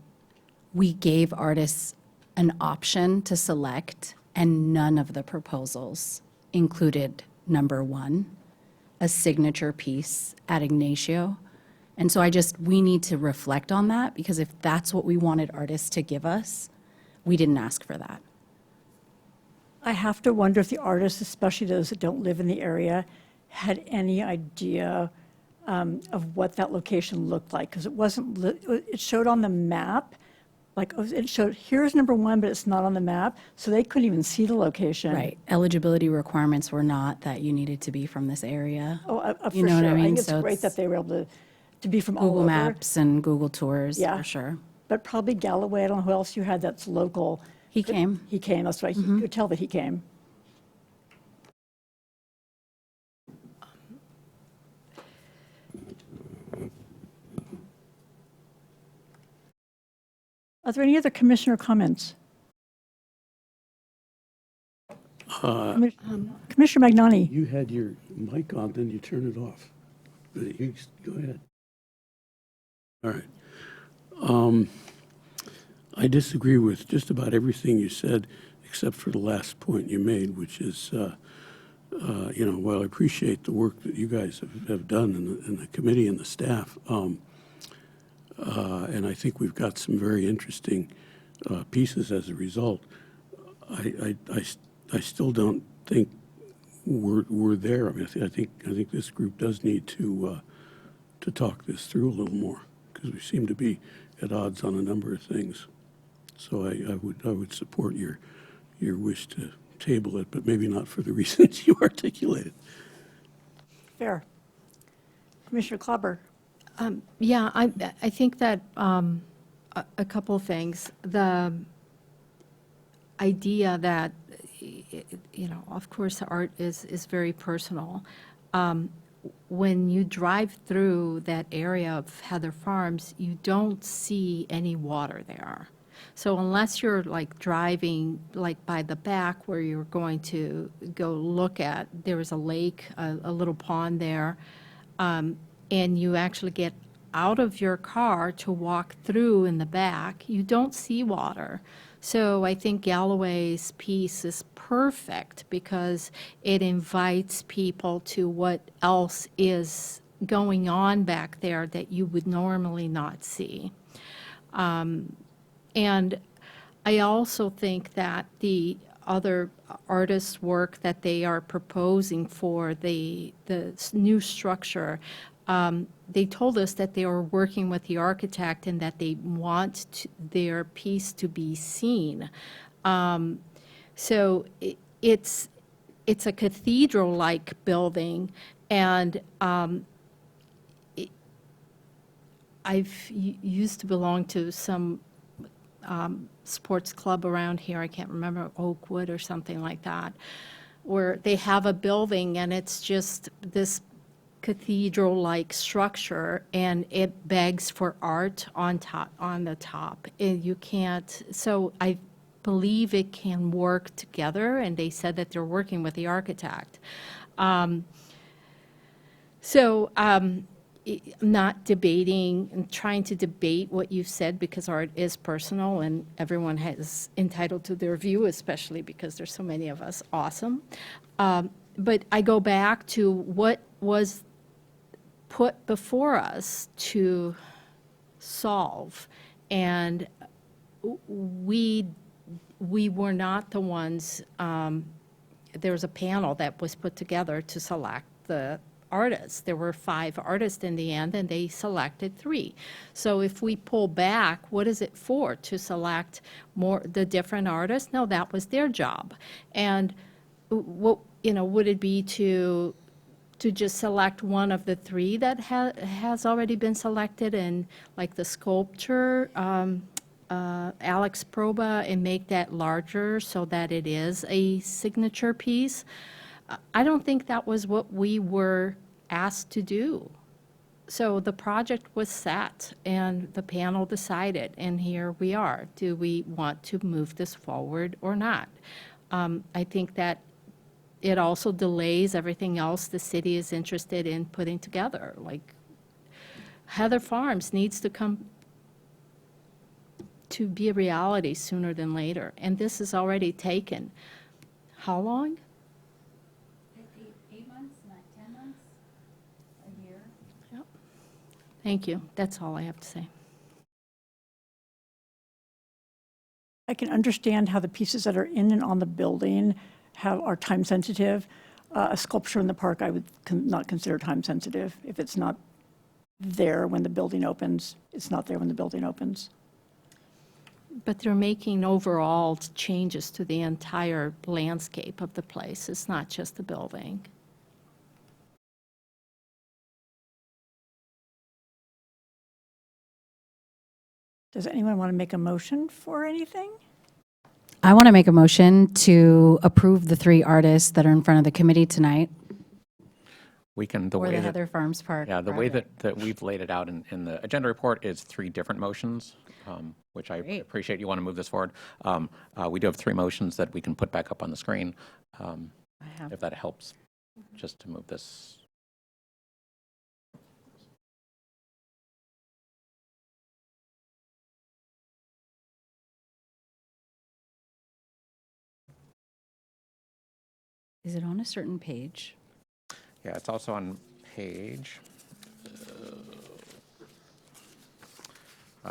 we gave artists an option to select, and none of the proposals included number 1, a signature piece at Ignacio. And so we need to reflect on that, because if that's what we wanted artists to give us, we didn't ask for that. I have to wonder if the artists, especially those that don't live in the area, had any idea of what that location looked like, because it showed on the map, like it showed, here's number 1, but it's not on the map, so they couldn't even see the location. Right. Eligibility requirements were not that you needed to be from this area. Oh, for You know sure. what I mean? think it's So great that they were able to be from all Google over. Maps and Google Tours, Yeah. for sure. But probably Galloway, I don't know who else you had that's local. He came. He came, that's right. You could tell that he came. Are there any other commissioner comments? Commissioner Magnani. You had your mic on, then you turn it off. You go ahead. All right. I disagree with just about everything you said, except for the last point you made, which is, while I appreciate the work that you guys have done in the committee and the staff, and I think we've got some very interesting pieces as a result, I still don't think were there. I mean, I think this group does need to talk this through a little more, because we seem to be at odds on a number of things. So I would support your wish to table it, but maybe not for the reasons you articulated. Fair. Commissioner Klauber. Yeah, I think that a couple of things. The idea that, of course, art is very personal. When you drive through that area of Heather Farms, you don't see any water there. So unless you're like driving like by the back where you're going to go look at, there is a lake, a little pond there, and you actually get out of your car to walk through in the back, you don't see water. So I think Galloway's piece is perfect because it invites people to what else is going on back there that you would normally not see. And I also think that the other artists' work that they are proposing for the new structure, they told us that they were working with the architect and that they want their piece to be seen. So it's a cathedral-like building, and I've used to belong to some sports club around here, I can't remember, Oakwood or something like that, where they have a building and it's just this cathedral-like structure, and it begs for art on the top. And you can't, so I believe it can work together, and they said that they're working with the architect. I'm not debating and trying to debate what you've said, because art is personal and everyone is entitled to their view, especially because there's so many of us. Awesome. But I go back to what was put before us to solve, and we were not the ones. There was a panel that was put together to select the artists. There were 5 artists in the end, and they selected 3. So if we pull back, what is it for? To select the different artists? No, that was their job. And what, would it be to just select one of the 3 that has already been selected, and like the sculpture, Alex Proba, and make that larger so that it is a signature piece? I don't think that was what we were asked to do. So the project was set, and the panel decided, and here we are. Do we want to move this forward or not? I think that it also delays everything else the city is interested in putting together. Like, Heather Farms needs to come to be a reality sooner than later, and this is already taken how long? 8 months, not 10 months, a year. Yep. Thank you. That's all I have to say. I can understand how the pieces that are in and on the building are time sensitive. A sculpture in the park I would not consider time sensitive. If it's not there when the building opens, it's not there when the building opens. But they're making overall changes to the entire landscape of the place. It's not just the building. Does anyone want to make a motion for anything? I want to make a motion to approve the 3 artists that are in front of the committee tonight. We can, the For way the that, Heather Farms Park. yeah, the way project. that we've laid it out in the agenda report is 3 different motions, which I Great. appreciate you want to move this forward. We do have 3 motions that we can put back up on the screen, if that helps, just to move this. Is it on a certain page? Yeah, it's also on page,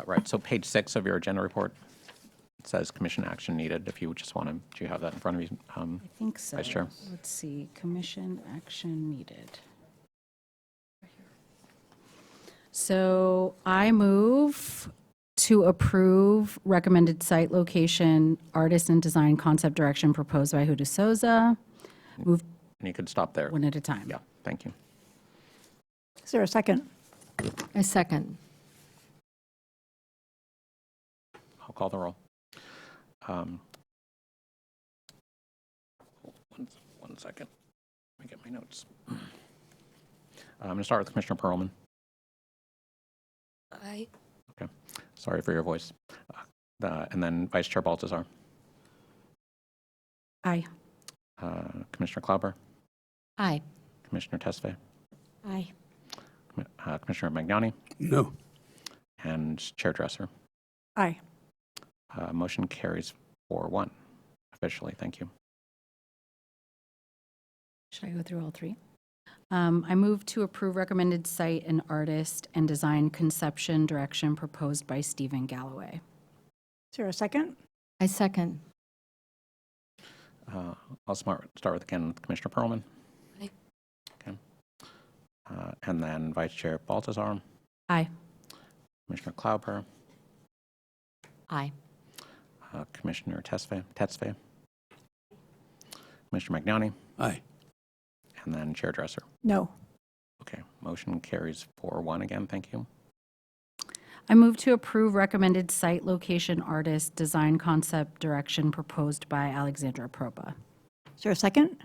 right, so page 6 of your agenda report. it says commission action needed, if you just want to, do you have that in front of you? I think so. Vice Chair. Let's see, commission action needed. So I move to approve recommended site location, artist and design concept direction proposed by Huda Souza. Move And you could stop there. one at a time. Yeah, thank you. Is there a second? I second. I'll call the roll. One second. Let me get my notes. I'm going to start with Commissioner Pearlman. Aye. Okay. Sorry for your voice. And then Vice Chair Baltazar. Aye. Commissioner Klauber. Aye. Commissioner Tesfaye. Aye. Commissioner Magnani. No. And Chair Dresser. Aye. Motion carries 4-1 officially. Thank you. Should I go through all three? I move to approve recommended site and artist and design conception direction proposed by Stephen Galloway. Is there a second? I second. I'll start with again with Commissioner Pearlman. Aye. Okay. And then Vice Chair Baltazar. Aye. Commissioner Klauber. Aye. Commissioner Tesfaye. Commissioner Magnani. Aye. And then Chair Dresser. No. Okay. Motion carries 4-1 again. Thank you. I move to approve recommended site location artist design concept direction proposed by Alexandra Proba. Is there a second?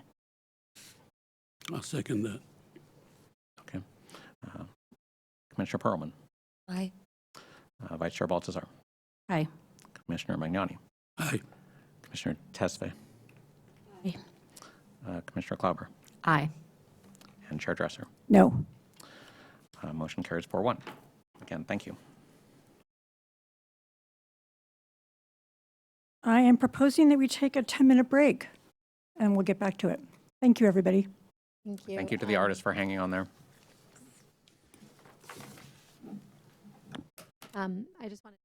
I'll second that. Okay. Commissioner Pearlman. Aye. Vice Chair Baltazar. Aye. Commissioner Magnani. Aye. Commissioner Tesfaye. Aye. Commissioner Klauber. Aye. And Chair Dresser. No. Motion carries 4-1. Again, thank you. I am proposing that we take a 10-minute break, and we'll get back to it. Thank you, everybody. Thank you. Thank you to the artists for hanging on there. I just want to.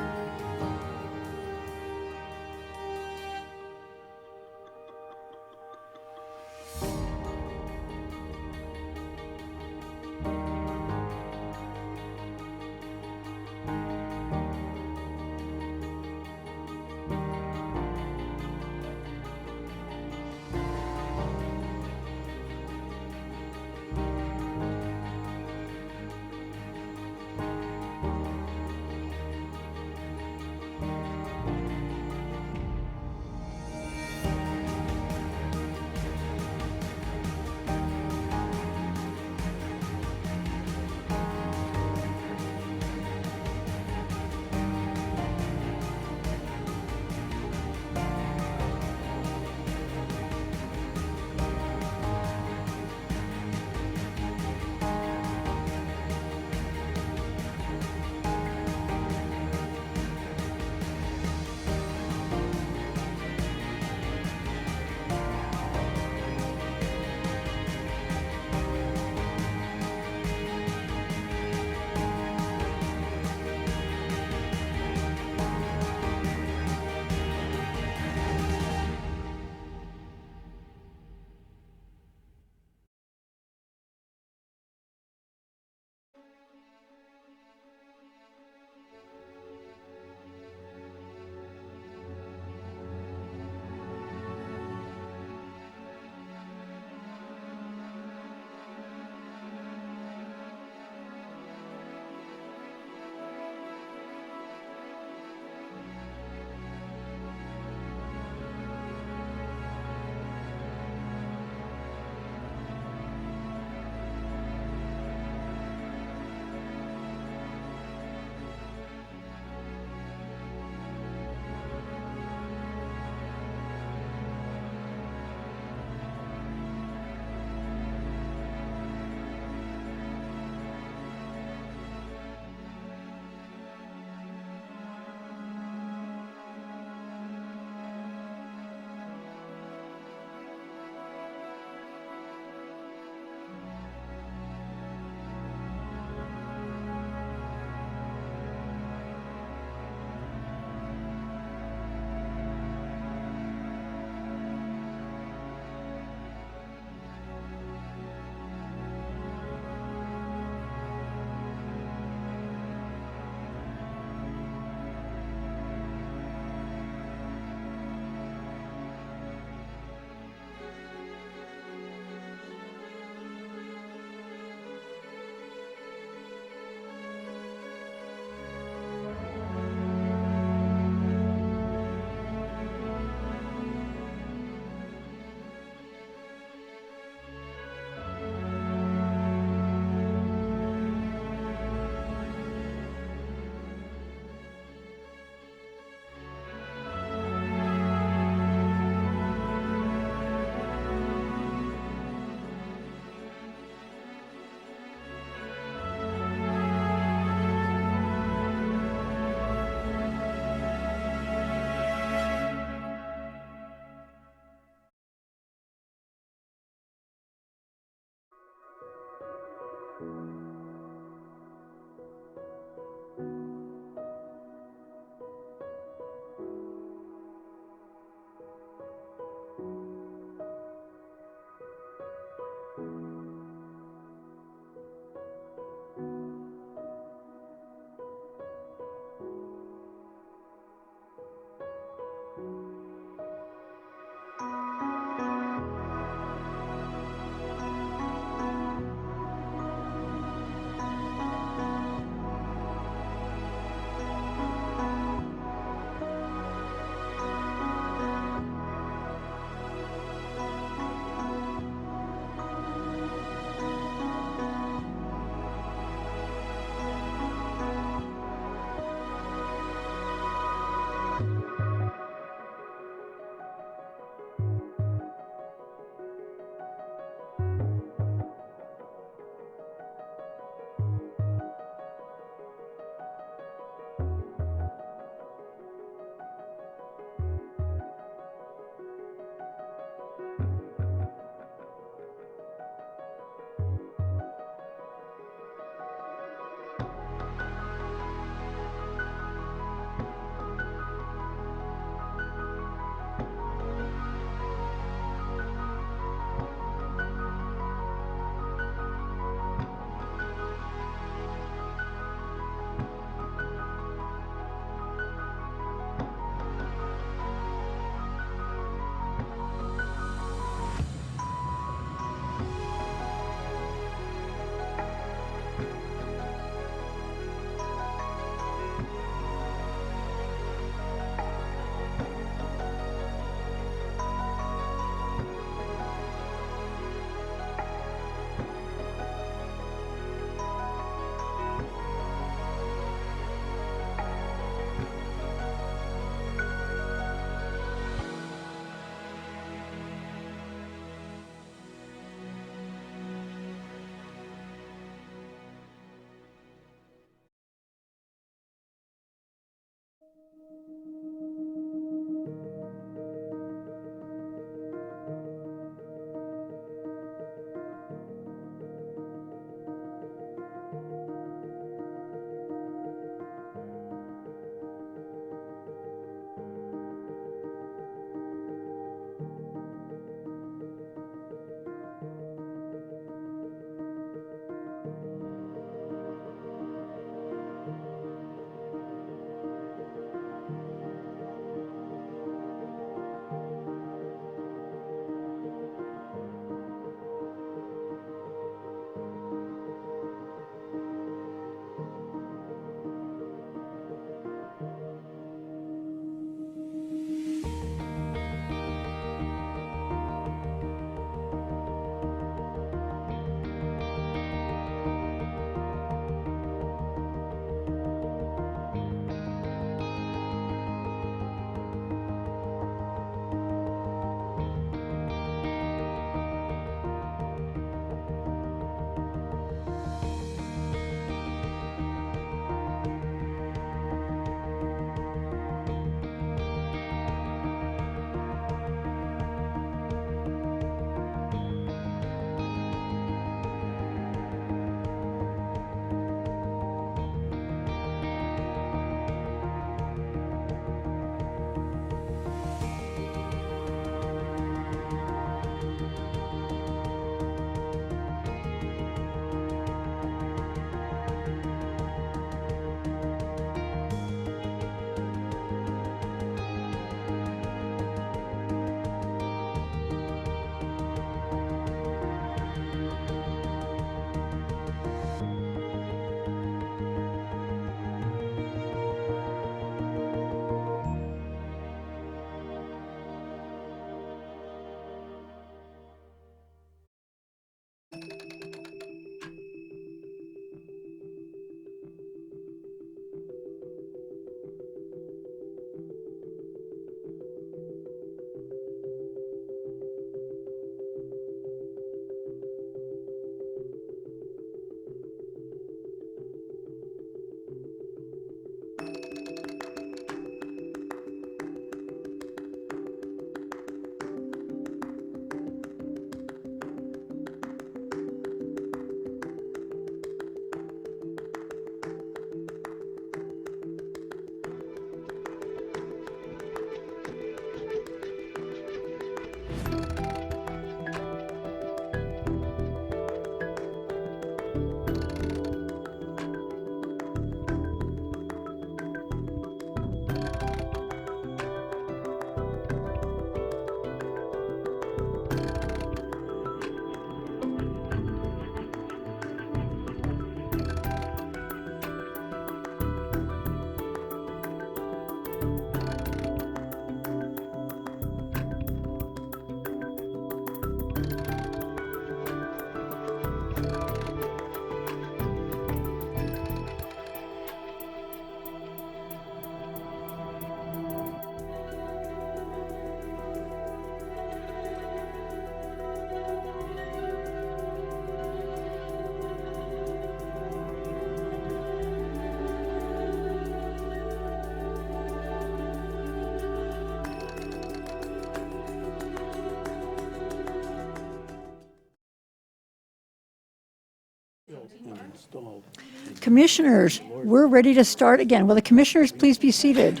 Commissioners, we're ready to start again. Will the commissioners please be seated?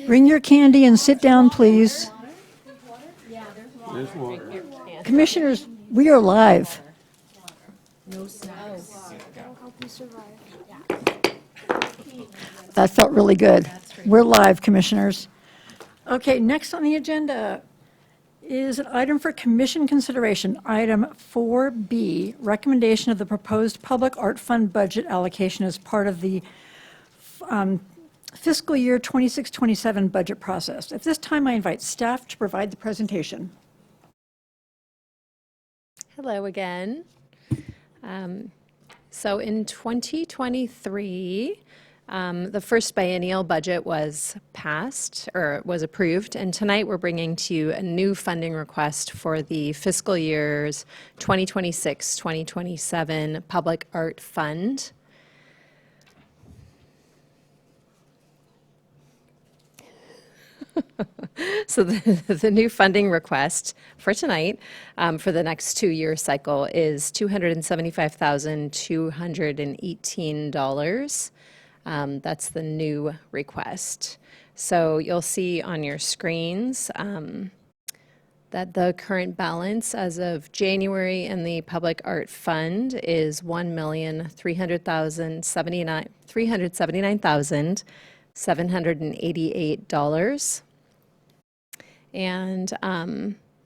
Bring your candy and sit down, please. There's water. Commissioners, we are live. That felt really good. We're live, commissioners. Okay, next on the agenda is an item for commission consideration. Item 4B, recommendation of the proposed public art fund budget allocation as part of the fiscal year 26-27 budget process. At this time, I invite staff to provide the presentation. Hello again. So in 2023, the first biennial budget was passed or was approved, and tonight we're bringing to you a new funding request for the fiscal years 2026-2027 Public Art Fund. So the new funding request for tonight for the next 2-year cycle is $275,218. That's the new request. So you'll see on your screens that the current balance as of January in the Public Art Fund is $1,379,788. And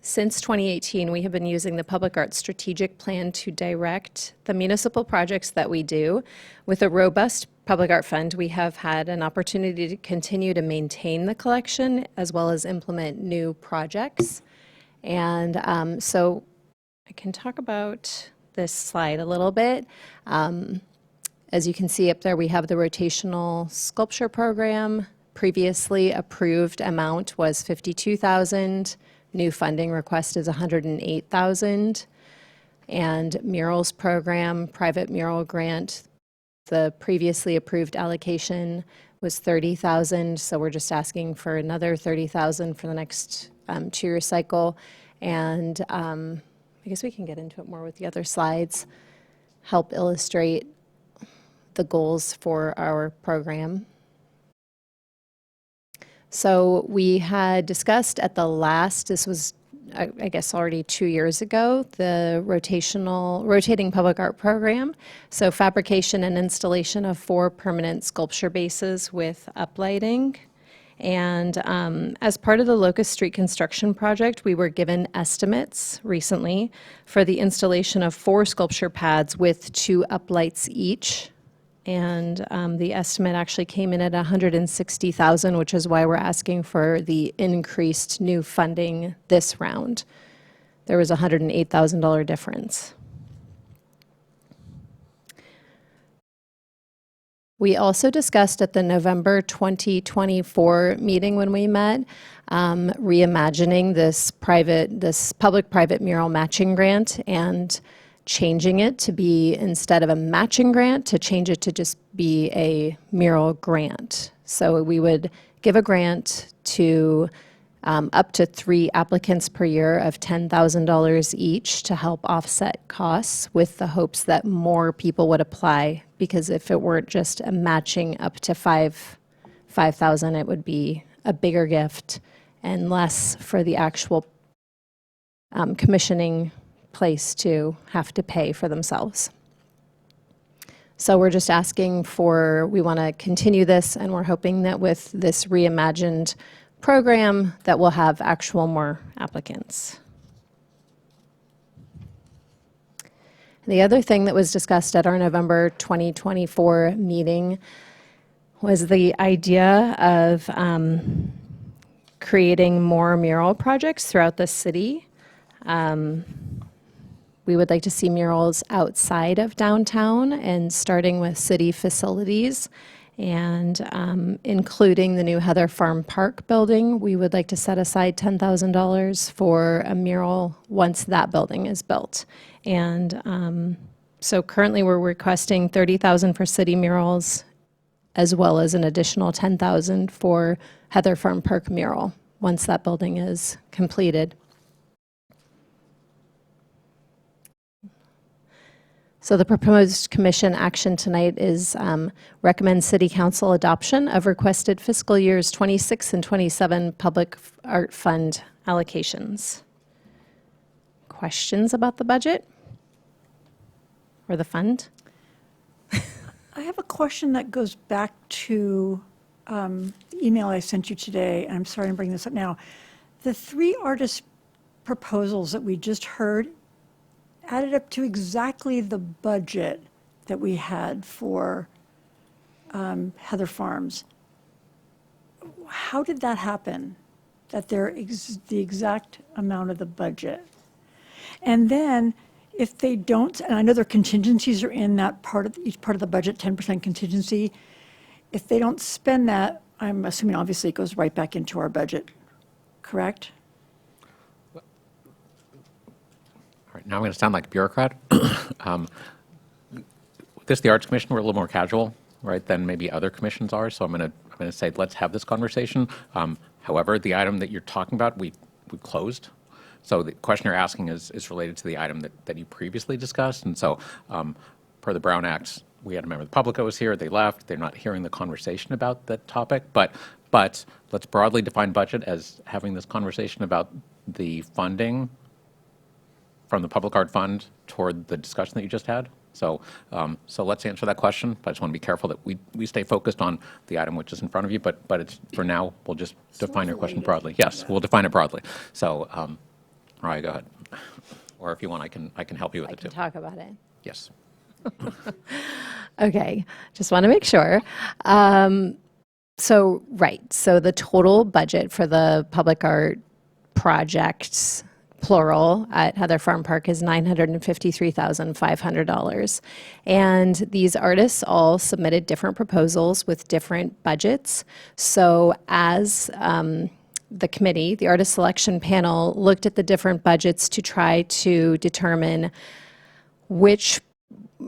since 2018, we have been using the Public Art Strategic Plan to direct the municipal projects that we do. With a robust Public Art Fund, we have had an opportunity to continue to maintain the collection as well as implement new projects. And so I can talk about this slide a little bit. As you can see up there, we have the rotational sculpture program. Previously approved amount was $52,000. New funding request is $108,000. And murals program, private mural grant, the previously approved allocation was $30,000. So we're just asking for another $30,000 for the next 2-year cycle. And I guess we can get into it more with the other slides, help illustrate the goals for our program. So we had discussed at the last, this was, I guess, already 2 years ago, the rotating public art program. So fabrication and installation of 4 permanent sculpture bases with uplighting. And as part of the Locust Street construction project, we were given estimates recently for the installation of 4 sculpture pads with 2 uplights each. And the estimate actually came in at $160,000, which is why we're asking for the increased new funding this round. There was a $108,000 difference. We also discussed at the November 2024 meeting when we met, reimagining this public-private mural matching grant and changing it to be, instead of a matching grant, to change it to just be a mural grant. So we would give a grant to up to 3 applicants per year of $10,000 each to help offset costs, with the hopes that more people would apply, because if it were just a matching up to $5,000, it would be a bigger gift and less for the actual commissioning place to have to pay for themselves. So we're just asking we want to continue this, and we're hoping that with this reimagined program that we'll have more applicants. The other thing that was discussed at our November 2024 meeting was the idea of creating more mural projects throughout the city. We would like to see murals outside of downtown and starting with city facilities, and including the new Heather Farm Park building. We would like to set aside $10,000 for a mural once that building is built. And so currently we're requesting $30,000 for city murals, as well as an additional $10,000 for Heather Farm Park mural once that building is completed. So the proposed commission action tonight is recommend City Council adoption of requested fiscal years 26 and 27 Public Art Fund allocations. Questions about the budget or the fund? I have a question that goes back to the email I sent you today, and I'm sorry I'm bringing this up now. The 3 artist proposals that we just heard added up to exactly the budget that we had for Heather Farms. How did that happen, that they're the exact amount of the budget? And then if they don't, and I know their contingencies are in that part of each part of the budget, 10% contingency. If they don't spend that, I'm assuming obviously it goes right back into our budget, correct? All right, now I'm going to sound like a bureaucrat. This, the Arts Commission, we're a little more casual, right, than maybe other commissions are. So I'm going to say, let's have this conversation. However, the item that you're talking about, we closed. So the question you're asking is related to the item that you previously discussed. And so per the Brown Act, we had a member of the public that was here. They left. They're not hearing the conversation about that topic. But let's broadly define budget as having this conversation about the funding from the public art fund toward the discussion that you just had. So let's answer that question. But I just want to be careful that we stay focused on the item which is in front of you. But it's, for now, we'll just define your question broadly. Yes, we'll define it broadly. So, Mariah, go ahead. Or if you want, I can help you with I it too. can talk about it. Yes. Okay, just want to make sure. So the total budget for the public art projects, plural, at Heather Farm Park is $953,500. And these artists all submitted different proposals with different budgets. So as the committee, the artist selection panel, looked at the different budgets to try to determine which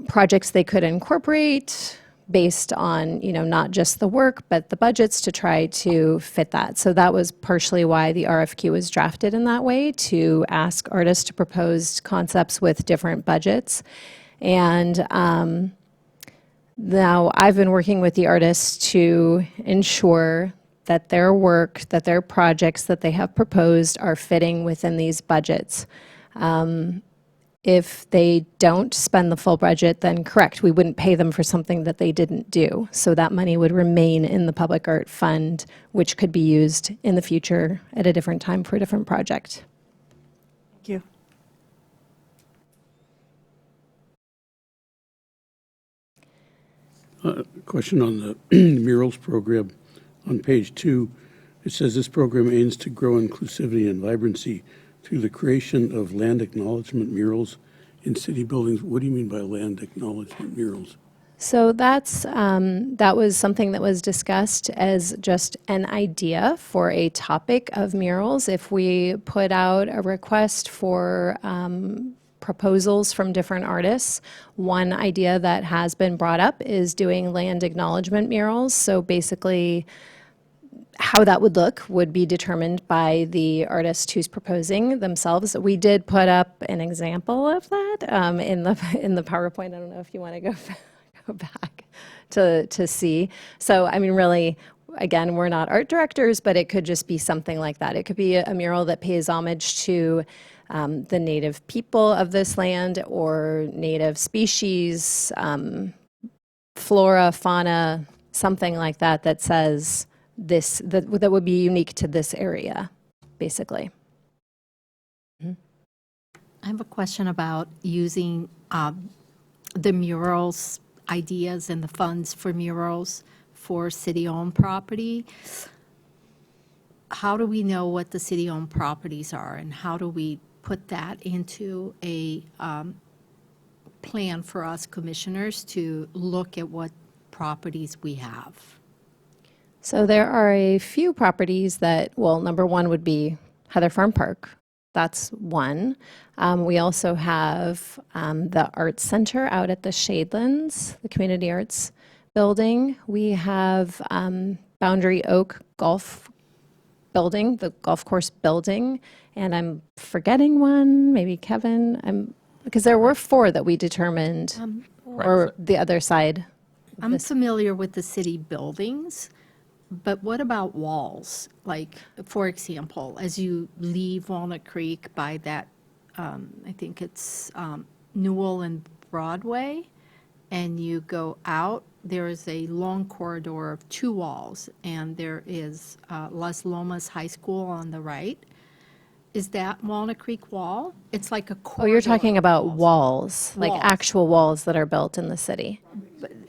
projects they could incorporate based on, not just the work, but the budgets to try to fit that. So that was partially why the RFQ was drafted in that way, to ask artists to propose concepts with different budgets. And now I've been working with the artists to ensure that their work, that their projects that they have proposed are fitting within these budgets. If they don't spend the full budget, then correct, we wouldn't pay them for something that they didn't do. So that money would remain in the Public Art Fund, which could be used in the future at a different time for a different project. Thank you. Question on the murals program. On page 2, it says this program aims to grow inclusivity and vibrancy through the creation of land acknowledgement murals in city buildings. What do you mean by land acknowledgement murals? So that was something that was discussed as just an idea for a topic of murals. If we put out a request for proposals from different artists, one idea that has been brought up is doing land acknowledgement murals. So basically, how that would look would be determined by the artist who's proposing themselves. We did put up an example of that in the PowerPoint. I don't know if you want to go back to see. So I mean, really, again, we're not art directors, but it could just be something like that. It could be a mural that pays homage to the native people of this land or native species, flora, fauna, something like that, that says that would be unique to this area, basically. I have a question about using the murals ideas and the funds for murals for city-owned property. How do we know what the city-owned properties are, and how do we put that into a plan for us commissioners to look at what properties we have? So there are a few properties that, well, number one would be Heather Farm Park. That's one. We also have the Arts Center out at the Shadelands, the Community Arts Building. We have Boundary Oak Golf Building, the golf course building. And I'm forgetting one, maybe Kevin, because there were 4 that we determined, or the other side. I'm familiar with the city buildings, but what about walls? Like, for example, as you leave Walnut Creek by that, I think it's Newell and Broadway, and you go out, there is a long corridor of 2 walls, and there is Las Lomas High School on the right. Is that Walnut Creek Wall? It's like a corridor. Oh, you're talking about walls, like Walls. actual walls that are built in the city.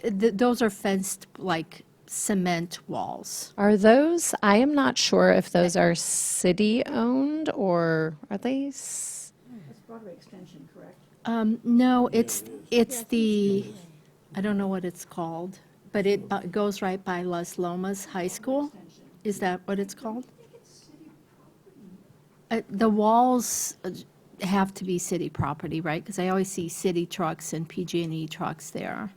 Those are fenced, like cement walls. Are those, I am not sure if those are city-owned or are they? That's Broadway Extension, correct? No, it's the, I don't know what it's called, but it goes right by Las Lomas High School. Is that what it's called? The walls have to be city property, right? Because I always see city trucks and PG&E trucks there.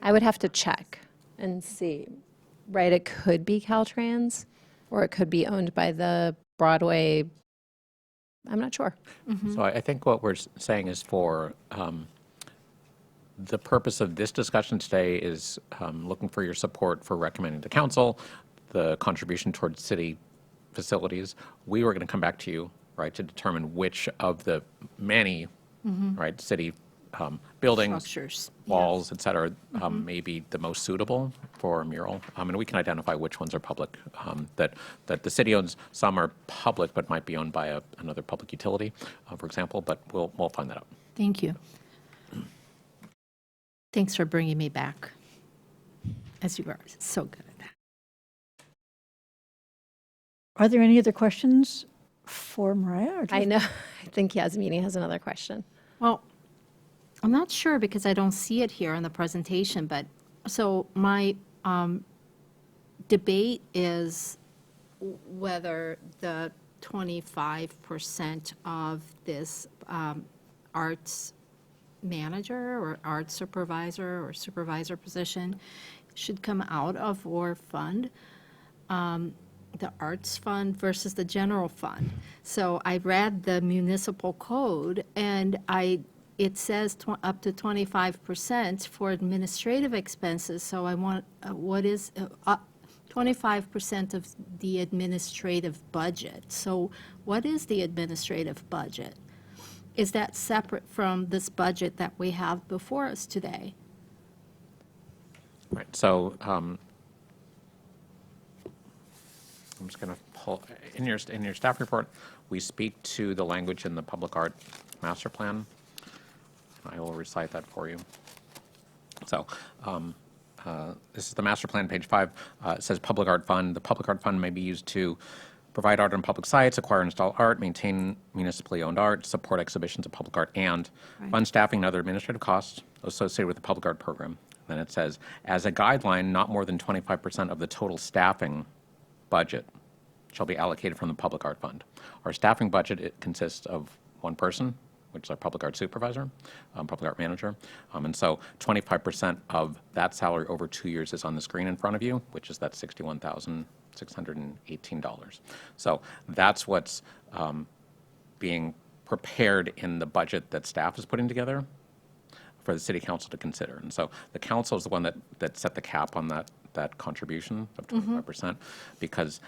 I would have to check and see. Right, it could be Caltrans. Or it could be owned by the Broadway, I'm not sure. So I think what we're saying is for the purpose of this discussion today is looking for your support for recommending to council the contribution towards city facilities. We were going to come back to you, right, to determine which of the many, right, city buildings, Structures. walls, et cetera, may be the most suitable for a mural. And we can identify which ones are public. That the city owns. Some are public, but might be owned by another public utility, for example. But we'll find that out. Thank you. Thanks for bringing me back, as you are so good at that. Are there any other questions for Mariah? Or I know, I think Yasmini has another question. Well, I'm not sure because I don't see it here in the presentation, but, so my debate is whether the 25% of this arts manager or arts supervisor or supervisor position should come out of or fund the arts fund versus the general fund. So I read the municipal code and it says up to 25% for administrative expenses. So I want, what is 25% of the administrative budget? So what is the administrative budget? Is that separate from this budget that we have before us today? Right. So I'm just going to pull in your staff report. We speak to the language in the public art master plan. I will recite that for you. So this is the master plan, page 5. It says public art fund. The public art fund may be used to provide art on public sites, acquire and install art, maintain municipally owned art, support exhibitions of public art, and fund staffing and other administrative costs associated with the public art program. Then it says, as a guideline, not more than 25% of the total staffing budget shall be allocated from the public art fund. Our staffing budget, it consists of one person, which is our public art supervisor, public art manager. And so 25% of that salary over 2 years is on the screen in front of you, which is that $61,618. So that's what's being prepared in the budget that staff is putting together for the city council to consider. And so the council is the one that set the cap on that contribution of 25%, because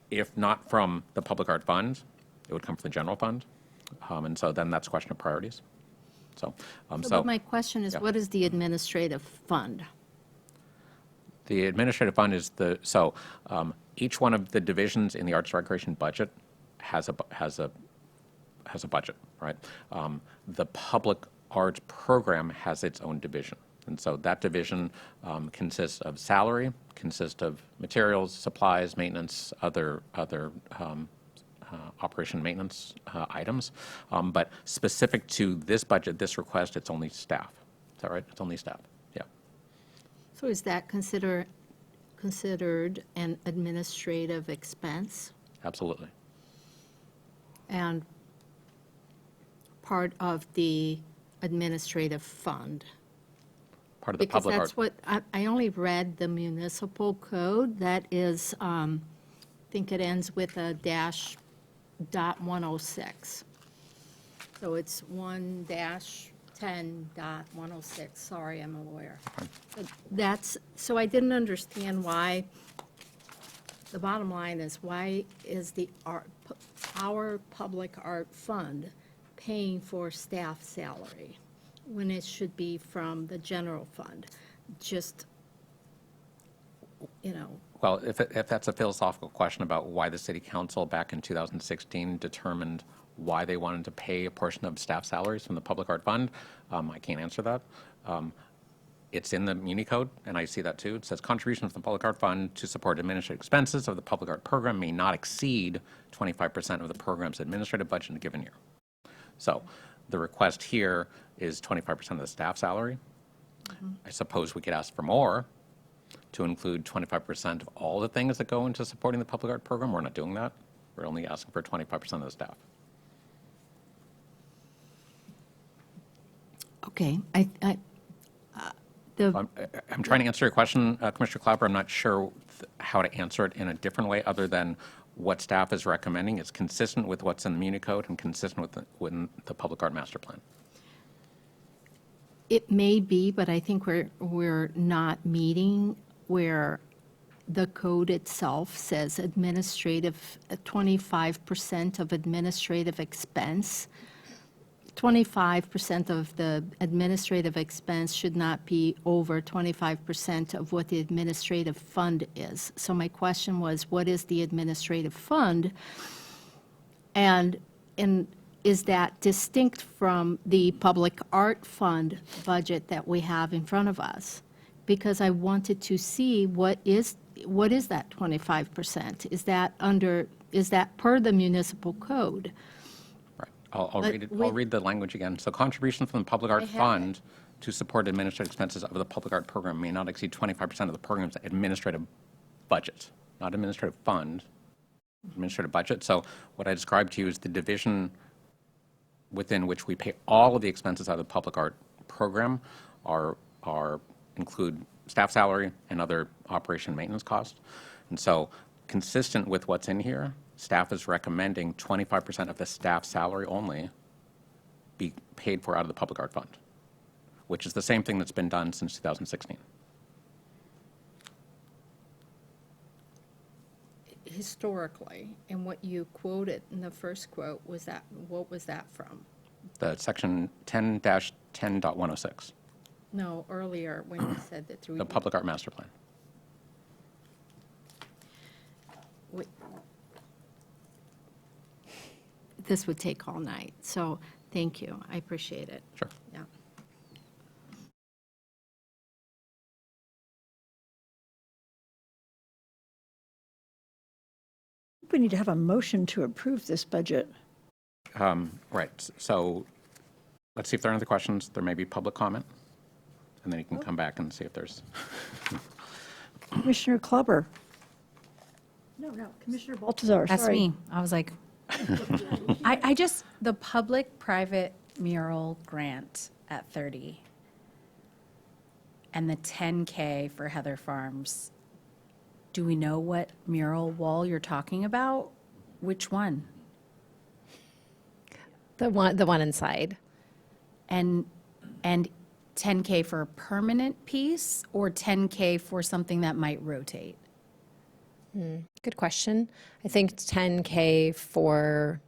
if not from the public art fund, it would come from the general fund. And so then that's a question of priorities. So But my question is, yeah. what is the administrative fund? The administrative fund is each one of the divisions in the arts and recreation budget has a budget, right? The public arts program has its own division. And so that division consists of salary, consists of materials, supplies, maintenance, other operation maintenance items. But specific to this budget, this request, it's only staff. Is that right? It's only staff. Yeah. So is that considered an administrative expense Absolutely. and part of the administrative fund? Part of the Because public that's art. what, I only read the municipal code that is, I think it ends with a .106. So it's 1-10.106. Sorry, I'm a lawyer. But so I didn't understand why, the bottom line is, why is our public art fund paying for staff salary when it should be from the general fund? Just, Well, if that's a philosophical question about why the city council back in 2016 determined why they wanted to pay a portion of staff salaries from the public art fund, I can't answer that. It's in the Muni Code, and I see that too. It says contributions from the public art fund to support administrative expenses of the public art program may not exceed 25% of the program's administrative budget in a given year. So the request here is 25% of the staff salary. I suppose we could ask for more, to include 25% of all the things that go into supporting the public art program. We're not doing that. We're only asking for 25% of the staff. okay, I'm trying to answer your question, Commissioner Clapper. I'm not sure how to answer it in a different way other than what staff is recommending. It's consistent with what's in the Muni Code and consistent with the Public Art Master Plan. It may be, but I think we're not meeting where the code itself says 25% of administrative expense. 25% of the administrative expense should not be over 25% of what the administrative fund is. So my question was, what is the administrative fund? And is that distinct from the public art fund budget that we have in front of us? Because I wanted to see what is that 25%? Is that per the municipal code? Right. I'll But read it. I'll with- read the language again. So contributions from the Public Art have Fund to support administrative expenses of the public art program may not exceed 25% of the program's administrative budget, not administrative fund, administrative budget. So what I described to you is the division within which we pay all of the expenses out of the public art program include staff salary and other operation and maintenance costs. And so consistent with what's in here, staff is recommending 25% of the staff salary only be paid for out of the public art fund, which is the same thing that's been done since 2016. Historically, and what you quoted in the first quote, what was that from? The section 10-10.106, No, earlier when you said that through. the Public Art Master Plan. Wait. This would take all night, so thank you. I appreciate it. Sure. Yeah. We need to have a motion to approve this budget. Right. So let's see if there are other questions. There may be public comment, and then you can come back and see if there's. Commissioner Clubber. No, Commissioner Baltazar, That's sorry. me. I was like, the public-private mural grant at 30 and the 10K for Heather Farms, do we know what mural wall you're talking about? Which one? The one inside. And 10K for a permanent piece or 10K for something that might rotate? Good question. I think 10K for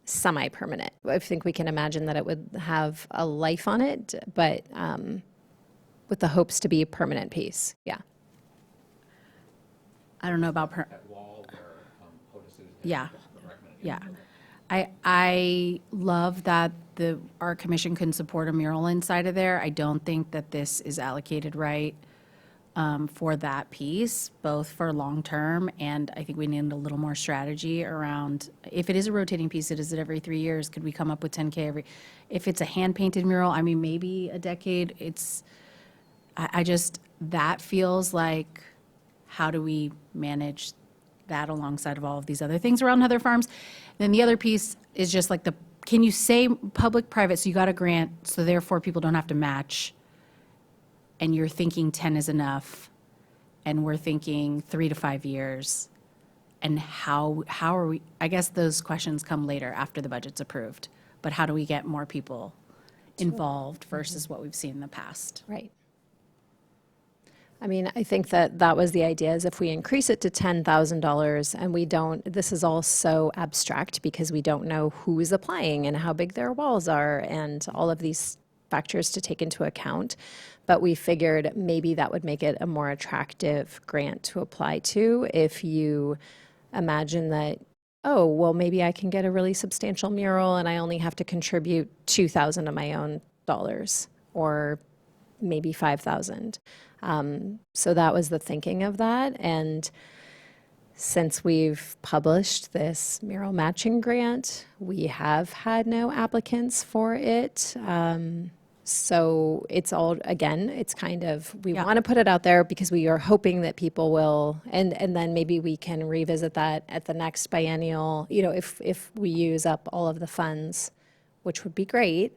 semi-permanent. I think we can imagine that it would have a life on it, but with the hopes to be a permanent piece. Yeah. I don't know about yeah. Yeah. I love that the Art Commission can support a mural inside of there. I don't think that this is allocated right for that piece, both for long-term, and I think we need a little more strategy around, if it is a rotating piece, it is it every 3 years, could we come up with 10K every, if it's a hand-painted mural, I mean, maybe a decade, I just, that feels like, how do we manage that alongside of all of these other things around Heather Farms? Then the other piece is just like can you say public-private, so you got a grant, so therefore people don't have to match, and you're thinking 10 is enough, and we're thinking 3 to 5 years, and how are we, I guess those questions come later after the budget's approved, but how do we get more people involved versus what we've seen in the past? Right. I mean, I think that was the idea, is if we increase it to $10,000 and we don't, this is all so abstract because we don't know who is applying and how big their walls are and all of these factors to take into account. But we figured maybe that would make it a more attractive grant to apply to if you imagine that, oh, well, maybe I can get a really substantial mural and I only have to contribute $2,000 of my own dollars, or maybe $5,000. So that was the thinking of that. And since we've published this mural matching grant, we have had no applicants for it. So it's all, again, it's kind of, we want to put it out there because we are hoping that people will, and then maybe we can revisit that at the next biennial, if we use up all of the funds, which would be great.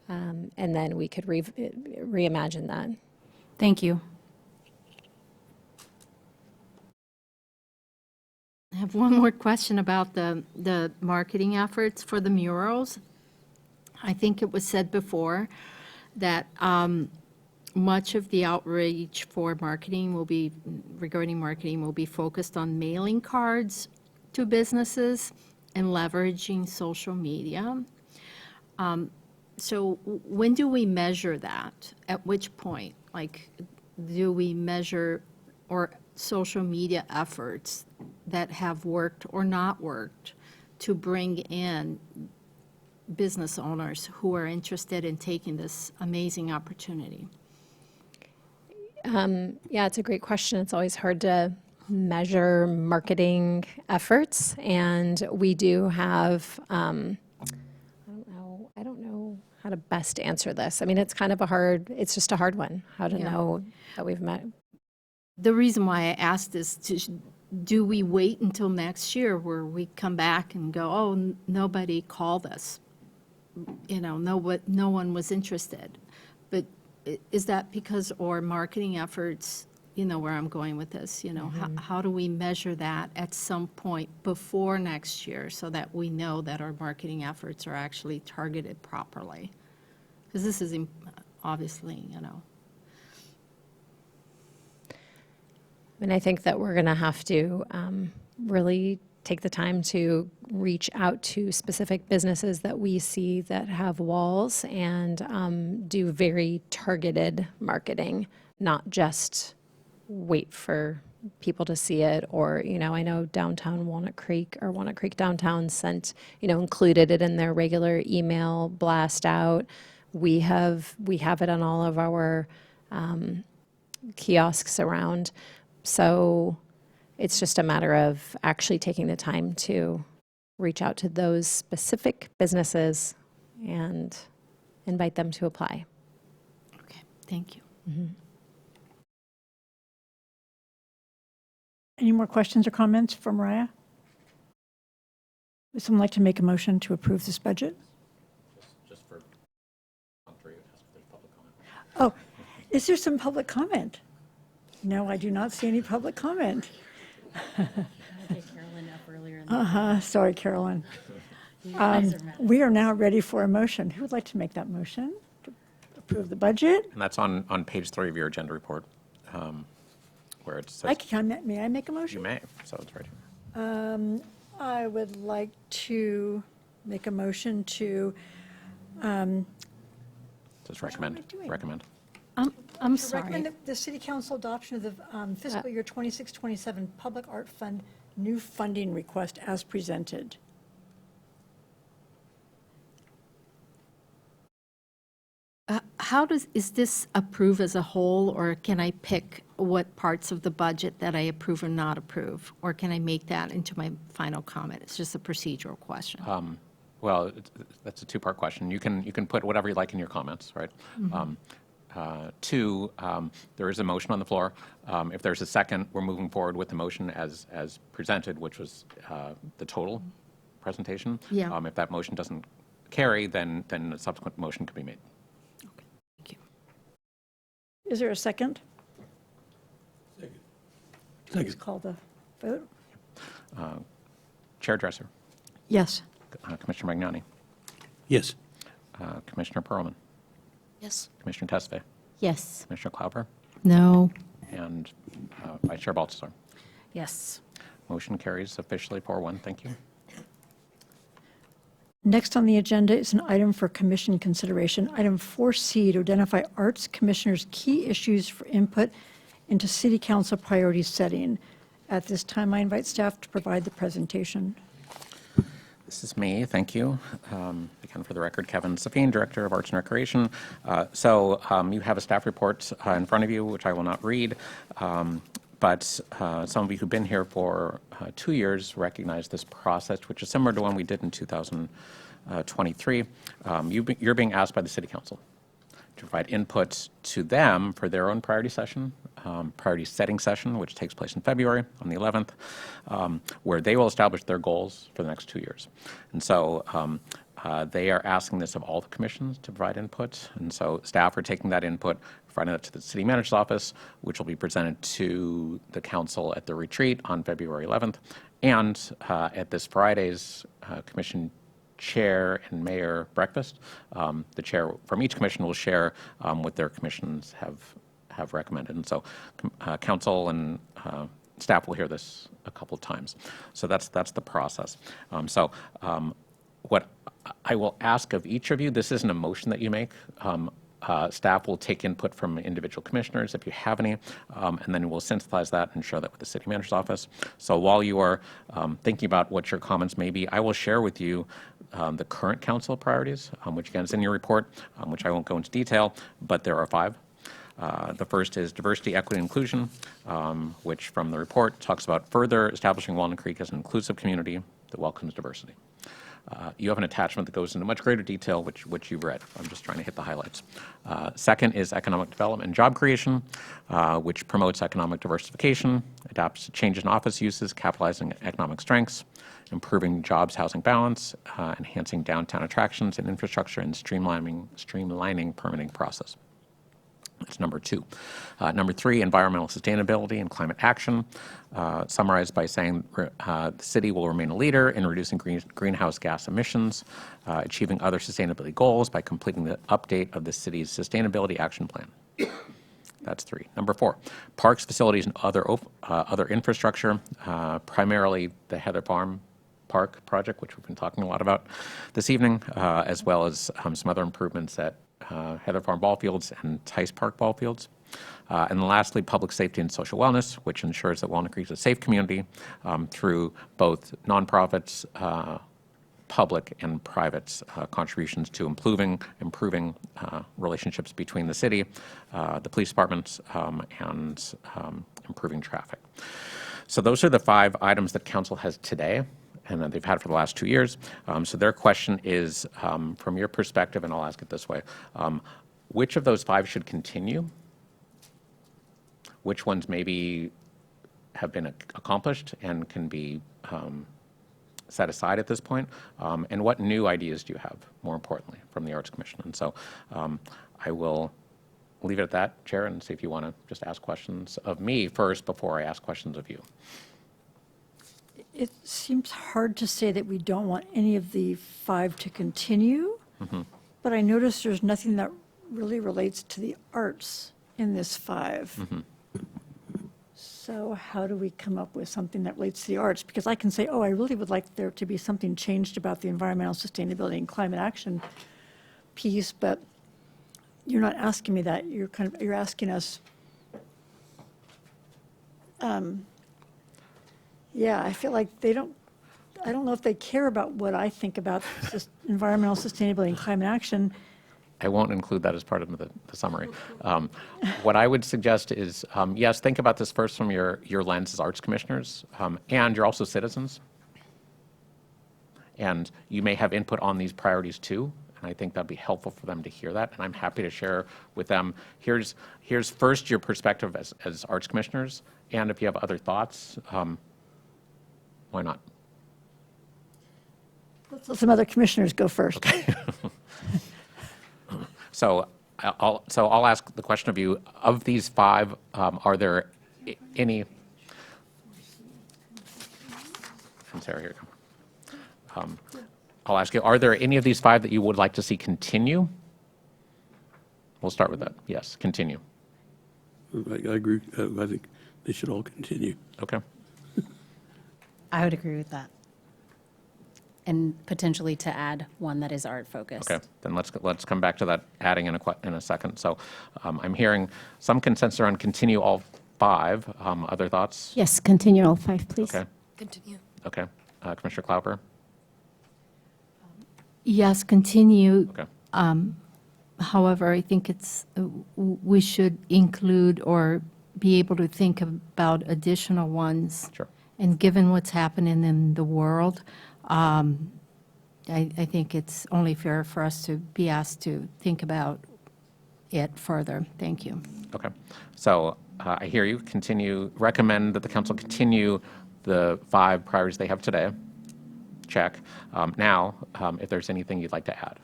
And then we could reimagine that. Thank you. have one more question about the marketing efforts for the murals. I think it was said before that much of the outreach for marketing regarding marketing will be focused on mailing cards to businesses and leveraging social media. So when do we measure that? At which point? Like, do we measure or social media efforts that have worked or not worked to bring in business owners who are interested in taking this amazing opportunity? Yeah, it's a great question. It's always hard to measure marketing efforts, and we do have, I don't know how to best answer this. I mean, it's kind of it's just a hard one, how to know that we've met. The reason why I asked is do we wait until next year where we come back and go, oh, nobody called us, no one was interested? But is that because our marketing efforts, where I'm going with this, how do we measure that at some point before next year so that we know that our marketing efforts are actually targeted properly? Because this is obviously, And I think that we're going to have to really take the time to reach out to specific businesses that we see that have walls and do very targeted marketing, not just wait for people to see it. Or, I know downtown Walnut Creek or Walnut Creek Downtown sent, included it in their regular email blast out. We have it on all of our kiosks around. So it's just a matter of actually taking the time to reach out to those specific businesses and invite them to apply. Okay, thank you. Any more questions or comments for Mariah? Would someone like to make a motion to approve this budget? Just for ask if there's public comment. Oh, is there some public comment? No, I do not see any public comment. Sorry, Carolyn. We are now ready for a motion. Who would like to make that motion to approve the budget? And that's on page 3 of your agenda report, where it says. May I make a motion? You may, so it's right here. I would like to make a motion to. Just recommend. Recommend. I'm To recommend sorry. the City Council adoption of the fiscal year 26-27 Public Art Fund new funding request as presented. Is this approve as a whole, or can I pick what parts of the budget that I approve or not approve? Or can I make that into my final comment? It's just a procedural question. Well, that's a two-part question. You can put whatever you like in your comments, right? Two, there is a motion on the floor. If there's a second, we're moving forward with the motion as presented, which was the total presentation. Yeah. If that motion doesn't carry, then a subsequent motion could be made. Okay, thank you. Is there a second? Second. Please call the vote. Chair Dresser, Yes. Commissioner Magnani, Yes. Commissioner Perlman, Yes. Commissioner Testve, Yes. Commissioner Klauber, No. and Vice Chair Baltazar. Yes. Motion carries officially 4-1. Thank you. Next on the agenda is an item for commission consideration. Item 4C to identify Arts Commissioner's key issues for input into City Council priority setting. At this time, I invite staff to provide the presentation. This is me. Thank you. Again, for the record, Kevin Safine, Director of Arts and Recreation. So you have a staff report in front of you, which I will not read. But some of you who've been here for 2 years recognize this process, which is similar to one we did in 2023. You're being asked by the City Council to provide input to them for their own priority session, priority setting session, which takes place in February on the 11th, where they will establish their goals for the next 2 years. And so they are asking this of all the commissions to provide input. And so staff are taking that input, providing it to the city manager's office, which will be presented to the council at the retreat on February 11th. And at this Friday's Commission Chair and Mayor breakfast, the chair from each commission will share what their commissions have recommended. And so council and staff will hear this a couple of times. So that's the process. What I will ask of each of you, this isn't a motion that you make. Staff will take input from individual commissioners if you have any, and then we'll synthesize that and share that with the city manager's office. So while you are thinking about what your comments may be, I will share with you the current council priorities, which again is in your report, which I won't go into detail, but there are 5. The first is diversity, equity, and inclusion, which from the report talks about further establishing Walnut Creek as an inclusive community that welcomes diversity. You have an attachment that goes into much greater detail, which you've read. I'm just trying to hit the highlights. Second is economic development and job creation, which promotes economic diversification, adapts to changes in office uses, capitalizing economic strengths, improving jobs housing balance, enhancing downtown attractions and infrastructure, and streamlining permitting process. That's number 2. Number 3, environmental sustainability and climate action, summarized by saying the city will remain a leader in reducing greenhouse gas emissions, achieving other sustainability goals by completing the update of the city's sustainability action plan. That's 3. Number 4, parks, facilities, and other infrastructure, primarily the Heather Farm Park project, which we've been talking a lot about this evening, as well as some other improvements at Heather Farm ball fields and Tice Park ball fields. And then lastly, public safety and social wellness, which ensures that Walnut Creek is a safe community through both nonprofits, public and private contributions to improving relationships between the city, the police departments, and improving traffic. So those are the 5 items that council has today and that they've had for the last 2 years. So their question is, from your perspective, and I'll ask it this way, which of those 5 should continue? Which ones maybe have been accomplished and can be set aside at this point? And what new ideas do you have, more importantly, from the Arts Commission? And so I will leave it at that, Chair, and see if you want to just ask questions of me first before I ask questions of you. It seems hard to say that we don't want any of the 5 to continue, but I notice there's nothing that really relates to the arts in this 5. So how do we come up with something that relates to the arts? Because I can say, oh, I really would like there to be something changed about the environmental sustainability and climate action piece, but you're not asking me that. You're asking us. Yeah, I feel like I don't know if they care about what I think about environmental sustainability and climate action. I won't include that as part of the summary. What I would suggest is, yes, think about this first from your lens as arts commissioners, and you're also citizens. And you may have input on these priorities too, and I think that'd be helpful for them to hear that, and I'm happy to share with them. Here's first your perspective as arts commissioners, and if you have other thoughts, why not? Let's let some other commissioners go first. Okay. So I'll ask the question of you, of these 5, are there any, and Sarah, here you go. I'll ask you, are there any of these 5 that you would like to see continue? We'll start with that. Yes, continue. I agree. I think they should all continue. Okay. I would agree with that. And potentially to add one that is art-focused. Okay, then let's come back to that adding in a second. So I'm hearing some consensus around continue all 5. Other thoughts? Yes, continue all 5, please. Okay. Continue. Okay. Commissioner Klauper? Yes, continue. Okay. However, I think we should include or be able to think about additional ones. Sure. And given what's happening in the world, I think it's only fair for us to be asked to think about it further. Thank you. Okay. So I hear you. Recommend that the council continue the 5 priorities they have today. Check. Now, if there's anything you'd like to add.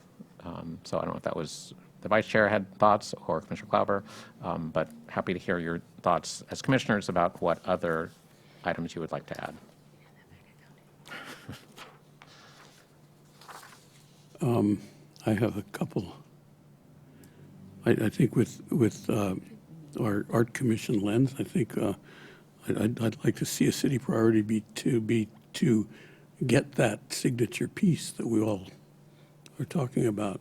So I don't know if that was the vice chair had thoughts or Commissioner Klauber, but happy to hear your thoughts as commissioners about what other items you would like to add. I have a couple. I think with our art commission lens, I think I'd like to see a city priority be to get that signature piece that we all are talking about.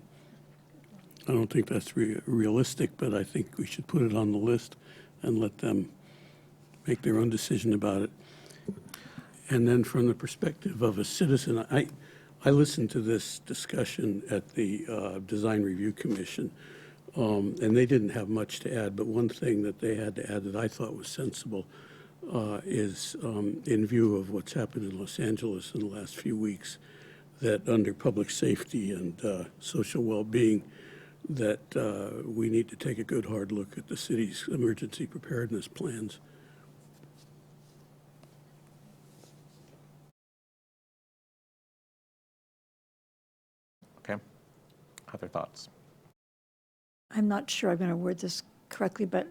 I don't think that's realistic, but I think we should put it on the list and let them make their own decision about it. And then from the perspective of a citizen, I listened to this discussion at the Design Review Commission, and they didn't have much to add, but one thing that they had to add that I thought was sensible is in view of what's happened in Los Angeles in the last few weeks, that under public safety and social well-being, that we need to take a good hard look at the city's emergency preparedness plans. Okay. Other thoughts? I'm not sure I'm going to word this correctly, but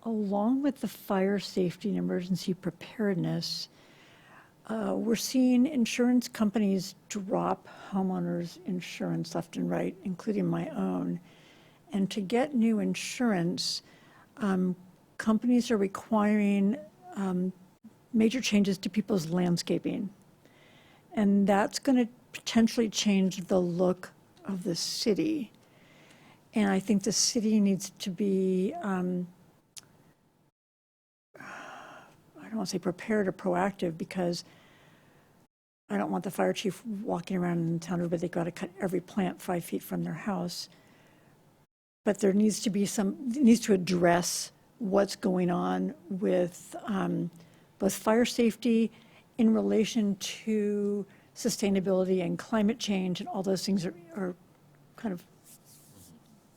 along with the fire safety and emergency preparedness, we're seeing insurance companies drop homeowners insurance left and right, including my own. And to get new insurance, companies are requiring major changes to people's landscaping. And that's going to potentially change the look of the city. And I think the city needs to be, I don't want to say prepared or proactive, because I don't want the fire chief walking around and telling everybody they've got to cut every plant 5 feet from their house. But there needs to be needs to address what's going on with both fire safety in relation to sustainability and climate change, and all those things are kind of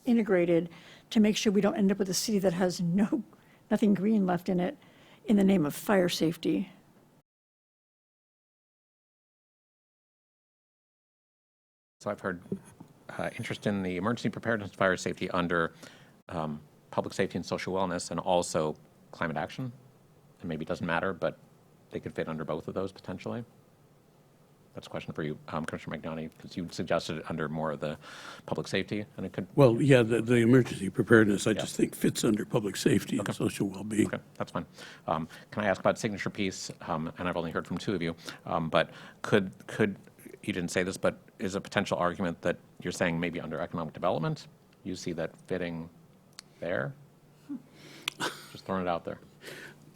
integrated to make sure we don't end up with a city that has nothing green left in it in the name of fire safety. So I've heard interest in the emergency preparedness and fire safety under public safety and social wellness, and also climate action. And maybe it doesn't matter, but they could fit under both of those potentially. That's a question for you, Commissioner McDonough, because you suggested it under more of the public safety, and it could. Well, yeah, the emergency preparedness, I just think fits under public safety and social well-being. Okay, that's fine. Can I ask about signature piece? And I've only heard from two of you, but could you didn't say this, but is a potential argument that you're saying maybe under economic development, you see that fitting there? Just throwing it out there.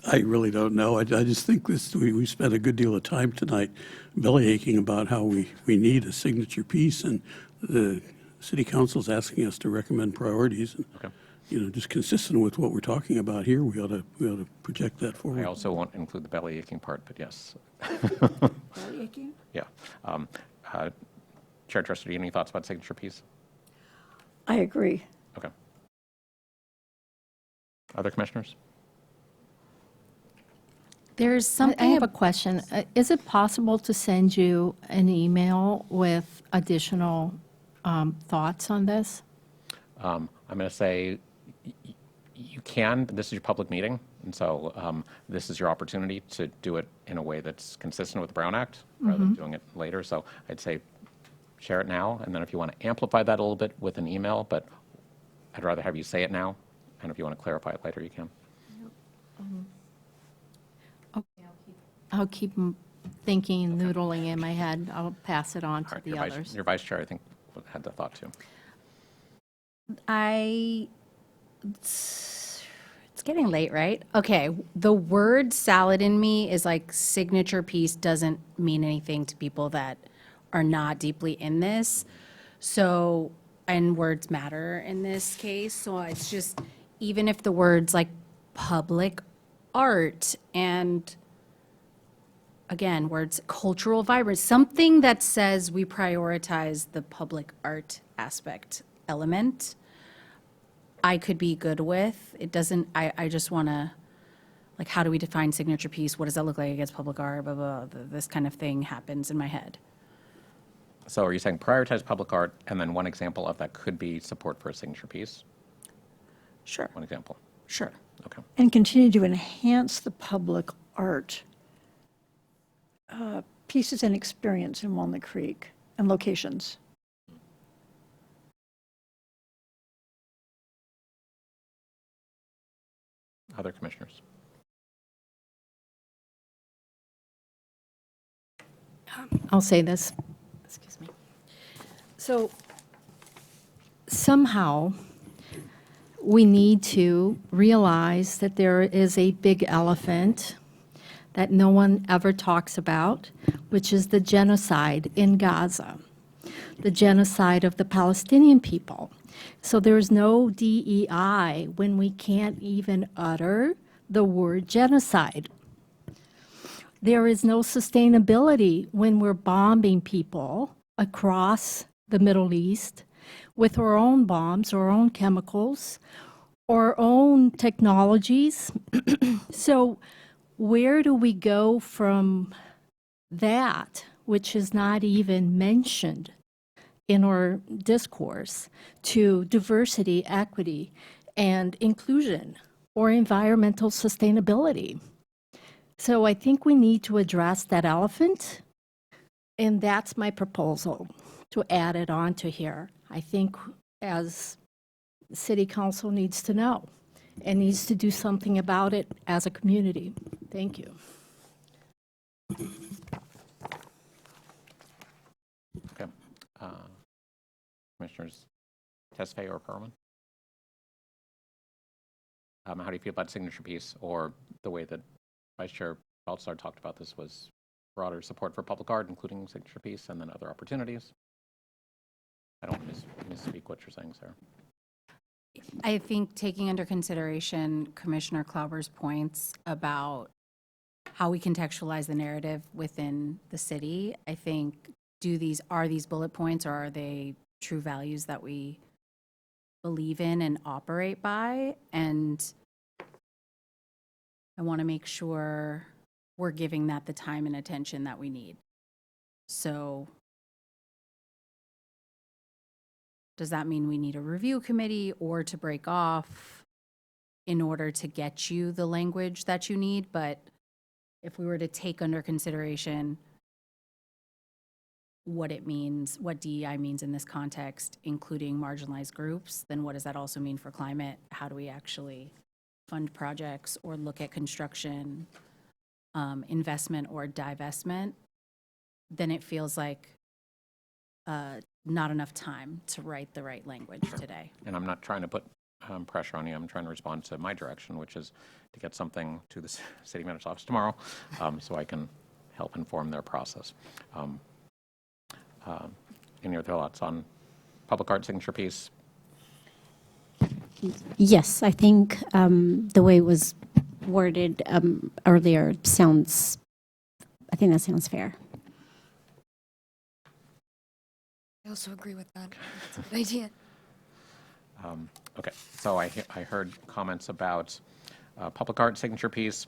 I really don't know. I just think we spent a good deal of time tonight belly aching about how we need a signature piece, and the city council's asking us to recommend priorities. And, just consistent with what we're talking about here, we ought to project that forward. I also won't include the belly aching part, but yes. Belly aching? Yeah. Chair Trusty, any thoughts about signature piece? I agree. Okay. Other commissioners? There's something. I have a question. Is it possible to send you an email with additional thoughts on this? I'm going to say you can, but this is your public meeting, and so this is your opportunity to do it in a way that's consistent with the Brown Act rather than doing it later. So I'd say share it now, and then if you want to amplify that a little bit with an email, but I'd rather have you say it now, and if you want to clarify it later, you can. I'll keep thinking, noodling in my head. I'll pass it on to the others. Your vice chair, I think, had the thought too. It's getting late, right? Okay, the word salad in me is like signature piece doesn't mean anything to people that are not deeply in this. So, and words matter in this case. So it's just, even if the words like public art and again, words cultural vibrance, something that says we prioritize the public art aspect element, I could be good with. It doesn't, I just want to, like, how do we define signature piece? What does that look like against public art? Blah, blah, blah. This kind of thing happens in my head. So are you saying prioritize public art, and then one example of that could be support for a signature piece? Sure. One example. Sure. Okay. And continue to enhance the public art pieces and experience in Walnut Creek and locations. Other commissioners? I'll say this. Excuse me. So somehow we need to realize that there is a big elephant that no one ever talks about, which is the genocide in Gaza, the genocide of the Palestinian people. So there's no DEI when we can't even utter the word genocide. There is no sustainability when we're bombing people across the Middle East with our own bombs, our own chemicals, our own technologies. So where do we go from that, which is not even mentioned in our discourse, to diversity, equity, and inclusion, or environmental sustainability? So I think we need to address that elephant, and that's my proposal, to add it on to here. I think as City Council needs to know and needs to do something about it as a community. Thank you. Okay. Commissioners Tesfaye or Perlman? How do you feel about signature piece, or the way that Vice Chair Baltzar talked about this was broader support for public art, including signature piece, and then other opportunities? I don't misspeak what you're saying, Sarah. I think taking under consideration Commissioner Klauber's points about how we contextualize the narrative within the city, I think are these bullet points, or are they true values that we believe in and operate by? And I want to make sure we're giving that the time and attention that we need. So does that mean we need a review committee or to break off in order to get you the language that you need? But if we were to take under consideration what it means, what DEI means in this context, including marginalized groups, then what does that also mean for climate? How do we actually fund projects or look at construction, investment or divestment? Then it feels like not enough time to write the right language today. And I'm not trying to put pressure on you. I'm trying to respond to my direction, which is to get something to the city manager's office tomorrow, so I can help inform their process. Any other thoughts on public art signature piece? Yes, I think the way it was worded earlier I think that sounds fair. I also agree with that. That's a good idea. Okay, so I heard comments about public art signature piece,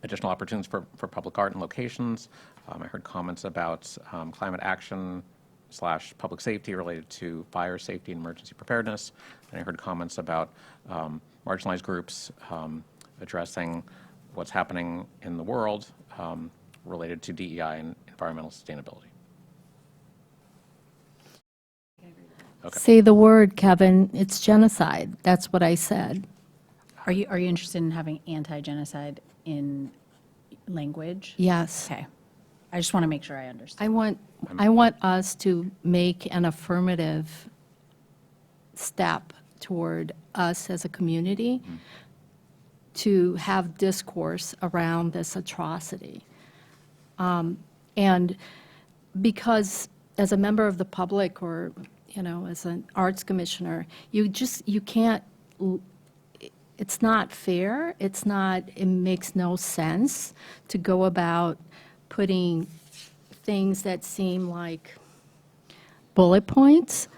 additional opportunities for public art and locations. I heard comments about climate action / public safety related to fire safety and emergency preparedness. And I heard comments about marginalized groups addressing what's happening in the world related to DEI and environmental sustainability. Okay. Say the word, Kevin. It's genocide. That's what I said. Are you interested in having anti-genocide in language? Yes. Okay. I just want to make sure I understand. I want us to make an affirmative step toward us as a community to have discourse around this atrocity. And because as a member of the public, or as an arts commissioner, you can't, it's not fair. It makes no sense to go about putting things that seem like bullet points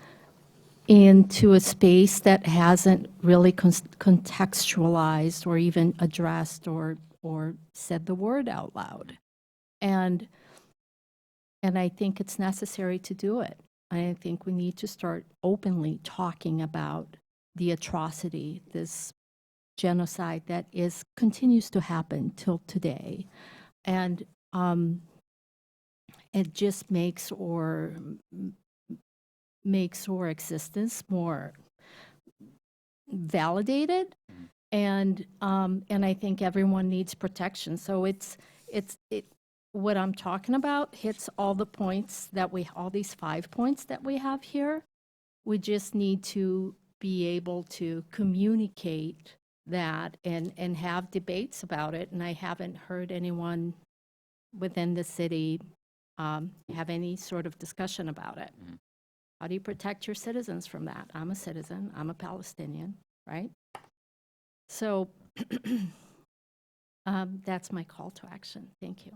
into a space that hasn't really contextualized or even addressed or said the word out loud. And I think it's necessary to do it. I think we need to start openly talking about the atrocity, this genocide that continues to happen till today. And it just makes our existence more validated And I think everyone needs protection. So what I'm talking about hits all the points that all these 5 points that we have here. We just need to be able to communicate that and have debates about it. And I haven't heard anyone within the city have any sort of discussion about it. How do you protect your citizens from that? I'm a citizen, I'm a Palestinian, right? So that's my call to action. Thank you.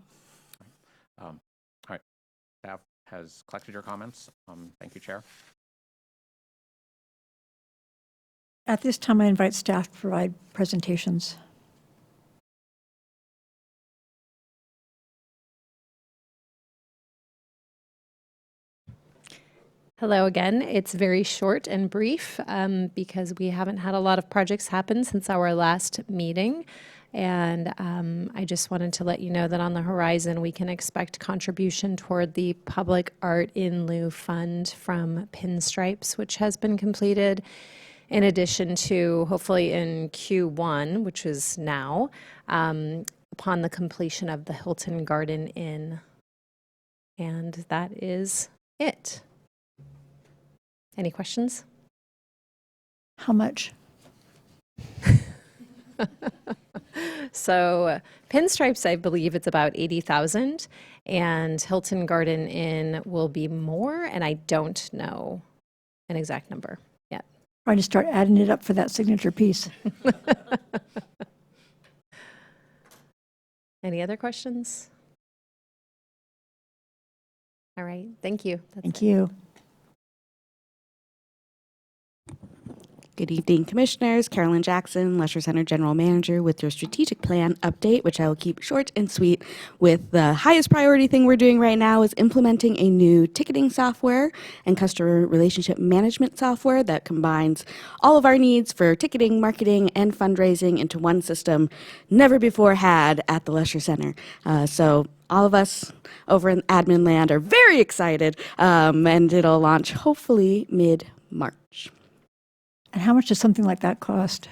All right. Staff has collected your comments. Thank you, Chair. At this time, I invite staff to provide presentations. Hello again. It's very short and brief because we haven't had a lot of projects happen since our last meeting. And I just wanted to let you know that on the horizon, we can expect contribution toward the Public Art in Lieu Fund from Pinstripes, which has been completed, in addition to, hopefully in Q1, which is now, upon the completion of the Hilton Garden Inn. And that is it. Any questions? How much? So Pinstripes, I believe it's about 80,000, and Hilton Garden Inn will be more, and I don't know an exact number yet. Trying to start adding it up for that signature piece. Any other questions? All right, thank you. Thank you. Good evening, Commissioners. Carolyn Jackson, Lesher Center General Manager, with your strategic plan update, which I will keep short and sweet. With the highest priority thing we're doing right now is implementing a new ticketing software and customer relationship management software that combines all of our needs for ticketing, marketing, and fundraising into one system never before had at the Lesher Center. So all of us over in admin land are very excited, and it'll launch hopefully mid-March. And how much does something like that cost?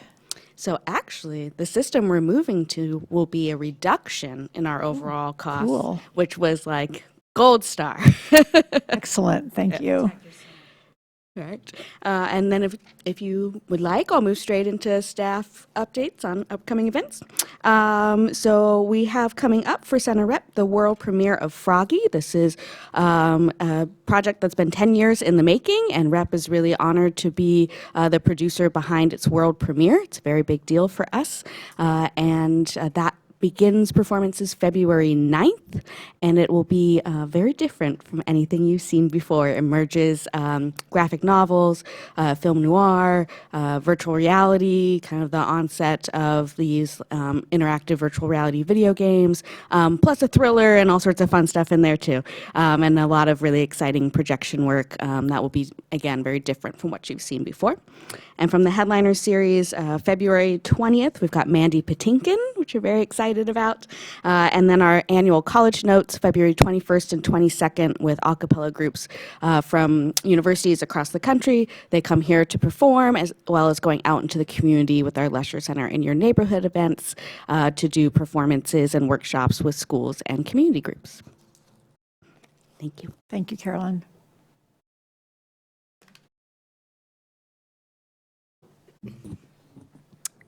So actually, the system we're moving to will be a reduction in our overall cost, cool. which was like gold star. Excellent. Thank you. Right. And then if you would like, I'll move straight into staff updates on upcoming events. So we have coming up for Center Rep the world premiere of Froggy. This is a project that's been 10 years in the making, and Rep is really honored to be the producer behind its world premiere. It's a very big deal for us. And that begins performances February 9th, and it will be very different from anything you've seen before. It merges graphic novels, film noir, virtual reality, kind of the onset of these interactive virtual reality video games, plus a thriller and all sorts of fun stuff in there too, and a lot of really exciting projection work that will be, again, very different from what you've seen before. And from the headliner series, February 20th, we've got Mandy Patinkin, which we're very excited about. And then our annual College Notes, February 21st and 22nd, with a cappella groups from universities across the country. They come here to perform, as well as going out into the community with our Lesher Center in Your Neighborhood events to do performances and workshops with schools and community groups. Thank you. Thank you, Carolyn.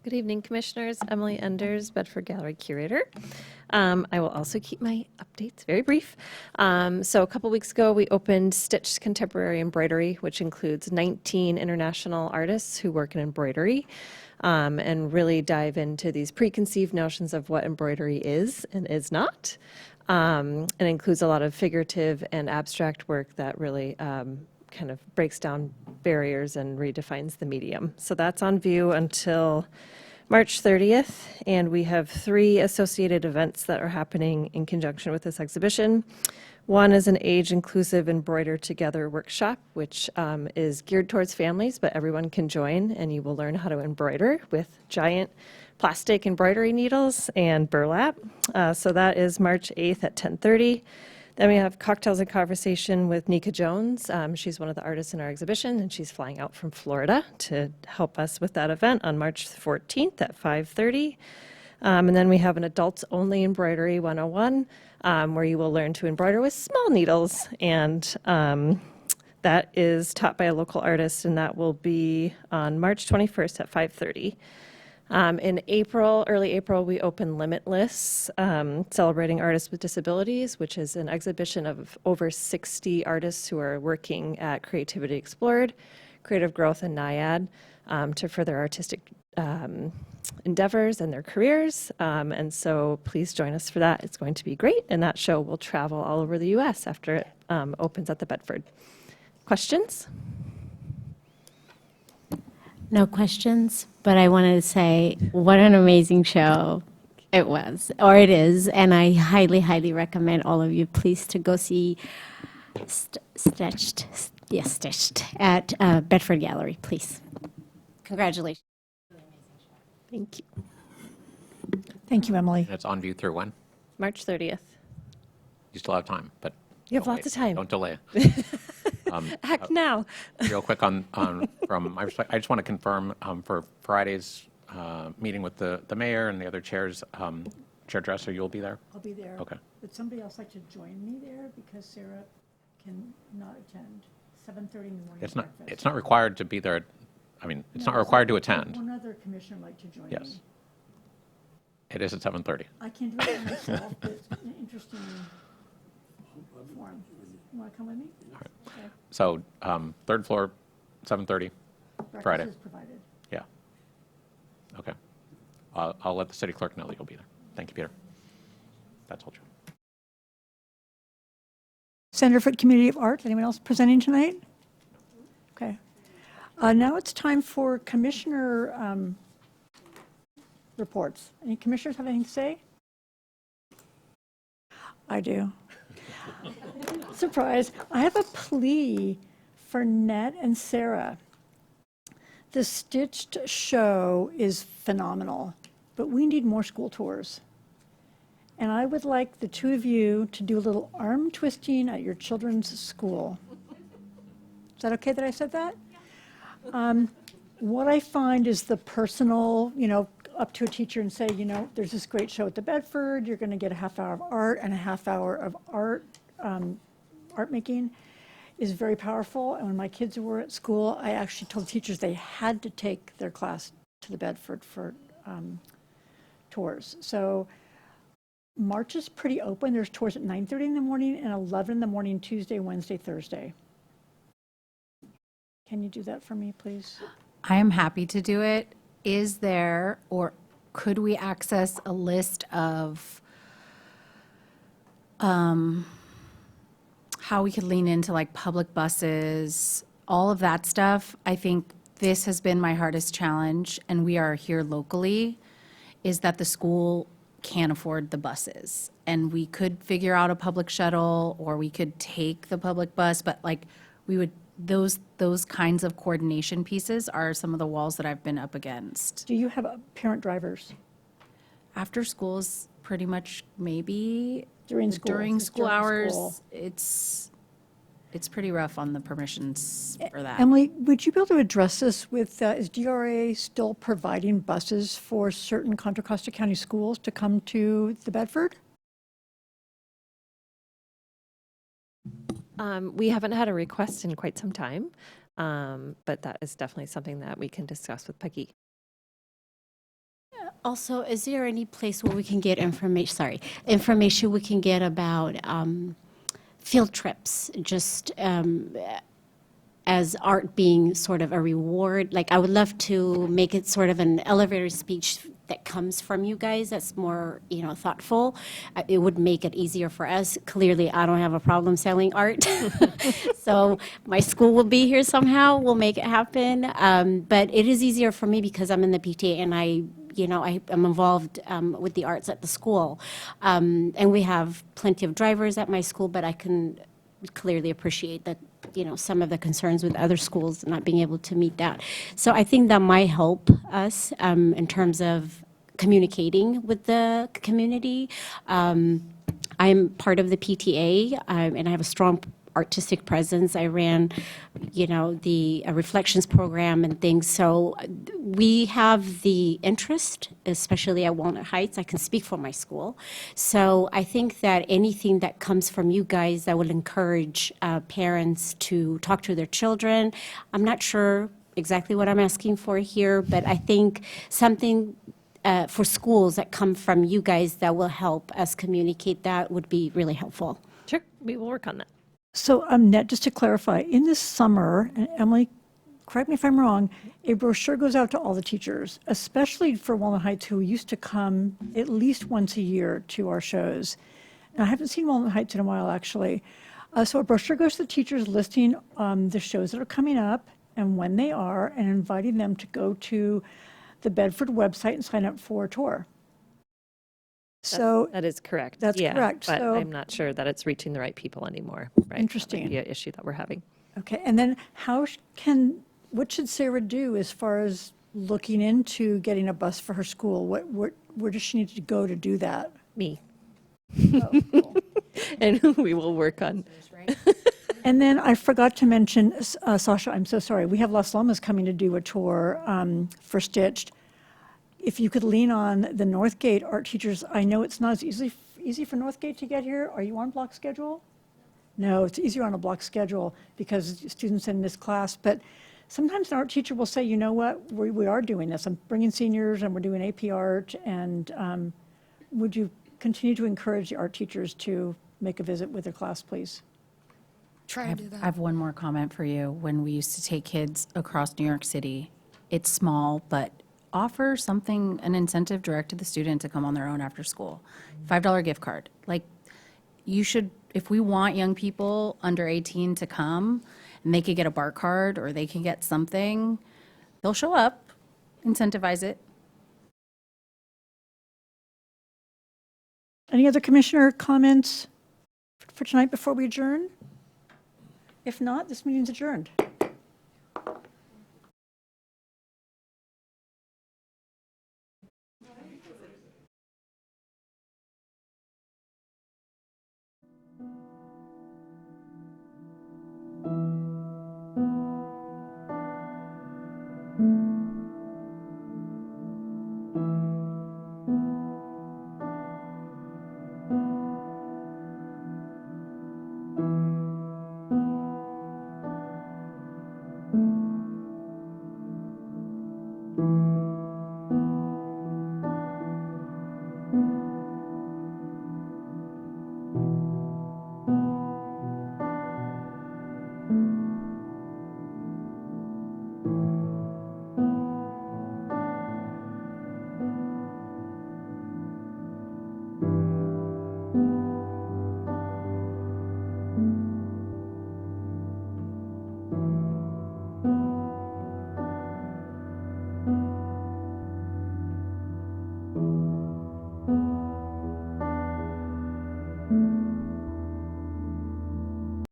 Good evening, Commissioners. Emily Enders, Bedford Gallery Curator. I will also keep my updates very brief. So a couple weeks ago, we opened Stitched Contemporary Embroidery, which includes 19 international artists who work in embroidery and really dive into these preconceived notions of what embroidery is and is not. And includes a lot of figurative and abstract work that really kind of breaks down barriers and redefines the medium. So that's on view until March 30th, and we have 3 associated events that are happening in conjunction with this exhibition. One is an age-inclusive Embroider Together workshop, which is geared towards families, but everyone can join, and you will learn how to embroider with giant plastic embroidery needles and burlap. So that is March 8th at 10:30. Then we have Cocktails and Conversation with Nika Jones. She's one of the artists in our exhibition, and she's flying out from Florida to help us with that event on March 14th at 5:30. And then we have an Adults Only Embroidery 101, where you will learn to embroider with small needles. And that is taught by a local artist, and that will be on March 21st at 5:30. In April, early April, we open Limitless, Celebrating Artists with Disabilities, which is an exhibition of over 60 artists who are working at Creativity Explored, Creative Growth, and NIAD to further artistic endeavors and their careers. And so please join us for that. It's going to be great. And that show will travel all over the U.S. after it opens at the Bedford. Questions? No questions, but I wanted to say what an amazing show it was, or it is, and I highly, highly recommend all of you please to go see Stitched at Bedford Gallery, please. Congratulations. Thank you. Thank you, Emily. And it's on view through when? March 30th. You still have time, but You have don't lots wait. of time. Don't delay. Act now. Real quick I just want to confirm for Friday's meeting with the mayor and the other chairs, Chair Dresser, you'll be there? I'll be there. Okay. Would somebody else like to join me there because Sarah can not attend? 7:30 in the morning. It's not required to be there. I mean, it's not No, required to would attend. One other commissioner like to join me. Yes. It is at 7:30. I can do it myself, but it's an interesting form. You want to come with me? Okay. So third floor, 7:30, Breakfast Friday. is provided. Yeah. Okay. I'll let the city clerk know that you'll be there. Thank you, Peter. That's all true. Center for Community of Art, anyone else presenting tonight? Okay. Now it's time for commissioner reports. Any commissioners have anything to say? I do. Surprise. I have a plea for Ned and Sarah. The Stitched show is phenomenal, but we need more school tours. And I would like the two of you to do a little arm twisting at your children's school. Is that okay that I said that? What I find is the personal, up to a teacher and say, there's this great show at the Bedford, you're going to get a half hour of art and a half hour of art making is very powerful. And when my kids were at school, I actually told teachers they had to take their class to the Bedford for tours. So March is pretty open. There's tours at 9:30 in the morning and 11 in the morning, Tuesday, Wednesday, Thursday. Can you do that for me, please? I am happy to do it. Is there, or could we access a list of how we could lean into like public buses, all of that stuff? I think this has been my hardest challenge, and we are here locally, is that the school can't afford the buses. And we could figure out a public shuttle, or we could take the public bus, but like we would, those kinds of coordination pieces are some of the walls that I've been up against. Do you have parent drivers? After school's pretty much maybe. During school? During Just school during hours, school. it's pretty rough on the permissions for that. Emily, would you be able to address this with, is DRA still providing buses for certain Contra Costa County schools to come to the Bedford? We haven't had a request in quite some time, but that is definitely something that we can discuss with Peggy. Also, is there any place where we can get information we can get about field trips, just as art being sort of a reward? Like, I would love to make it sort of an elevator speech that comes from you guys that's more, thoughtful. It would make it easier for us. Clearly, I don't have a problem selling art. So my school will be here somehow. We'll make it happen. But it is easier for me because I'm in the PTA and I am involved with the arts at the school. And we have plenty of drivers at my school, but I can clearly appreciate that, some of the concerns with other schools not being able to meet that. So I think that might help us in terms of communicating with the community. I I'm part of the PTA, and I have a strong artistic presence. I ran, the Reflections program and things. So we have the interest, especially at Walnut Heights. I can speak for my school. So I think that anything that comes from you guys that will encourage parents to talk to their children. I'm not sure exactly what I'm asking for here, but I think something for schools that come from you guys that will help us communicate that would be really helpful. Sure, we will work on that. So, Net, just to clarify, in this summer, and Emily, correct me if I'm wrong, a brochure goes out to all the teachers, especially for Walnut Heights, who used to come at least once a year to our shows. And I haven't seen Walnut Heights in a while, actually. So a brochure goes to the teachers listing the shows that are coming up and when they are, and inviting them to go to the Bedford website and sign up for a tour. So that is correct. That's yeah, correct. But So, I'm not sure that it's reaching the right people anymore. Right? Interesting. That might be an issue that we're having. Okay, and then what should Sarah do as far as looking into getting a bus for her school? Where does she need to go to do that? Me. Oh, cool. And we will work on. And then I forgot to mention, Sasha, I'm so sorry. We have Las Lomas coming to do a tour for Stitched. If you could lean on the Northgate art teachers, I know it's not as easy for Northgate to get here. Are you on block schedule? No, it's easier on a block schedule because students in this class. But sometimes an art teacher will say, you know what, we are doing this. I'm bringing seniors and we're doing AP art. And would you continue to encourage the art teachers to make a visit with their class, please? Try to do that. I have one more comment for you. When we used to take kids across New York City, it's small, but offer something, an incentive direct to the student to come on their own after school. $5 gift card. Like, you should, if we want young people under 18 to come, and they could get a BART card or they can get something, they'll show up, incentivize it. Any other commissioner comments for tonight before we adjourn? If not, this meeting's adjourned.